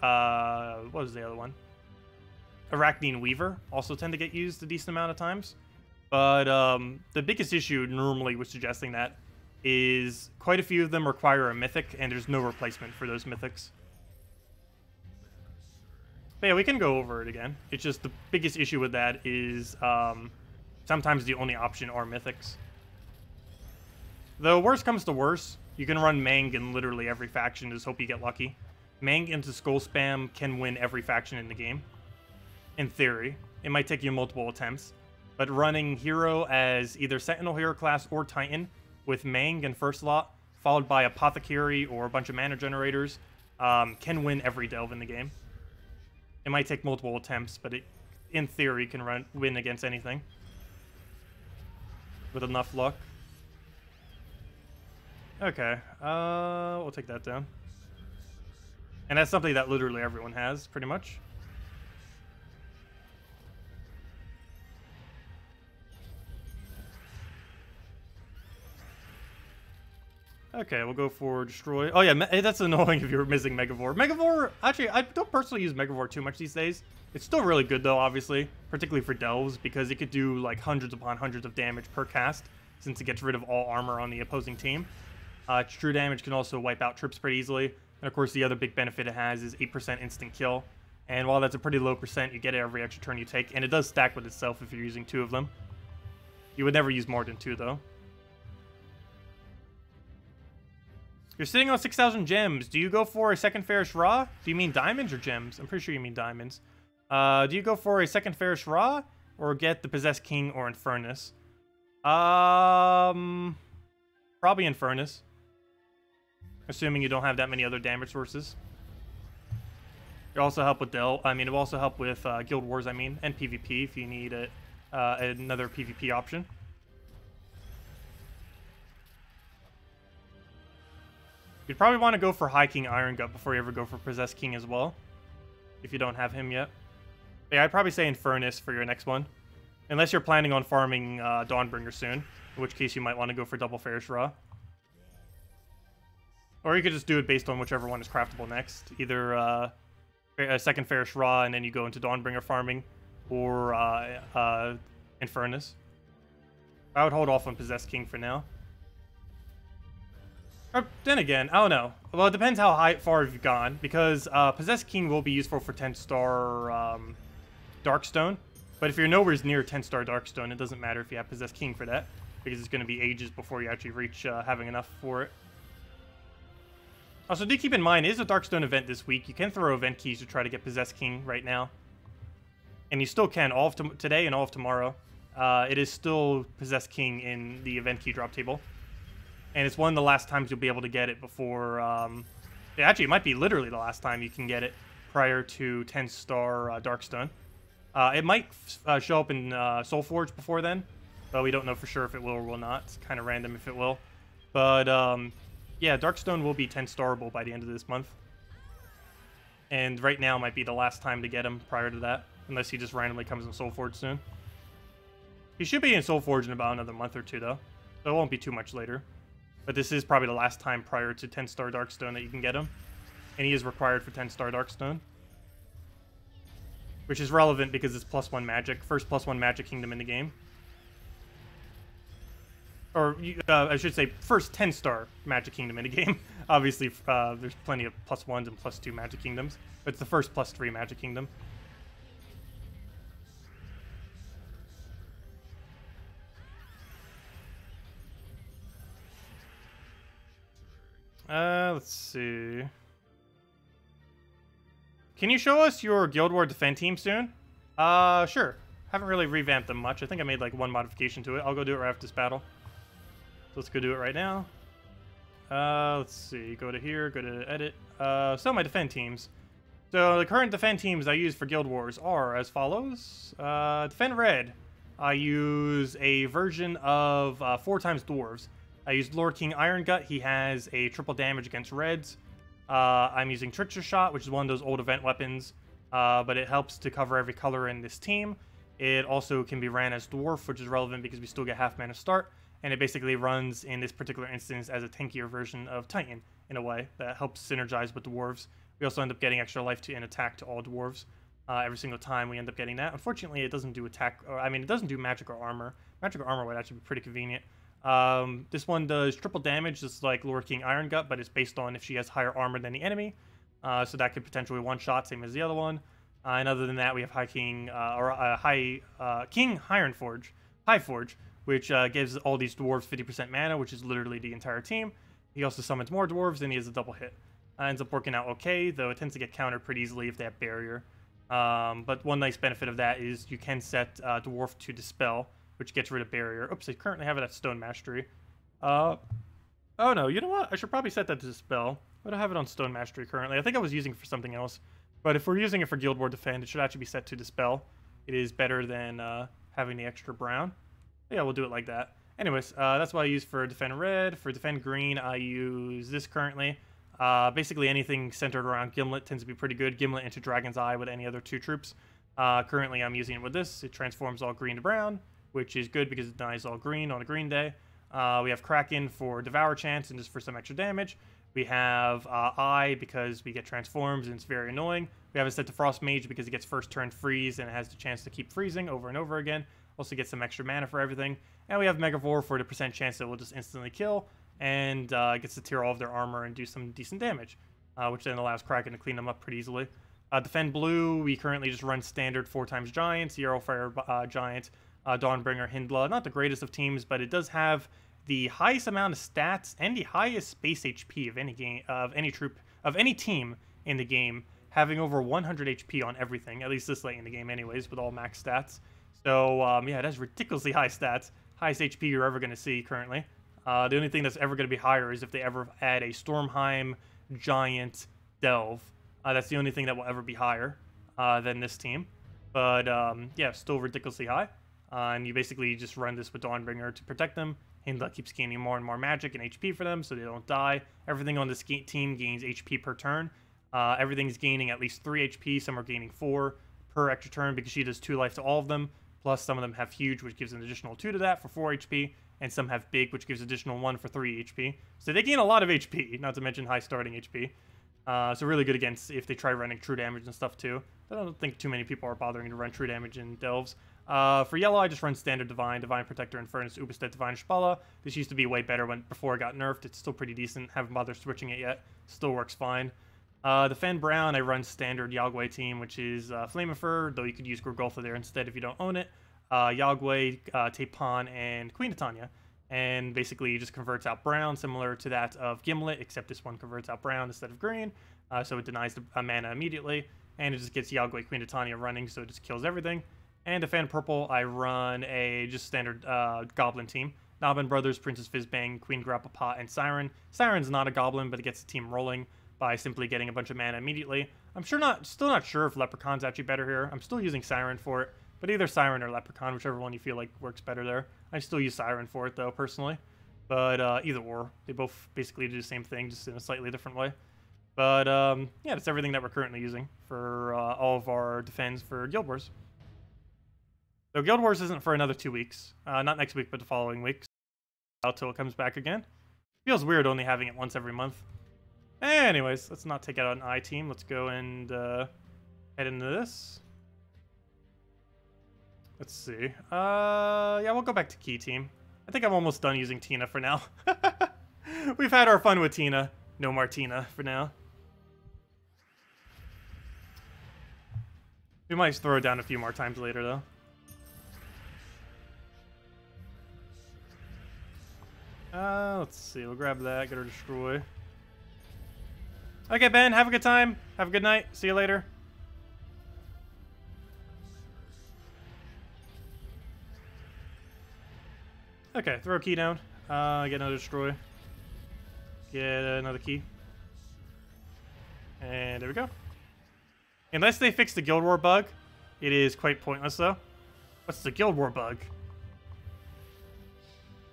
what was the other one? Arachnine Weaver also tend to get used a decent amount of times. But the biggest issue normally with suggesting that is quite a few of them require a mythic, and there's no replacement for those mythics. But yeah, we can go over it again. It's just the biggest issue with that is sometimes the only option are mythics. Though worst comes to worst, you can run Mang in literally every faction, just hope you get lucky. Mang into Skull Spam can win every faction in the game. In theory. It might take you multiple attempts. But running Hero as either Sentinel Hero class or Titan with Mang in first slot, followed by Apothecary or a bunch of mana generators, can win every delve in the game. It might take multiple attempts, but it, in theory, can win against anything. With enough luck. Okay, we'll take that down. And that's something that literally everyone has, pretty much. Okay, we'll go for Destroy. Oh yeah, that's annoying if you're missing Megavore. Megavore, actually, I don't personally use Megavore too much these days. It's still really good though, obviously, particularly for delves, because it could do like hundreds upon hundreds of damage per cast, since it gets rid of all armor on the opposing team. True damage can also wipe out trips pretty easily, and of course the other big benefit it has is 8% instant kill. And while that's a pretty low percent, you get it every extra turn you take, and it does stack with itself if you're using 2 of them. You would never use more than 2 though. You're sitting on 6,000 gems. Do you go for a second Ferris Raw? Do you mean diamonds or gems? I'm pretty sure you mean diamonds. Do you go for a second Ferris Raw or get the Possessed King or Infernus? Probably Infernus. Assuming you don't have that many other damage sources. It'll also help with it'll also help with Guild Wars, and PvP if you need another PvP option. You'd probably want to go for High King Iron Gut before you ever go for Possessed King as well, if you don't have him yet. Yeah, I'd probably say Infernus for your next one. Unless you're planning on farming Dawnbringer soon, in which case you might want to go for double Ferris Raw. Or you could just do it based on whichever one is craftable next. Either a second Ferris Raw and then you go into Dawnbringer farming, or Infernus. I would hold off on Possessed King for now. Or, then again, I don't know. Well, it depends how far you've gone, because Possessed King will be useful for 10-star Darkstone. But if you're nowhere near 10-star Darkstone, it doesn't matter if you have Possessed King for that, because it's going to be ages before you actually reach having enough for it. Also, do keep in mind, it is a Darkstone event this week. You can throw event keys to try to get Possessed King right now. And you still can, all of today and all of tomorrow. It is still Possessed King in the event key drop table. And it's one of the last times you'll be able to get it before... actually, it might be literally the last time you can get it prior to 10-star Darkstone. It might show up in Soulforge before then, but we don't know for sure if it will or will not. It's kind of random if it will. But, yeah, Darkstone will be 10-starable by the end of this month. And right now might be the last time to get him prior to that, unless he just randomly comes in Soulforge soon. He should be in Soulforge in about another month or two, though, so it won't be too much later. But this is probably the last time prior to 10-star Darkstone that you can get him. And he is required for 10-star Darkstone. Which is relevant because it's +1 magic. First +1 magic kingdom in the game. Or, I should say, first 10-star magic kingdom in the game. Obviously, there's plenty of +1s and +2 magic kingdoms. But it's the first +3 magic kingdom. Let's see. Can you show us your Guild War defend team soon? Sure. Haven't really revamped them much. I think I made like one modification to it. I'll go do it right after this battle. So let's go do it right now. Let's see. Go to here, go to edit. So my defend teams. So the current defend teams I use for Guild Wars are as follows. Defend red. I use a version of 4x dwarves. I used Lord King Iron Gut. He has a triple damage against reds. I'm using Trickster Shot, which is one of those old event weapons, but it helps to cover every color in this team. It also can be ran as Dwarf, which is relevant because we still get half mana start, and it basically runs in this particular instance as a tankier version of Titan, in a way, that helps synergize with Dwarves. We also end up getting extra life and attack to all Dwarves. Every single time we end up getting that. Unfortunately, it doesn't do attack, or I mean, it doesn't do magic or armor. Magic or armor would actually be pretty convenient. This one does triple damage, just like Lord King Iron Gut, but it's based on if she has higher armor than the enemy. So that could potentially one-shot, same as the other one. And other than that, we have King Highforge, which gives all these dwarves 50% mana, which is literally the entire team. He also summons more dwarves, and he has a double hit. Ends up working out okay, though it tends to get countered pretty easily if they have barrier. But one nice benefit of that is you can set Dwarf to Dispel, which gets rid of barrier. Oops, I currently have it at Stone Mastery. Oh no, you know what? I should probably set that to Dispel. I don't have it on Stone Mastery currently. I think I was using it for something else. But if we're using it for Guild War Defend, it should actually be set to Dispel. It is better than having the extra brown. Yeah, we'll do it like that. Anyways, that's what I use for Defend Red. For Defend Green, I use this currently. Basically anything centered around Gimlet tends to be pretty good. Gimlet into Dragon's Eye with any other 2 troops. Currently I'm using it with this. It transforms all green to brown, which is good because it denies all green on a green day. We have Kraken for Devour Chance and just for some extra damage. We have Eye because we get transforms and it's very annoying. We have it set to Frost Mage because it gets first turn freeze and it has the chance to keep freezing over and over again. Also gets some extra mana for everything. And we have Megavore for the % chance that it will just instantly kill and gets to tear all of their armor and do some decent damage, which then allows Kraken to clean them up pretty easily. Defend Blue, we currently just run standard 4x Giants, Yarrowfire Giant, Dawnbringer, Hindla. Not the greatest of teams, but it does have the highest amount of stats and the highest base HP of any game, of any team in the game, having over 100 HP on everything, at least this late in the game anyways, with all max stats. So, yeah, it has ridiculously high stats. Highest HP you're ever going to see currently. The only thing that's ever going to be higher is if they ever add a Stormheim Giant Delve. That's the only thing that will ever be higher than this team. But, yeah, still ridiculously high. And you basically just run this with Dawnbringer to protect them. Hindla keeps gaining more and more magic and HP for them so they don't die. Everything on this team gains HP per turn. Everything's gaining at least 3 HP. Some are gaining 4. per extra turn because she does 2 life to all of them. Plus, some of them have huge, which gives an additional 2 to that for 4 HP. And some have big, which gives additional 1 for 3 HP. So they gain a lot of HP, not to mention high starting HP. So really good against if they try running true damage and stuff too. I don't think too many people are bothering to run true damage in Delves. For yellow, I just run standard Divine, Divine Protector, and Furnace, Ubestead, Divine Spala. This used to be way better before it got nerfed. It's still pretty decent. Haven't bothered switching it yet. Still works fine. The Fen Brown, I run standard Yagway team, which is Flameifer, though you could use Gorgolfa there instead if you don't own it. Yagway, Tapon, and Queen Titania. And basically it just converts out brown, similar to that of Gimlet, except this one converts out brown instead of green. So it denies the mana immediately. And it just gets Yagway, Queen Titania running, so it just kills everything. And to Fan Purple, I run a just standard Goblin team. Nobbin Brothers, Princess Fizzbang, Queen Grapplepot, and Siren. Siren's not a Goblin, but it gets the team rolling by simply getting a bunch of mana immediately. I'm still not sure if Leprechaun's actually better here. I'm still using Siren for it, but either Siren or Leprechaun, whichever one you feel like works better there. I still use Siren for it, though, personally. But either or. They both basically do the same thing, just in a slightly different way. But yeah, that's everything that we're currently using for all of our defense for Guild Wars. So Guild Wars isn't for another 2 weeks. Not next week, but the following week. Until it comes back again. Feels weird only having it once every month. Anyways, let's not take out an I team. Let's go and head into this. Let's see. Yeah, we'll go back to Key Team. I think I'm almost done using Tina for now. We've had our fun with Tina. No more Tina for now. We might throw it down a few more times later, though. Let's see. We'll grab that. Get her destroy. Okay, Ben. Have a good time. Have a good night. See you later. Okay, throw a key down. Get another destroy. Get another key. And there we go. Unless they fix the Guild War bug, it is quite pointless, though. What's the Guild War bug?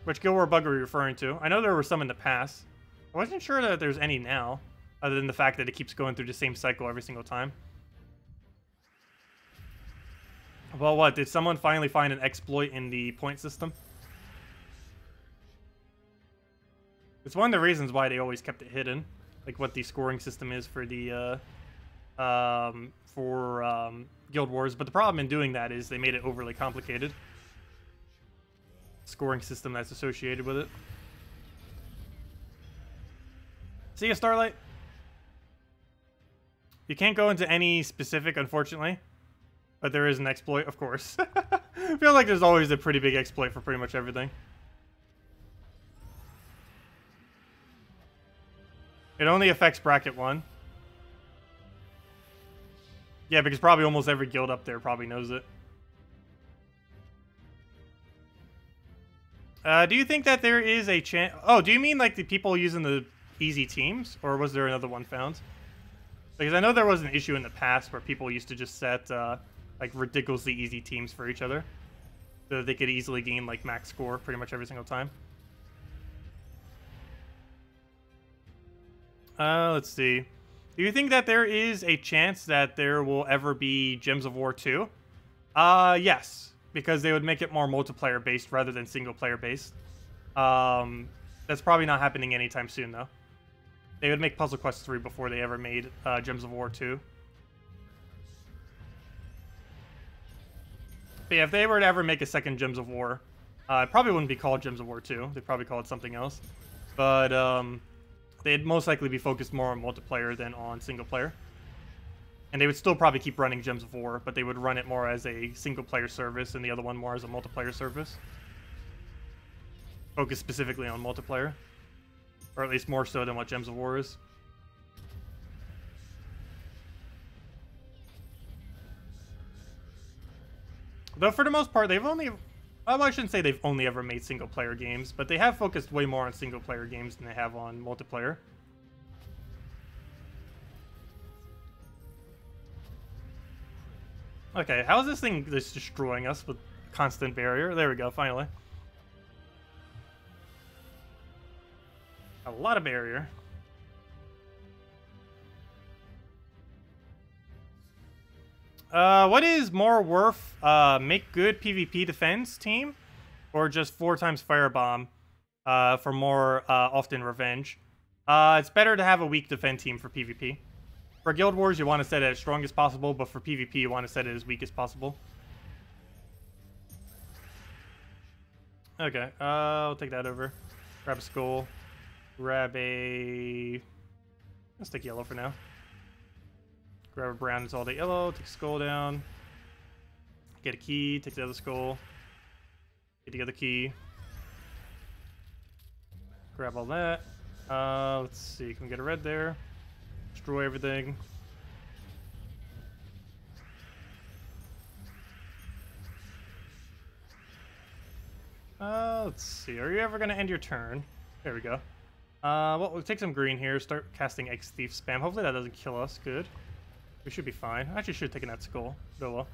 Which Guild War bug are we referring to? I know there were some in the past. I wasn't sure that there's any now, other than the fact that it keeps going through the same cycle every single time. Well, what? Did someone finally find an exploit in the point system? It's one of the reasons why they always kept it hidden, like what the scoring system is for the Guild Wars. But the problem in doing that is they made it overly complicated. Scoring system that's associated with it. See ya, Starlight. You can't go into any specific, unfortunately, but there is an exploit, of course. I feel like there's always a pretty big exploit for pretty much everything. It only affects bracket 1. Yeah, because probably almost every guild up there probably knows it. Do you think that there is a chance... Oh, do you mean like the people using the easy teams? Or was there another one found? Because I know there was an issue in the past where people used to just set like ridiculously easy teams for each other. So that they could easily gain like max score pretty much every single time. Let's see. Do you think that there is a chance that there will ever be Gems of War 2? Yes. Because they would make it more multiplayer based rather than single player based. That's probably not happening anytime soon though. They would make Puzzle Quest 3 before they ever made Gems of War 2. But yeah, if they were to ever make a second Gems of War, it probably wouldn't be called Gems of War 2. They'd probably call it something else. But they'd most likely be focused more on multiplayer than on single player. And they would still probably keep running Gems of War, but they would run it more as a single-player service and the other one more as a multiplayer service. Focus specifically on multiplayer. Or at least more so than what Gems of War is. Though for the most part, they've only... Well, I shouldn't say they've only ever made single-player games, but they have focused way more on single-player games than they have on multiplayer. Okay, how is this thing just destroying us with constant barrier? There we go, finally. A lot of barrier. What is more worth? Make good PvP defense team, or just 4 times firebomb, for more often revenge. It's better to have a weak defend team for PvP. For Guild Wars, you want to set it as strong as possible, but for PvP, you want to set it as weak as possible. Okay, I'll take that over. Grab a skull. Grab a... Let's take yellow for now. Grab a brown, it's all the yellow. Take a skull down. Get a key, take the other skull. Get the other key. Grab all that. Let's see, can we get a red there? Destroy everything. Let's see, are you ever going to end your turn? There we go. Well, we'll take some green here, start casting X Thief spam. Hopefully that doesn't kill us, good. We should be fine. I actually should have taken that skull. Oh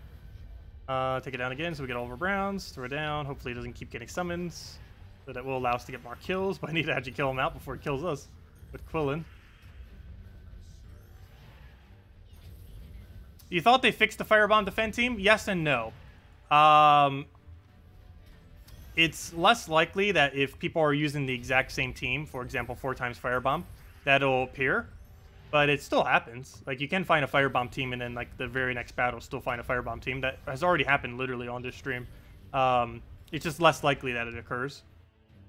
well. Take it down again so we get all of our browns. Throw it down. Hopefully it doesn't keep getting summons. So that will allow us to get more kills, but I need to actually kill him out before he kills us with Quillin. You thought they fixed the Firebomb defend team? Yes and no. It's less likely that if people are using the exact same team, for example, 4 times Firebomb, that'll appear. But it still happens. Like, you can find a Firebomb team and then, like, the very next battle still find a Firebomb team. That has already happened literally on this stream. It's just less likely that it occurs.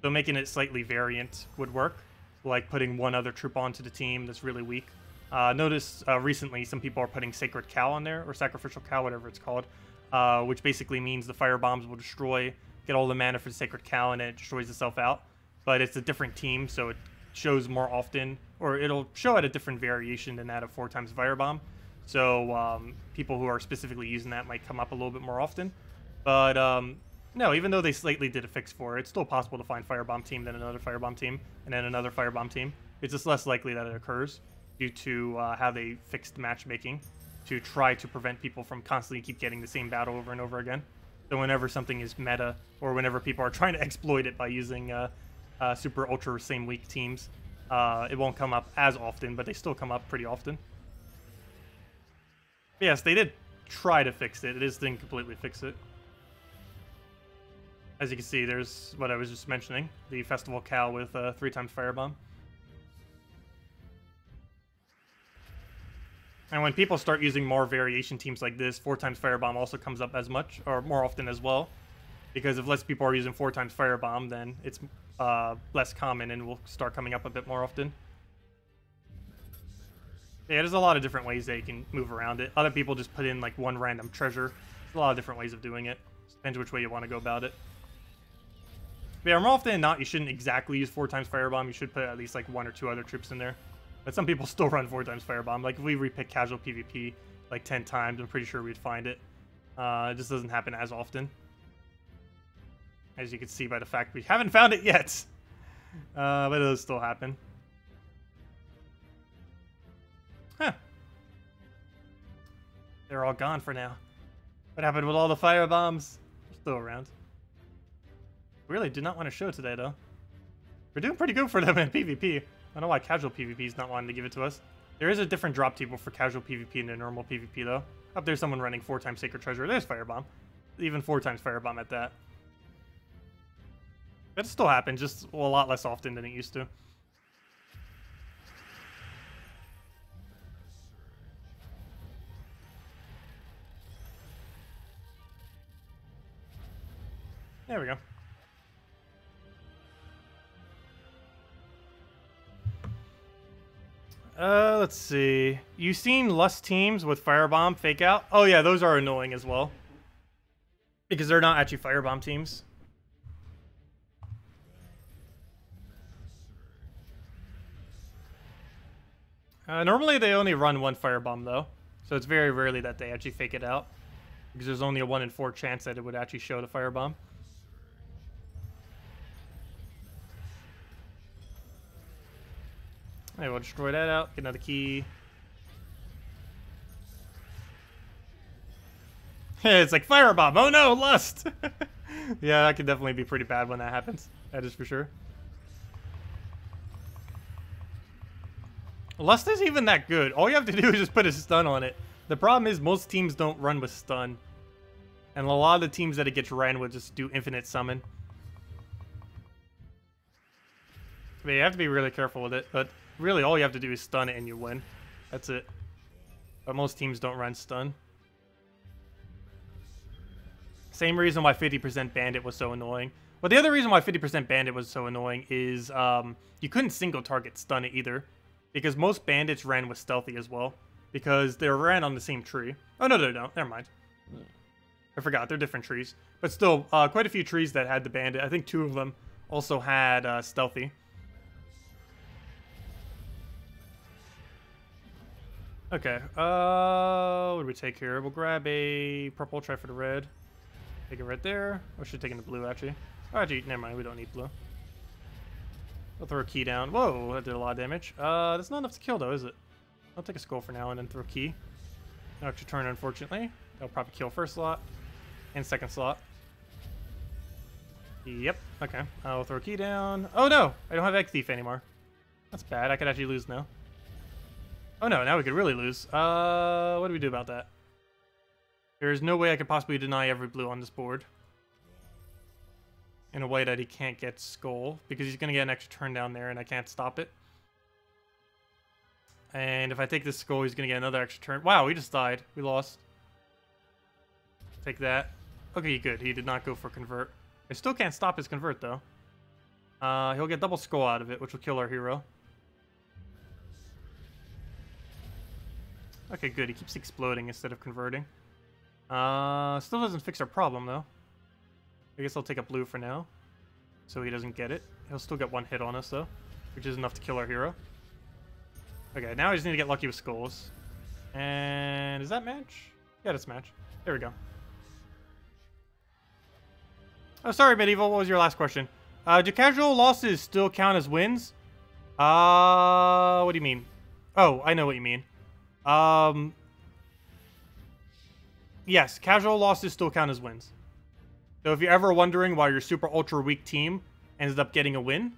So making it slightly variant would work. Like putting one other troop onto the team that's really weak. Notice recently some people are putting Sacred Cow on there, or Sacrificial Cow, whatever it's called. Which basically means the Firebombs will destroy, get all the mana for the Sacred Cow, and it destroys itself out. But it's a different team, so it shows more often, or it'll show at a different variation than that of 4 times Firebomb. So people who are specifically using that might come up a little bit more often. But no, even though they slightly did a fix for it, it's still possible to find Firebomb team, then another Firebomb team, and then another Firebomb team. It's just less likely that it occurs due to how they fixed matchmaking to try to prevent people from constantly keep getting the same battle over and over again. So whenever something is meta, or whenever people are trying to exploit it by using super ultra same weak teams, it won't come up as often, but they still come up pretty often. But yes, they did try to fix it. It just didn't completely fix it. As you can see, there's what I was just mentioning, the Festival Cow with 3 times Firebomb. And when people start using more variation teams like this, 4 times Firebomb also comes up as much, or more often as well. Because if less people are using 4 times Firebomb, then it's less common and will start coming up a bit more often. Yeah, there's a lot of different ways that you can move around it. Other people just put in like one random treasure. There's a lot of different ways of doing it. Depends which way you want to go about it. But yeah, more often than not, you shouldn't exactly use 4 times Firebomb. You should put at least like 1 or 2 other troops in there. But some people still run 4 times Firebomb. Like if we repick casual PvP like 10 times, I'm pretty sure we'd find it. It just doesn't happen as often. As you can see by the fact we haven't found it yet. But it does still happen. Huh. They're all gone for now. What happened with all the firebombs? They're still around. Really did not want to show today, though. We're doing pretty good for them in PvP. I don't know why casual PvP is not wanting to give it to us. There is a different drop table for casual PvP and normal PvP, though. Up there's someone running 4 times Sacred Treasure. There's Firebomb. Even 4 times Firebomb at that. But it still happens, just a lot less often than it used to. There we go. Let's see. You've seen Lust teams with Firebomb fake out? Oh yeah, those are annoying as well. Because they're not actually Firebomb teams. Normally they only run 1 Firebomb though. So it's very rarely that they actually fake it out. Because there's only a 1 in 4 chance that it would actually show the Firebomb. Alright, we'll destroy that out, get another key. It's like Firebomb, oh no, Lust! Yeah, that could definitely be pretty bad when that happens. That is for sure. Lust isn't even that good. All you have to do is just put a stun on it. The problem is most teams don't run with stun. And a lot of the teams that it gets ran with just do infinite summon. But you have to be really careful with it. But really all you have to do is stun it and you win. That's it. But most teams don't run stun. Same reason why 50% Bandit was so annoying. But the other reason why 50% Bandit was so annoying is you couldn't single target stun it either. Because most bandits ran with stealthy as well. Because they ran on the same tree. Oh, no, they don't. Never mind. I forgot. They're different trees. But still, quite a few trees that had the bandit. I think 2 of them also had stealthy. Okay. What do we take here? We'll grab a purple, try for the red. Take it right there. Or should take in the blue, actually. Oh, actually, never mind. We don't need blue. We'll throw a key down. Whoa, that did a lot of damage. That's not enough to kill, though, is it? I'll take a skull for now and then throw a key. No extra turn, unfortunately. That'll probably kill first slot and second slot. Yep. Okay. I'll throw a key down. Oh, no. I don't have Egg Thief anymore. That's bad. I could actually lose now. Oh, no. Now we could really lose. What do we do about that? There's no way I could possibly deny every blue on this board. In a way that he can't get skull. Because he's going to get an extra turn down there and I can't stop it. And if I take this skull, he's going to get another extra turn. Wow, we just died. We lost. Take that. Okay, good. He did not go for convert. I still can't stop his convert, though. He'll get double skull out of it, which will kill our hero. Okay, good. He keeps exploding instead of converting. Still doesn't fix our problem, though. I guess I'll take a blue for now. So he doesn't get it. He'll still get 1 hit on us, though. Which is enough to kill our hero. Okay, now I just need to get lucky with skulls. And is that match? Yeah, that's match. There we go. Oh, sorry, Medieval. What was your last question? Do casual losses still count as wins? What do you mean? Oh, I know what you mean. Yes, casual losses still count as wins. So if you're ever wondering why your super ultra weak team ended up getting a win,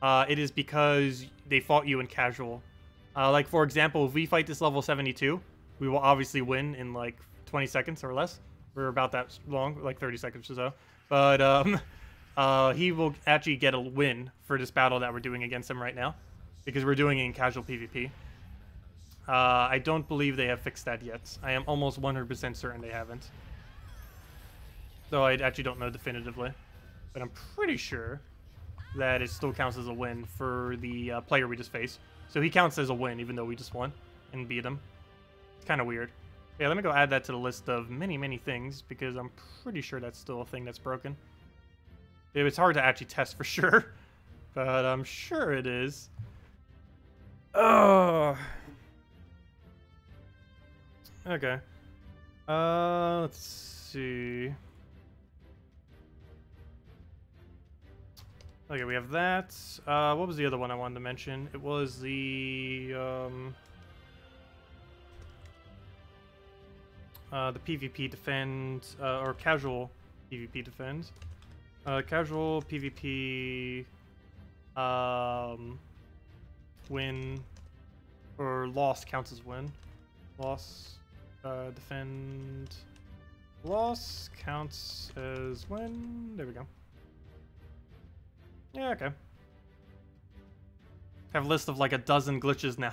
it is because they fought you in casual. Like, for example, if we fight this level 72, we will obviously win in, like, 20 seconds or less. We're about that long, like 30 seconds or so. But, he will actually get a win for this battle that we're doing against him right now. Because we're doing it in casual PvP. I don't believe they have fixed that yet. I am almost 100% certain they haven't. Though I actually don't know definitively. But I'm pretty sure that it still counts as a win for the player we just faced. So he counts as a win, even though we just won and beat him. It's kind of weird. Yeah, let me go add that to the list of many, many things, because I'm pretty sure that's still a thing that's broken. It's hard to actually test for sure, but I'm sure it is. Oh. Okay. Let's see. Okay, we have that. What was the other one I wanted to mention? It was the PvP defend, or casual PvP defend. Casual PvP win or loss counts as win. Loss, defend, loss counts as win. There we go. Yeah, okay. Have a list of like a dozen glitches now.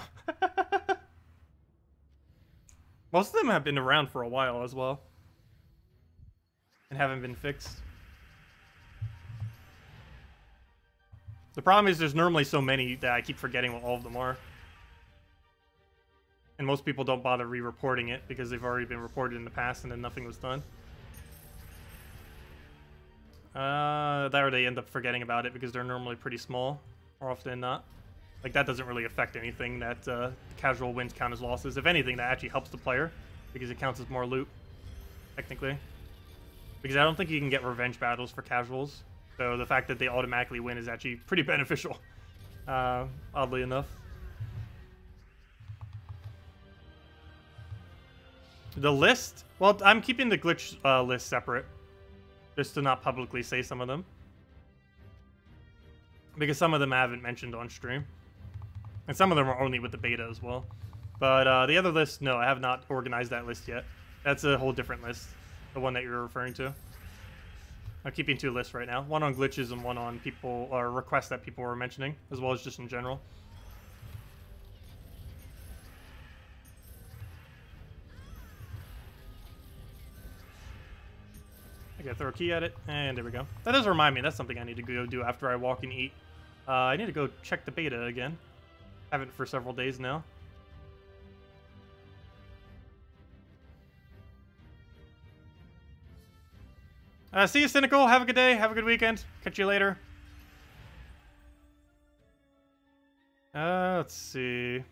Most of them have been around for a while as well. And haven't been fixed. The problem is there's normally so many that I keep forgetting what all of them are. And most people don't bother re-reporting it because they've already been reported in the past and then nothing was done. That or they end up forgetting about it because they're normally pretty small, more often than not. Like, that doesn't really affect anything, that casual wins count as losses. If anything, that actually helps the player because it counts as more loot, technically. Because I don't think you can get revenge battles for casuals. So the fact that they automatically win is actually pretty beneficial, oddly enough. The list? Well, I'm keeping the glitch list separate. Just to not publicly say some of them. Because some of them I haven't mentioned on stream. And some of them are only with the beta as well. But the other list, no, I have not organized that list yet. That's a whole different list, the one that you're referring to. I'm keeping 2 lists right now, one on glitches and one on people or requests that people were mentioning, as well as just in general. I gotta throw a key at it, and there we go. That does remind me, that's something I need to go do after I walk and eat. I need to go check the beta again. Haven't for several days now. See you, Cynical. Have a good day. Have a good weekend. Catch you later. Let's see.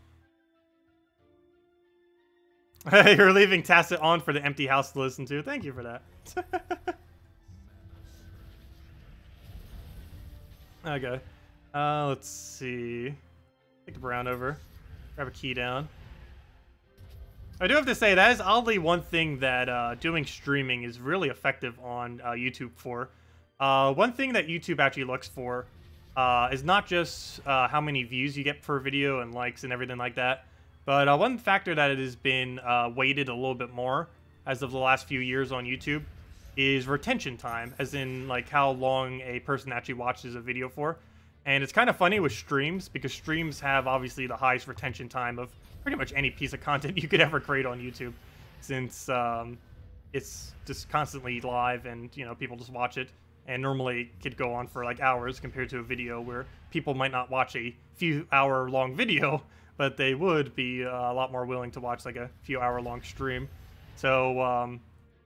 You're leaving Tacet on for the empty house to listen to. Thank you for that. Okay. Let's see. Take the brown over. Grab a key down. I do have to say, that is oddly one thing that doing streaming is really effective on YouTube for. One thing that YouTube actually looks for is not just how many views you get per video and likes and everything like that, but one factor that it has been weighted a little bit more as of the last few years on YouTube is retention time, as in like how long a person actually watches a video for. And it's kind of funny with streams, because streams have obviously the highest retention time of pretty much any piece of content you could ever create on YouTube, since it's just constantly live and, you know, people just watch it. And normally it could go on for like hours compared to a video where people might not watch a few hour long video, but they would be a lot more willing to watch like a few hour long stream. So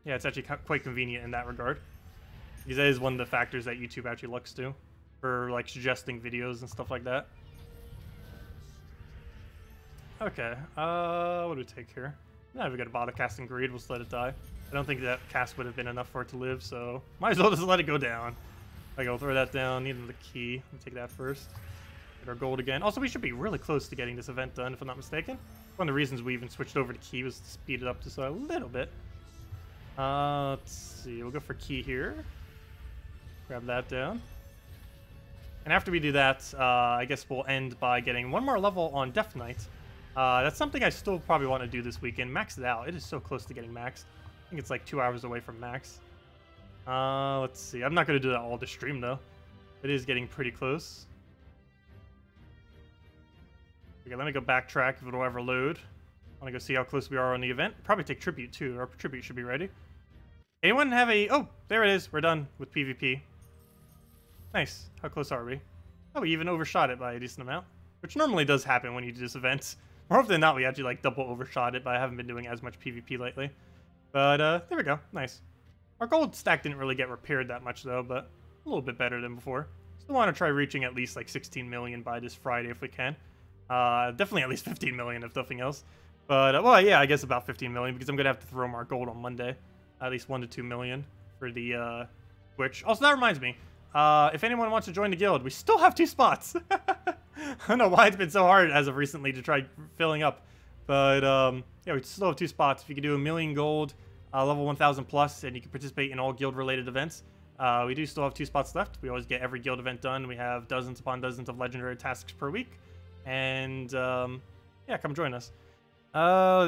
yeah, it's actually quite convenient in that regard, because that is one of the factors that YouTube actually looks to for like suggesting videos and stuff like that. Okay, what do we take here? Nah, we got a bother casting greed, we'll just let it die. I don't think that cast would have been enough for it to live, so might as well just let it go down. I go throw that down, need the key. Let me take that first. Get our gold again. Also, we should be really close to getting this event done, if I'm not mistaken. One of the reasons we even switched over to key was to speed it up just a little bit. Let's see, we'll go for key here. Grab that down. And after we do that, I guess we'll end by getting one more level on Death Knight. That's something I still probably want to do this weekend. Max it out. It is so close to getting max. I think it's like 2 hours away from max. Let's see. I'm not going to do that all this stream, though. It is getting pretty close. Okay, let me go backtrack if it'll ever load. I want to go see how close we are on the event. Probably take Tribute, too. Our Tribute should be ready. Anyone have a... Oh, there it is. We're done with PvP. Nice. How close are we? Oh, we even overshot it by a decent amount, which normally does happen when you do this event. More often than not, we actually like double overshot it, but I haven't been doing as much PvP lately. But there we go. Nice. Our gold stack didn't really get repaired that much, though, but a little bit better than before. Still want to try reaching at least like 16 million by this Friday if we can. Definitely at least 15 million if nothing else. But, well, yeah, I guess about 15 million, because I'm going to have to throw more gold on Monday. At least 1 to 2 million for the Twitch. Also, that reminds me. If anyone wants to join the guild, we still have 2 spots. I don't know why it's been so hard as of recently to try filling up. But, yeah, we still have 2 spots. If you can do 1 million gold, level 1000 plus, and you can participate in all guild-related events. We do still have 2 spots left. We always get every guild event done. We have dozens upon dozens of legendary tasks per week. And, yeah, come join us.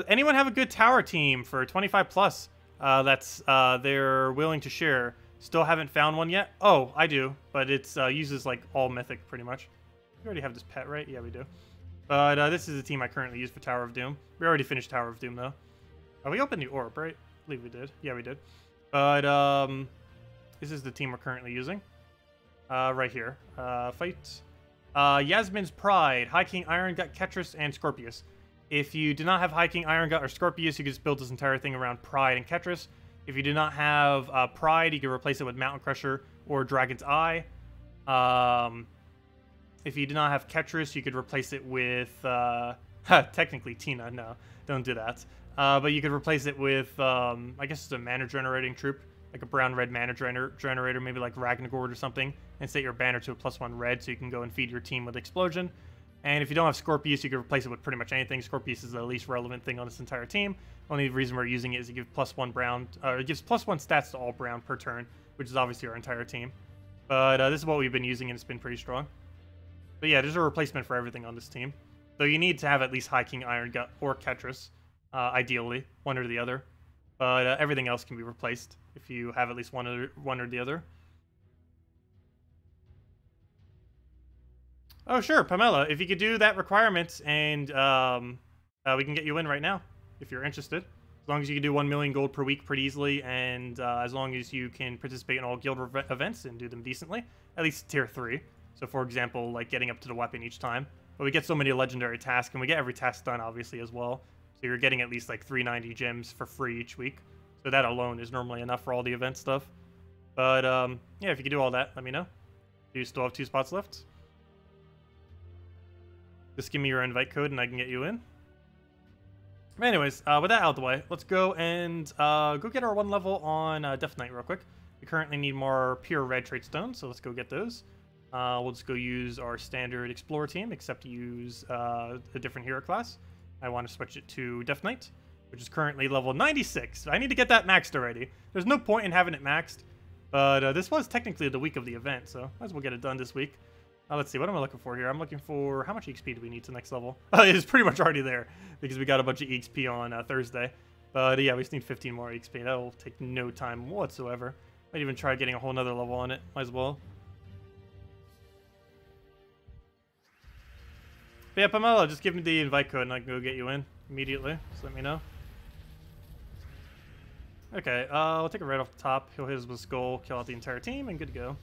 Anyone have a good tower team for 25 plus that's they're willing to share? Still haven't found one yet? Oh, I do, but it's uses like all mythic pretty much. We already have this pet, right? Yeah, we do. But this is the team I currently use for Tower of Doom. We already finished Tower of Doom though. Oh, we opened the orb, right? I believe we did. Yeah, we did. But this is the team we're currently using. Right here. Fight. Yasmin's Pride, High King Iron Gut, Ketris, and Scorpius. If you do not have High King Iron Gut or Scorpius, you can just build this entire thing around Pride and Ketris. If you do not have Pride, you can replace it with Mountain Crusher or Dragon's Eye. If you do not have Ketris, you could replace it with... technically Tina, no, don't do that. But you could replace it with, I guess it's a mana generating troop, like a brown-red mana generator, maybe like Ragnagord or something, and set your banner to a +1 red so you can go and feed your team with Explosion. And if you don't have Scorpius, you can replace it with pretty much anything. Scorpius is the least relevant thing on this entire team. Only reason we're using it is it gives +1 brown, it gives +1 stats to all brown per turn, which is obviously our entire team. But this is what we've been using, and it's been pretty strong. But yeah, there's a replacement for everything on this team. Though you need to have at least High King Iron Gut or Ketris, ideally, one or the other. But everything else can be replaced if you have at least one or the other. Oh, sure, Pamela, if you could do that requirement, and we can get you in right now, if you're interested. As long as you can do 1 million gold per week pretty easily, and as long as you can participate in all guild events and do them decently, at least tier 3. So, for example, like getting up to the weapon each time. But we get so many legendary tasks, and we get every task done, obviously, as well. So you're getting at least like 390 gems for free each week. So that alone is normally enough for all the event stuff. But, yeah, if you can do all that, let me know. Do you still have 2 spots left? Just give me your invite code and I can get you in. Anyways, with that out of the way, let's go and go get our 1 level on Death Knight real quick. We currently need more pure red trait stones, so let's go get those. We'll just go use our standard Explorer team, except use a different hero class. I want to switch it to Death Knight, which is currently level 96. I need to get that maxed already. There's no point in having it maxed, but this was technically the week of the event, so might as well get it done this week. Let's see, what am I looking for here? I'm looking for how much EXP do we need to the next level? It's pretty much already there because we got a bunch of EXP on Thursday. But yeah, we just need 15 more EXP. That will take no time whatsoever. Might even try getting a whole nother level on it. Might as well. But yeah, Pamela, just give me the invite code and I can go get you in immediately. Just let me know. Okay, we'll take it right off the top. He'll hit us with Skull, kill out the entire team, and good to go.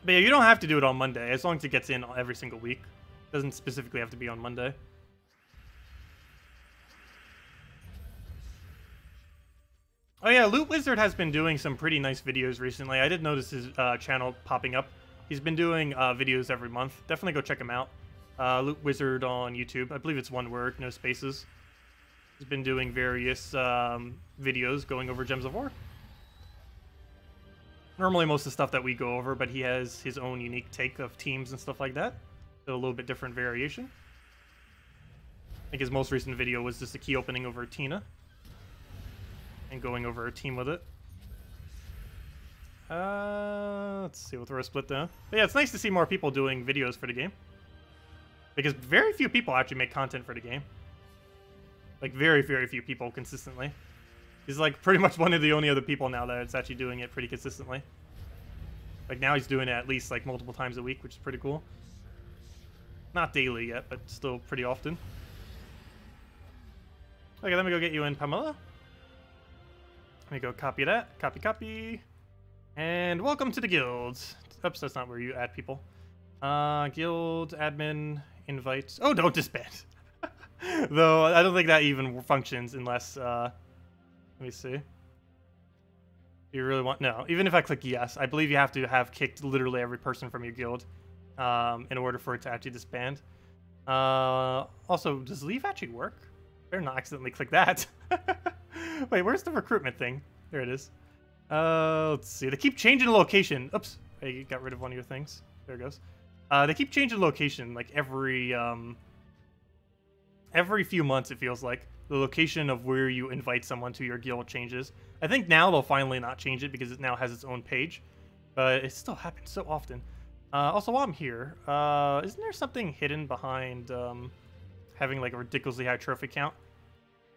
But yeah, you don't have to do it on Monday, as long as it gets in every single week. It doesn't specifically have to be on Monday. Oh yeah, Loot Wizard has been doing some pretty nice videos recently. I did notice his channel popping up. He's been doing videos every month. Definitely go check him out. Loot Wizard on YouTube. I believe it's one word, no spaces. He's been doing various videos going over Gems of War. Normally most of the stuff that we go over, but he has his own unique take of teams and stuff like that. So a little bit different variation. I think his most recent video was just a key opening over Tina. And going over a team with it. Let's see, we'll throw a split down. But yeah, it's nice to see more people doing videos for the game. Because very few people actually make content for the game. Like, very, very few people consistently. He's like pretty much one of the only other people now that's actually doing it pretty consistently. Like now he's doing it at least like multiple times a week, which is pretty cool. Not daily yet, but still pretty often. Okay, let me go get you in, Pamela. Let me go copy that. Copy, copy. And welcome to the guild. Oops, that's not where you add people. Guild, admin, invites. Oh, don't disband. Though, I don't think that even functions unless, let me see. Do you really want... No, even if I click yes, I believe you have to have kicked literally every person from your guild in order for it to actually disband. Also, does leave actually work? Better not accidentally click that. Wait, where's the recruitment thing? There it is. Let's see. They keep changing the location. Oops. I got rid of one of your things. There it goes. They keep changing location like every few months, it feels like. The location of where you invite someone to your guild changes. I think now they'll finally not change it because it now has its own page. But it still happens so often. Also, while I'm here, isn't there something hidden behind having like a ridiculously high trophy count?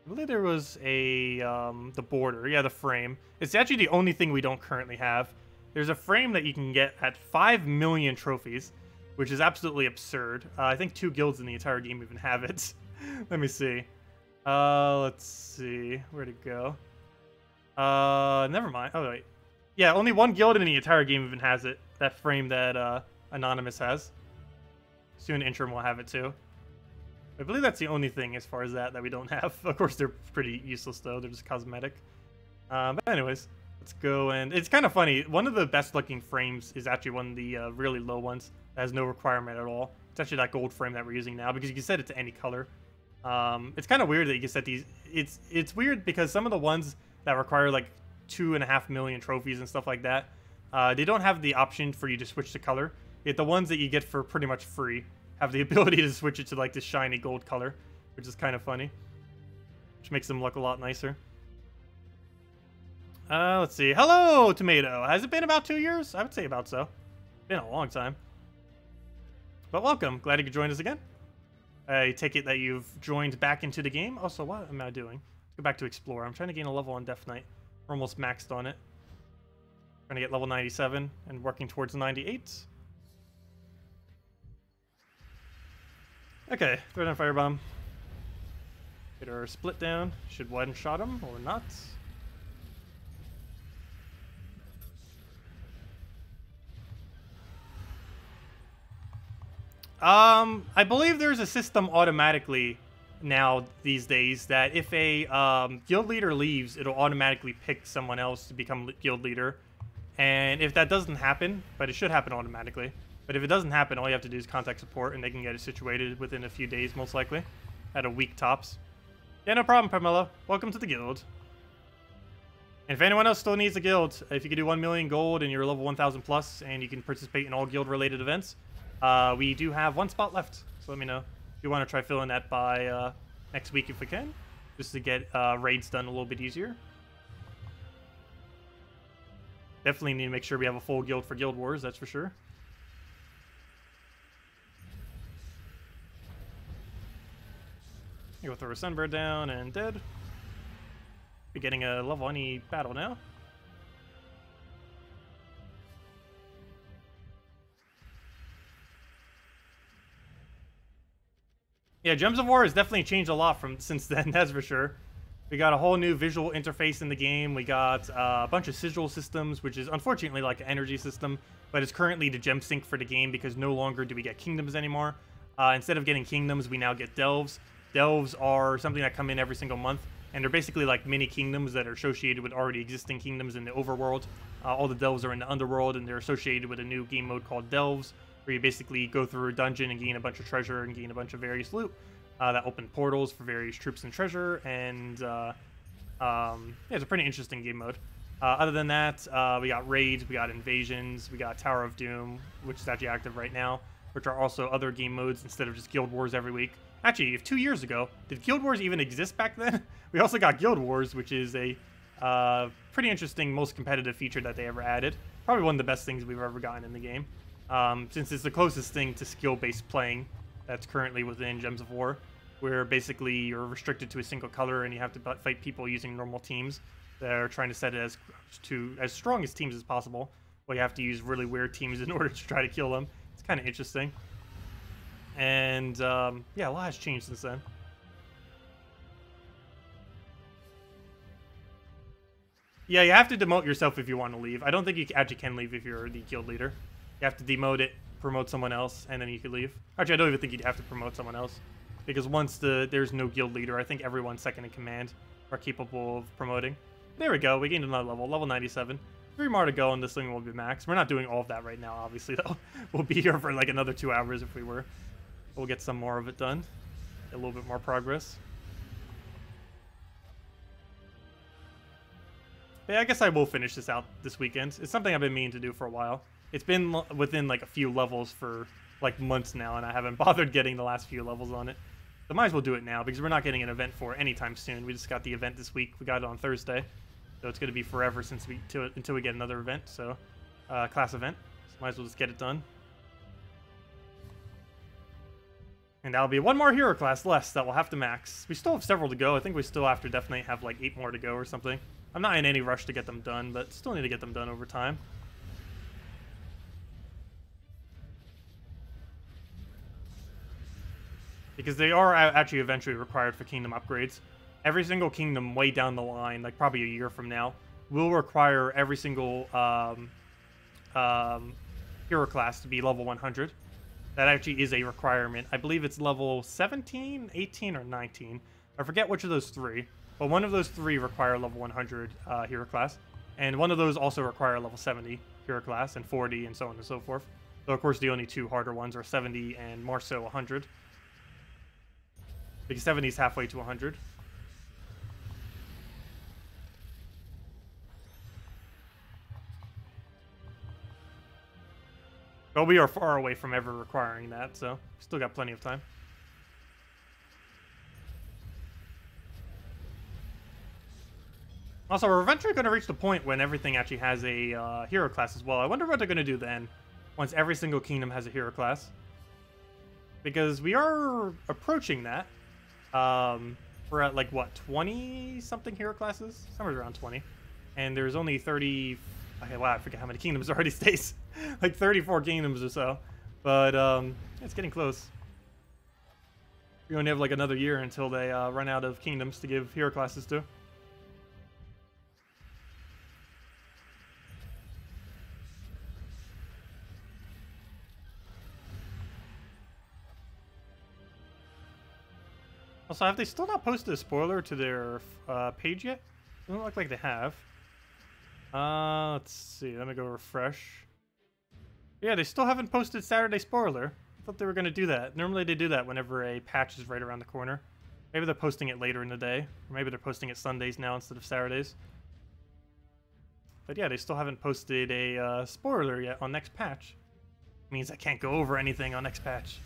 I believe there was a the border. Yeah, the frame. It's actually the only thing we don't currently have. There's a frame that you can get at 5 million trophies, which is absolutely absurd. I think 2 guilds in the entire game even have it. Let me see. Let's see. Where'd it go? Never mind. Oh, wait. Yeah, only 1 guild in the entire game even has it. That frame that Anonymous has. Soon Interim will have it too. I believe that's the only thing as far as that we don't have. Of course, they're pretty useless though. They're just cosmetic. But anyways, let's go. And it's kind of funny. One of the best looking frames is actually one of the really low ones that has no requirement at all. It's actually that gold frame that we're using now because you can set it to any color. It's kind of weird that you can set these. It's weird because some of the ones that require like 2.5 million trophies and stuff like that, they don't have the option for you to switch the color. Yet the ones that you get for pretty much free have the ability to switch it to like this shiny gold color, which is kind of funny. Which makes them look a lot nicer. Let's see. Hello, Tomato. Has it been about 2 years? I would say about so. Been a long time. But welcome. Glad you could join us again. I take it that you've joined back into the game. Also, what am I doing? Let's go back to Explore. I'm trying to gain a level on Death Knight. We're almost maxed on it. Trying to get level 97 and working towards 98. Okay, throw down Firebomb. Get our split down. Should one-shot him or not. I believe there's a system automatically now these days that if a guild leader leaves, it'll automatically pick someone else to become guild leader. And if that doesn't happen, but it should happen automatically, but if it doesn't happen, all you have to do is contact support and they can get it situated within a few days, most likely, at a week tops. Yeah, no problem, Pamela. Welcome to the guild. And if anyone else still needs a guild, if you could do 1 million gold and you're level 1000 plus and you can participate in all guild related events, we do have 1 spot left, so let me know if you want to try filling that by next week if we can, just to get raids done a little bit easier. Definitely need to make sure we have a full guild for Guild Wars, that's for sure. Go throw a Sunbird down and dead. Be getting a level any battle now. Yeah, Gems of War has definitely changed a lot from since then, that's for sure. We got a whole new visual interface in the game. We got a bunch of sigil systems, which is unfortunately like an energy system, but it's currently the gem sink for the game because no longer do we get kingdoms anymore. Instead of getting kingdoms, we now get delves. Delves are something that come in every single month, and they're basically like mini kingdoms that are associated with already existing kingdoms in the overworld. All the delves are in the underworld, and they're associated with a new game mode called Delves, where you basically go through a dungeon and gain a bunch of treasure and gain a bunch of various loot that open portals for various troops and treasure, and yeah, it's a pretty interesting game mode. Other than that, we got raids, we got invasions, we got Tower of Doom, which is actually active right now, which are also other game modes instead of just Guild Wars every week. Actually, if 2 years ago, did Guild Wars even exist back then? We also got Guild Wars, which is a pretty interesting, most competitive feature that they ever added. Probably one of the best things we've ever gotten in the game, since it's the closest thing to skill-based playing that's currently within Gems of War, where basically you're restricted to a single color and you have to fight people using normal teams that are trying to set it as strong as teams as possible. Well, you have to use really weird teams in order to try to kill them. It's kind of interesting. And yeah, a lot has changed since then. Yeah, you have to demote yourself if you want to leave. I don't think you actually can leave if you're the guild leader. You have to demote it, promote someone else, and then you can leave. Actually, I don't even think you'd have to promote someone else, because once there's no guild leader, I think everyone second in command are capable of promoting. There we go. We gained another level 97. 3 more to go, and this thing will be max. We're not doing all of that right now, obviously, though. We'll be here for like another 2 hours if we were. We'll get some more of it done. Get a little bit more progress. But yeah, I guess I will finish this out this weekend. It's something I've been meaning to do for a while. It's been within like a few levels for like months now, and I haven't bothered getting the last few levels on it. So might as well do it now, because we're not getting an event for it anytime soon. We just got the event this week. We got it on Thursday. So it's going to be forever until we get another event. So class event. So might as well just get it done. And that'll be 1 more hero class less that we'll have to max. We still have several to go. I think we still, after Death Knight, have like 8 more to go or something. I'm not in any rush to get them done, but still need to get them done over time. Because they are actually eventually required for kingdom upgrades. Every single kingdom way down the line, like probably a year from now, will require every single hero class to be level 100. That actually is a requirement. I believe it's level 17, 18, or 19. I forget which of those 3. But one of those 3 require level 100 hero class. And one of those also require level 70 hero class, and 40, and so on and so forth. So of course the only 2 harder ones are 70 and more so 100. Because 70 is halfway to 100. But we are far away from ever requiring that, so still got plenty of time. Also, we're eventually going to reach the point when everything actually has a hero class as well. I wonder what they're going to do then, once every single kingdom has a hero class. because we are approaching that. We're at like what, 20 something hero classes, somewhere around 20, and there's only 30. Okay, wow, I forget how many kingdoms already stays. Like 34 kingdoms or so, but it's getting close. We only have like another year until they run out of kingdoms to give hero classes to. Also, have they still not posted a spoiler to their page yet? Doesn't look like they have. Let's see. Let me go refresh. Yeah, they still haven't posted Saturday spoiler. I thought they were going to do that. Normally they do that whenever a patch is right around the corner. Maybe they're posting it later in the day. Or maybe they're posting it Sundays now instead of Saturdays. But yeah, they still haven't posted a spoiler yet on next patch. It means I can't go over anything on next patch.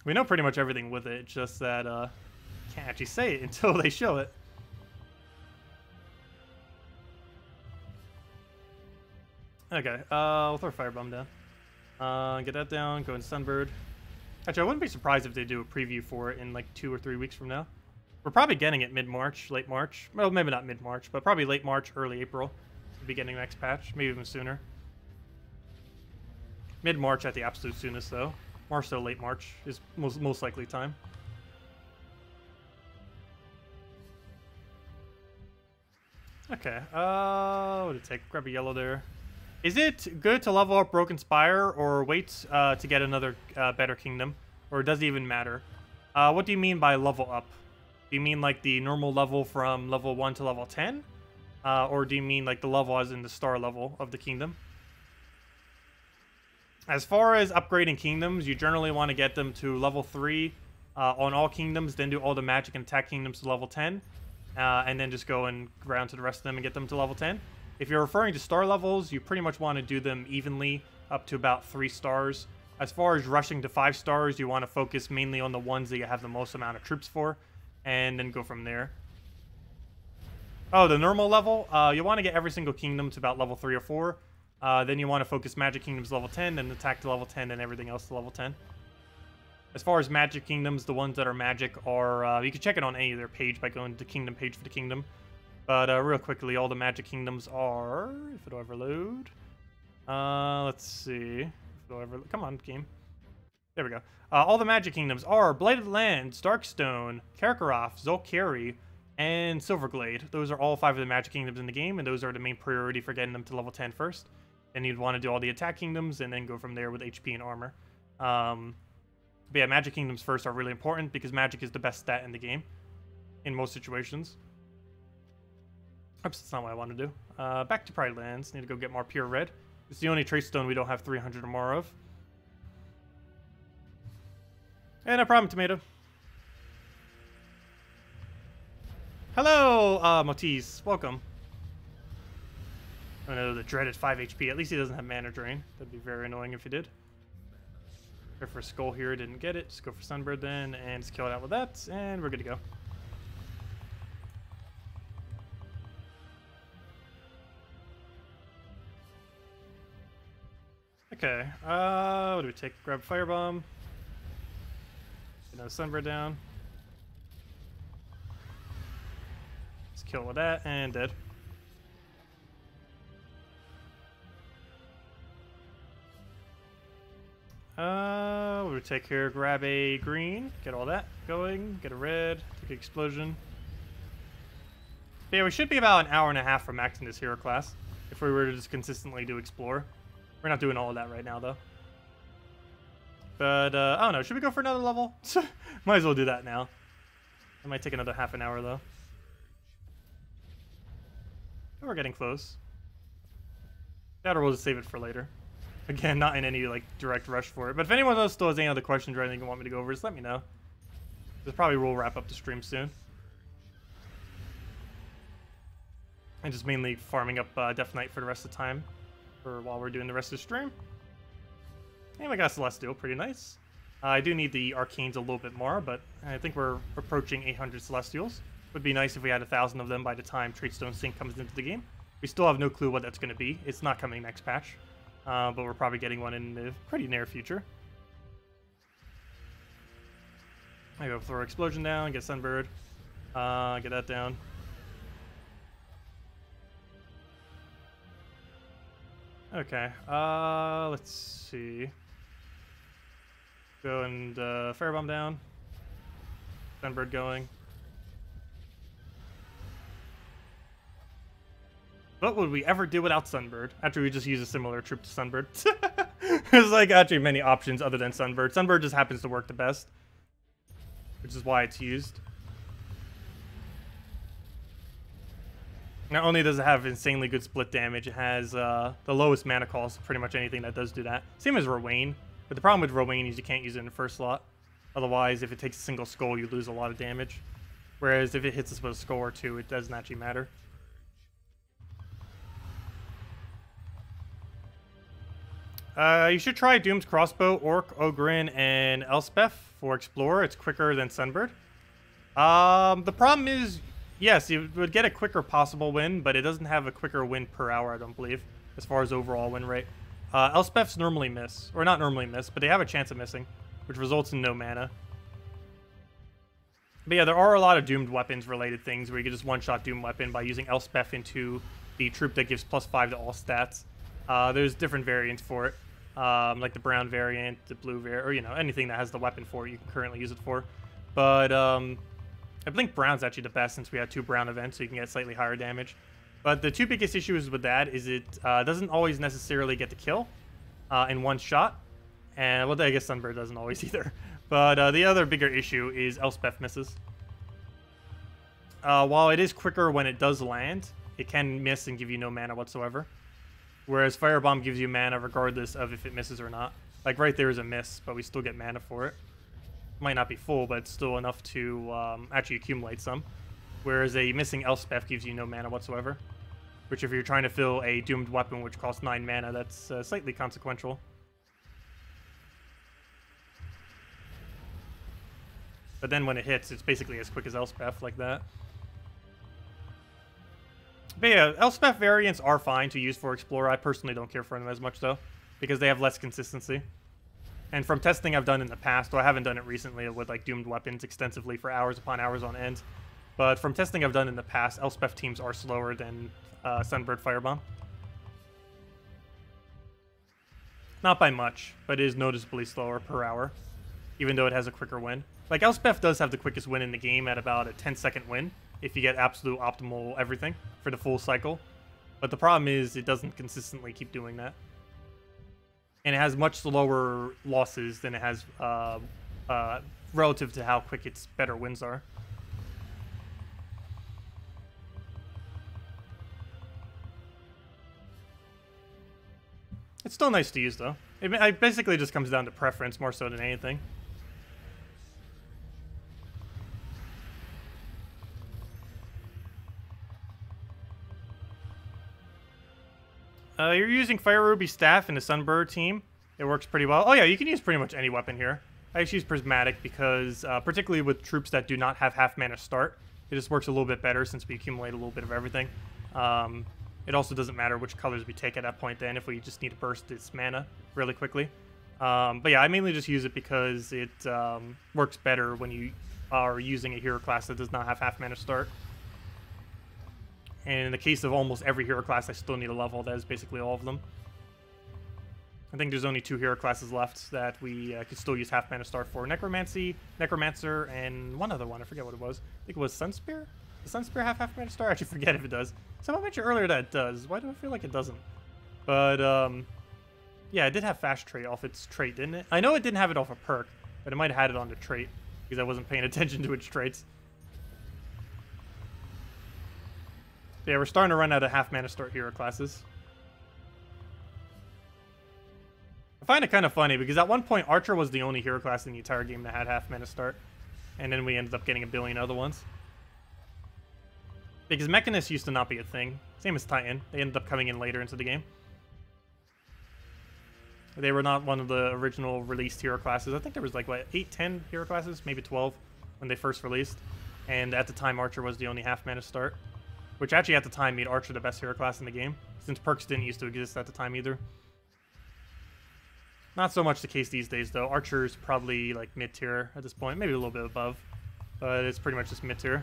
We know pretty much everything with it, just that can't actually say it until they show it. Okay, we'll throw a firebomb down. Get that down, go in Sunbird. Actually, I wouldn't be surprised if they do a preview for it in like 2 or 3 weeks from now. We're probably getting it mid-March, late March. Well, maybe not mid-March, but probably late March, early April. We'll be getting the next patch, maybe even sooner. Mid-March at the absolute soonest, though. More so late March is most likely time. Okay, what did it take? Grab a yellow there. Is it good to level up Broken Spire or wait to get another better kingdom? Or does it even matter? What do you mean by level up? Do you mean like the normal level from level 1 to level 10? Or do you mean like the level as in the star level of the kingdom? As far as upgrading kingdoms, you generally want to get them to level 3 on all kingdoms, then do all the magic and attack kingdoms to level 10, and then just go and round to the rest of them and get them to level 10. If you're referring to star levels, you pretty much want to do them evenly up to about 3 stars. As far as rushing to 5 stars, you want to focus mainly on the ones that you have the most amount of troops for, and then go from there. Oh, the normal level, you want to get every single kingdom to about level 3 or 4. Then you want to focus Magic Kingdoms level 10, then attack to level 10, and everything else to level 10. As far as Magic Kingdoms, the ones that are magic are... you can check it on any of their page by going to the Kingdom page for the kingdom. But real quickly, all the Magic Kingdoms are... If it'll ever load... let's see... If it'll ever... Come on, game. There we go. All the Magic Kingdoms are Blighted Lands, Darkstone, Karkaroth, Zolkari, and Silverglade. Those are all 5 of the Magic Kingdoms in the game, and those are the main priority for getting them to level 10 first. And you'd want to do all the attack kingdoms and then go from there with HP and armor. But yeah, magic kingdoms first are really important because magic is the best stat in the game in most situations. Oops, that's not what I want to do. Back to Pride Lands. Need to go get more pure red. It's the only trace stone we don't have 300 or more of. And no problem, tomato. Hello, Motis. Welcome. I know the dreaded 5 HP. At least he doesn't have mana drain. That'd be very annoying if he did. Go for a skull here. Didn't get it. Just go for Sunbird then, and just kill it out with that, and we're good to go. Okay. What do we take? Grab a firebomb. Get another Sunbird down. Just kill with that, and dead. What do we take here? Grab a green, get all that going, get a red, take an explosion. But yeah, we should be about an hour and a half from maxing this hero class if we were to just consistently do explore. We're not doing all of that right now though. But I don't know, should we go for another level? Might as well do that now. It might take another half an hour though. But we're getting close. That or we'll just save it for later. Again, not in any like direct rush for it. But if anyone else still has any other questions or anything you want me to go over, just let me know. This probably will wrap up the stream soon. And just mainly farming up Death Knight for the rest of the time, for while we're doing the rest of the stream. And we got Celestial, pretty nice. I do need the Arcanes a little bit more, but I think we're approaching 800 Celestials. Would be nice if we had 1,000 of them by the time Tradestone Sync comes into the game. We still have no clue what that's going to be. It's not coming next patch. But we're probably getting one in the pretty near future. I go throw explosion down, get Sunbird, get that down. Okay, let's see. Go and Firebomb down. Sunbird going. What would we ever do without Sunbird? After we just use a similar troop to Sunbird. There's like actually many options other than Sunbird. Sunbird just happens to work the best, which is why it's used. Not only does it have insanely good split damage, it has the lowest mana cost, pretty much anything that does do that. Same as Rowain, but the problem with Rowain is you can't use it in the first slot. Otherwise, if it takes a single skull, you lose a lot of damage. Whereas if it hits us with a skull or two, it doesn't actually matter. You should try Doom's Crossbow, Orc, Ogryn, and Elspeth for Explorer. It's quicker than Sunbird. The problem is, yes, you would get a quicker possible win, but it doesn't have a quicker win per hour, I don't believe, as far as overall win rate. Elspeths normally miss, or not normally miss, but they have a chance of missing, which results in no mana. But yeah, there are a lot of doomed weapons related things where you can just one-shot Doom weapon by using Elspeth into the troop that gives +5 to all stats. There's different variants for it, like the brown variant, the blue variant, or, you know, anything that has the weapon for it, you can currently use it for. But I think brown's actually the best since we have 2 brown events, so you can get slightly higher damage. But the 2 biggest issues with that is it doesn't always necessarily get to kill in one shot. And, well, I guess Sunbird doesn't always either. But the other bigger issue is Elspeth misses. While it is quicker when it does land, it can miss and give you no mana whatsoever. Whereas Firebomb gives you mana regardless of if it misses or not. Like right there is a miss, but we still get mana for it. Might not be full, but it's still enough to actually accumulate some. Whereas a missing Elspeth gives you no mana whatsoever. Which if you're trying to fill a doomed weapon which costs 9 mana, that's slightly consequential. But then when it hits, it's basically as quick as Elspeth, like that. But yeah, Elspeth variants are fine to use for Explorer. I personally don't care for them as much, though, because they have less consistency. And from testing I've done in the past, though I haven't done it recently with like doomed weapons extensively for hours upon hours on end, but from testing I've done in the past, Elspeth teams are slower than Sunbird Firebomb. Not by much, but it is noticeably slower per hour, even though it has a quicker win. Like, Elspeth does have the quickest win in the game at about a 10-second win, if you get absolute optimal everything for the full cycle. But the problem is it doesn't consistently keep doing that. And it has much slower losses than it has relative to how quick its better wins are. It's still nice to use, though. It basically just comes down to preference more so than anything. You're using Fire Ruby's staff in the Sunbird team. It works pretty well. Oh yeah, you can use pretty much any weapon here. I just use Prismatic because, particularly with troops that do not have half mana start, it just works a little bit better since we accumulate a little bit of everything. It also doesn't matter which colors we take at that point then if we just need to burst its mana really quickly. But yeah, I mainly just use it because it works better when you are using a hero class that does not have half mana start. And in the case of almost every hero class, I still need a level. That is basically all of them. I think there's only 2 hero classes left that we could still use half mana start for. Necromancer, and one other one. I forget what it was. I think it was Sunspear? Does Sunspear have half mana start? I actually forget if it does. Someone mentioned earlier that it does. Why do I feel like it doesn't? But, yeah, it did have fast trait off its trait, didn't it? I know it didn't have it off a perk, but it might have had it on the trait because I wasn't paying attention to its traits. Yeah, we're starting to run out of half mana start hero classes. I find it kind of funny because at one point Archer was the only hero class in the entire game that had half mana start, and then we ended up getting a billion other ones. Because Mechanist used to not be a thing. Same as Titan. They ended up coming in later into the game. They were not one of the original released hero classes. I think there was like, what, 8, 10 hero classes? Maybe 12 when they first released. And at the time, Archer was the only half mana start. Which actually at the time made Archer the best hero class in the game, since perks didn't used to exist at the time either. Not so much the case these days, though. Archer's probably, like, mid-tier at this point. Maybe a little bit above. But it's pretty much just mid-tier.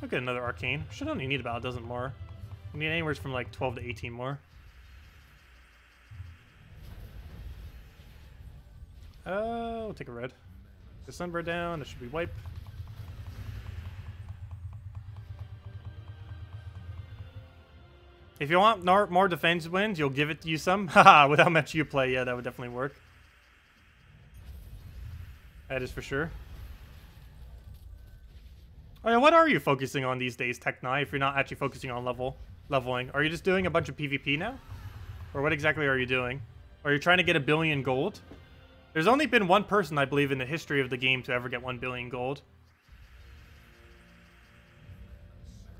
I'll get another Arcane. Should only need about a dozen more. I need anywhere from, like, 12 to 18 more. We'll take a red. The Sunbird down. That should be wipe. If you want more defense wins, you'll give it you some. Haha, with how much you play, yeah, that would definitely work. That is for sure. Oh yeah, what are you focusing on these days, Tech9, if you're not actually focusing on leveling? Are you just doing a bunch of PvP now? Or what exactly are you doing? Are you trying to get 1 billion gold? There's only been one person, I believe, in the history of the game to ever get 1 billion gold.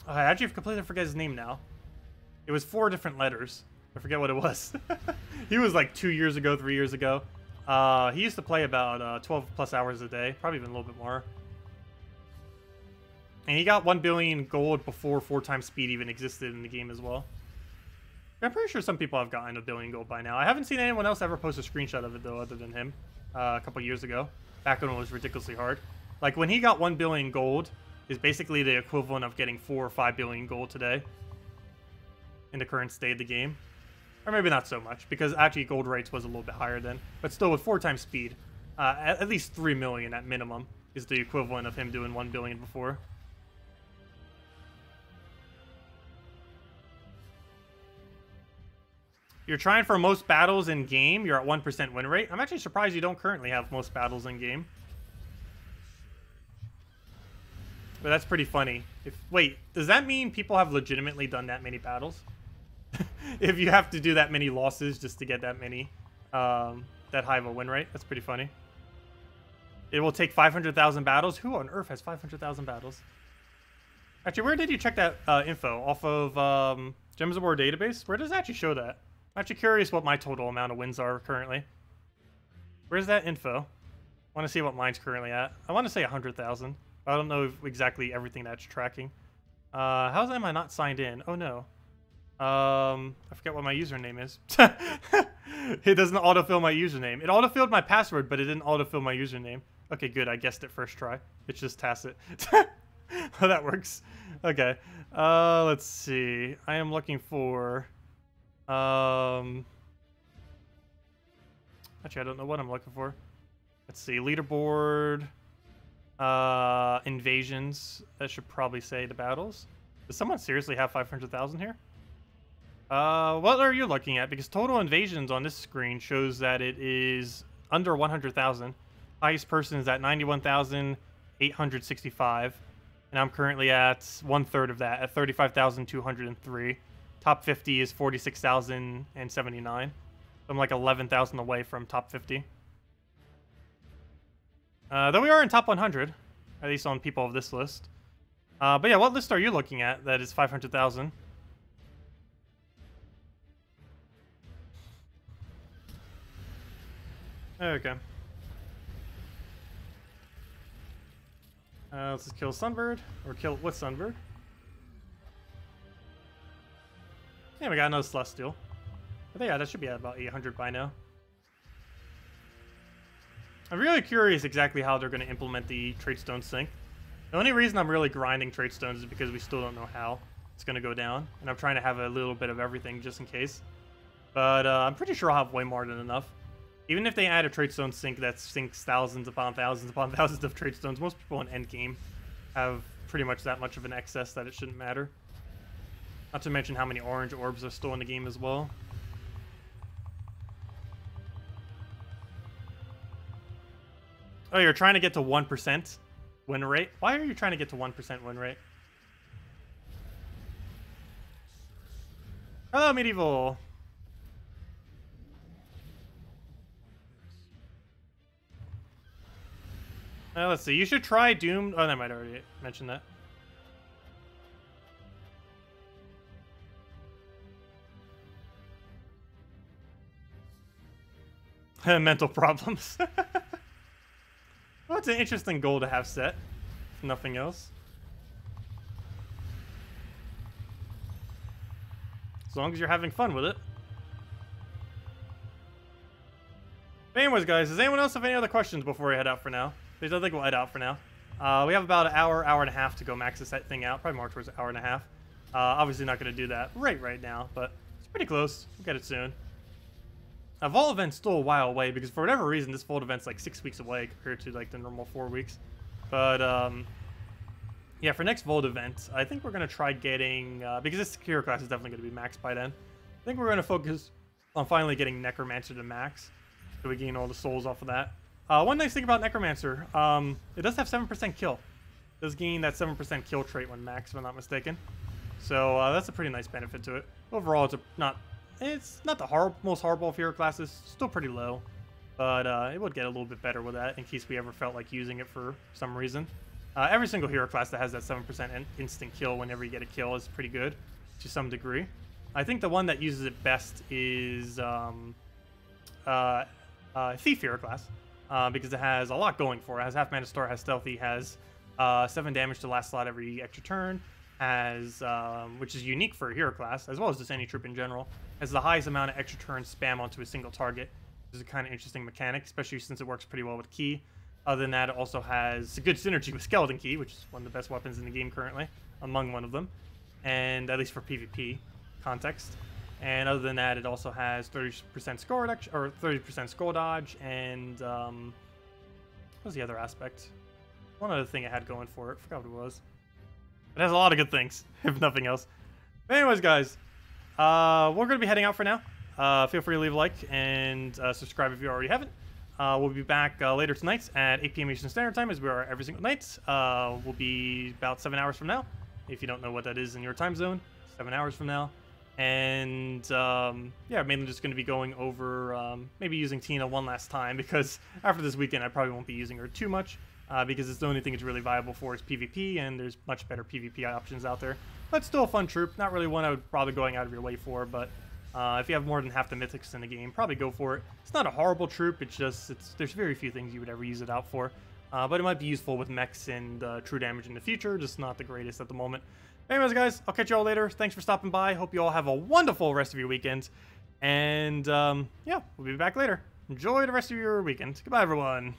I actually completely forget his name now. It was 4 different letters. I forget what it was. He was like 2 years ago, 3 years ago. He used to play about 12 plus hours a day. Probably even a little bit more. And he got 1 billion gold before 4x speed even existed in the game as well. I'm pretty sure some people have gotten 1 billion gold by now. I haven't seen anyone else ever post a screenshot of it, though, other than him. A couple years ago. Back when it was ridiculously hard. Like, when he got 1 billion gold is basically the equivalent of getting 4 or 5 billion gold today. In the current state of the game. Or maybe not so much, because actually gold rates was a little bit higher then. But still, with 4x speed, at least 3 million at minimum is the equivalent of him doing 1 billion before. You're trying for most battles in game. You're at 1% win rate. I'm actually surprised you don't currently have most battles in game. But that's pretty funny. Wait, does that mean people have legitimately done that many battles? If you have to do that many losses just to get that many, that high of a win rate, that's pretty funny. It will take 500,000 battles. Who on earth has 500,000 battles? Actually, where did you check that info? Off of Gems of War database? Where does it actually show that? I'm actually curious what my total amount of wins are currently. Where's that info? I want to see what mine's currently at. I want to say 100,000. I don't know exactly everything that's tracking. How am I not signed in? Oh no. I forget what my username is. It doesn't autofill my username. It autofilled my password, but it didn't autofill my username. Okay, good. I guessed it first try. It's just Tacet. Oh, that works. Okay. Let's see. I am looking for... Actually, I don't know what I'm looking for. Let's see. Leaderboard... invasions. That should probably say the battles. Does someone seriously have 500,000 here? What are you looking at? Because total invasions on this screen shows that it is under 100,000. Highest person is at 91,865. And I'm currently at 1/3 of that, at 35,203. Top 50 is 46,079. I'm like 11,000 away from top 50. Though we are in top 100, at least on people of this list. But yeah, what list are you looking at that is 500,000? Okay. Let's just kill Sunbird, or kill what Sunbird? Yeah, we got another Celestial. I think, yeah, that should be at about 800 by now. I'm really curious exactly how they're going to implement the Tradestone sync. The only reason I'm really grinding Tradestones is because we still don't know how it's going to go down. And I'm trying to have a little bit of everything just in case. But I'm pretty sure I'll have way more than enough. Even if they add a Tradestone sync that syncs thousands upon thousands upon thousands of Tradestones, most people in endgame have pretty much that much of an excess that it shouldn't matter. Not to mention how many orange orbs are still in the game as well. Oh, you're trying to get to 1% win rate? Why are you trying to get to 1% win rate? Hello, Medieval. Let's see. You should try Doom. Oh, I might already mention that. Mental problems. Well, it's an interesting goal to have set, if nothing else. As long as you're having fun with it. But anyways, guys, does anyone else have any other questions before we head out for now? Because I think we'll head out for now. We have about an hour and a half to go max this thing out. Probably more towards an hour and a half. Obviously not going to do that right now, but it's pretty close. We'll get it soon. A Vault event's still a while away because for whatever reason, this Vault event's like 6 weeks away compared to like the normal 4 weeks. But yeah, for next Vault event, I think we're going to try getting, because this hero class is definitely going to be maxed by then. I think we're going to focus on finally getting Necromancer to max, so we gain all the souls off of that. One nice thing about Necromancer, it does have 7% kill. It does gain that 7% kill trait when max, if I'm not mistaken. So that's a pretty nice benefit to it. Overall, it's not the most horrible of hero classes. Still pretty low, but it would get a little bit better with that in case we ever felt like using it for some reason. Every single hero class that has that 7% instant kill whenever you get a kill is pretty good to some degree. I think the one that uses it best is Thief hero class, because it has a lot going for it. It has half mana star, has stealthy, has 7 damage to last slot every extra turn, has which is unique for a hero class as well as just any troop in general, has the highest amount of extra turn spam onto a single target, which is a kind of interesting mechanic, especially since it works pretty well with Key. Other than that, it also has a good synergy with Skeleton Key, which is one of the best weapons in the game currently, among one of them, and at least for PvP context. And other than that, it also has 30% score reduction, or 30% skull dodge, and what was the other aspect? One other thing it had going for it. I forgot what it was. It has a lot of good things, if nothing else. But anyways, guys, we're going to be heading out for now. Feel free to leave a like and subscribe if you already haven't. We'll be back later tonight at 8 p.m. Eastern Standard Time, as we are every single night. We'll be about 7 hours from now. If you don't know what that is in your time zone, 7 hours from now. And yeah, mainly just going to be going over maybe using Tina one last time, because after this weekend I probably won't be using her too much, because it's the only thing it's really viable for is PvP, and there's much better PvP options out there. But still a fun troop, not really one I would bother going out of your way for, but if you have more than half the mythics in the game, probably go for it. It's not a horrible troop, there's very few things you would ever use it out for, but it might be useful with mechs and true damage in the future, just not the greatest at the moment. Anyways, guys, I'll catch you all later. Thanks for stopping by. Hope you all have a wonderful rest of your weekend. And, yeah, we'll be back later. Enjoy the rest of your weekend. Goodbye, everyone.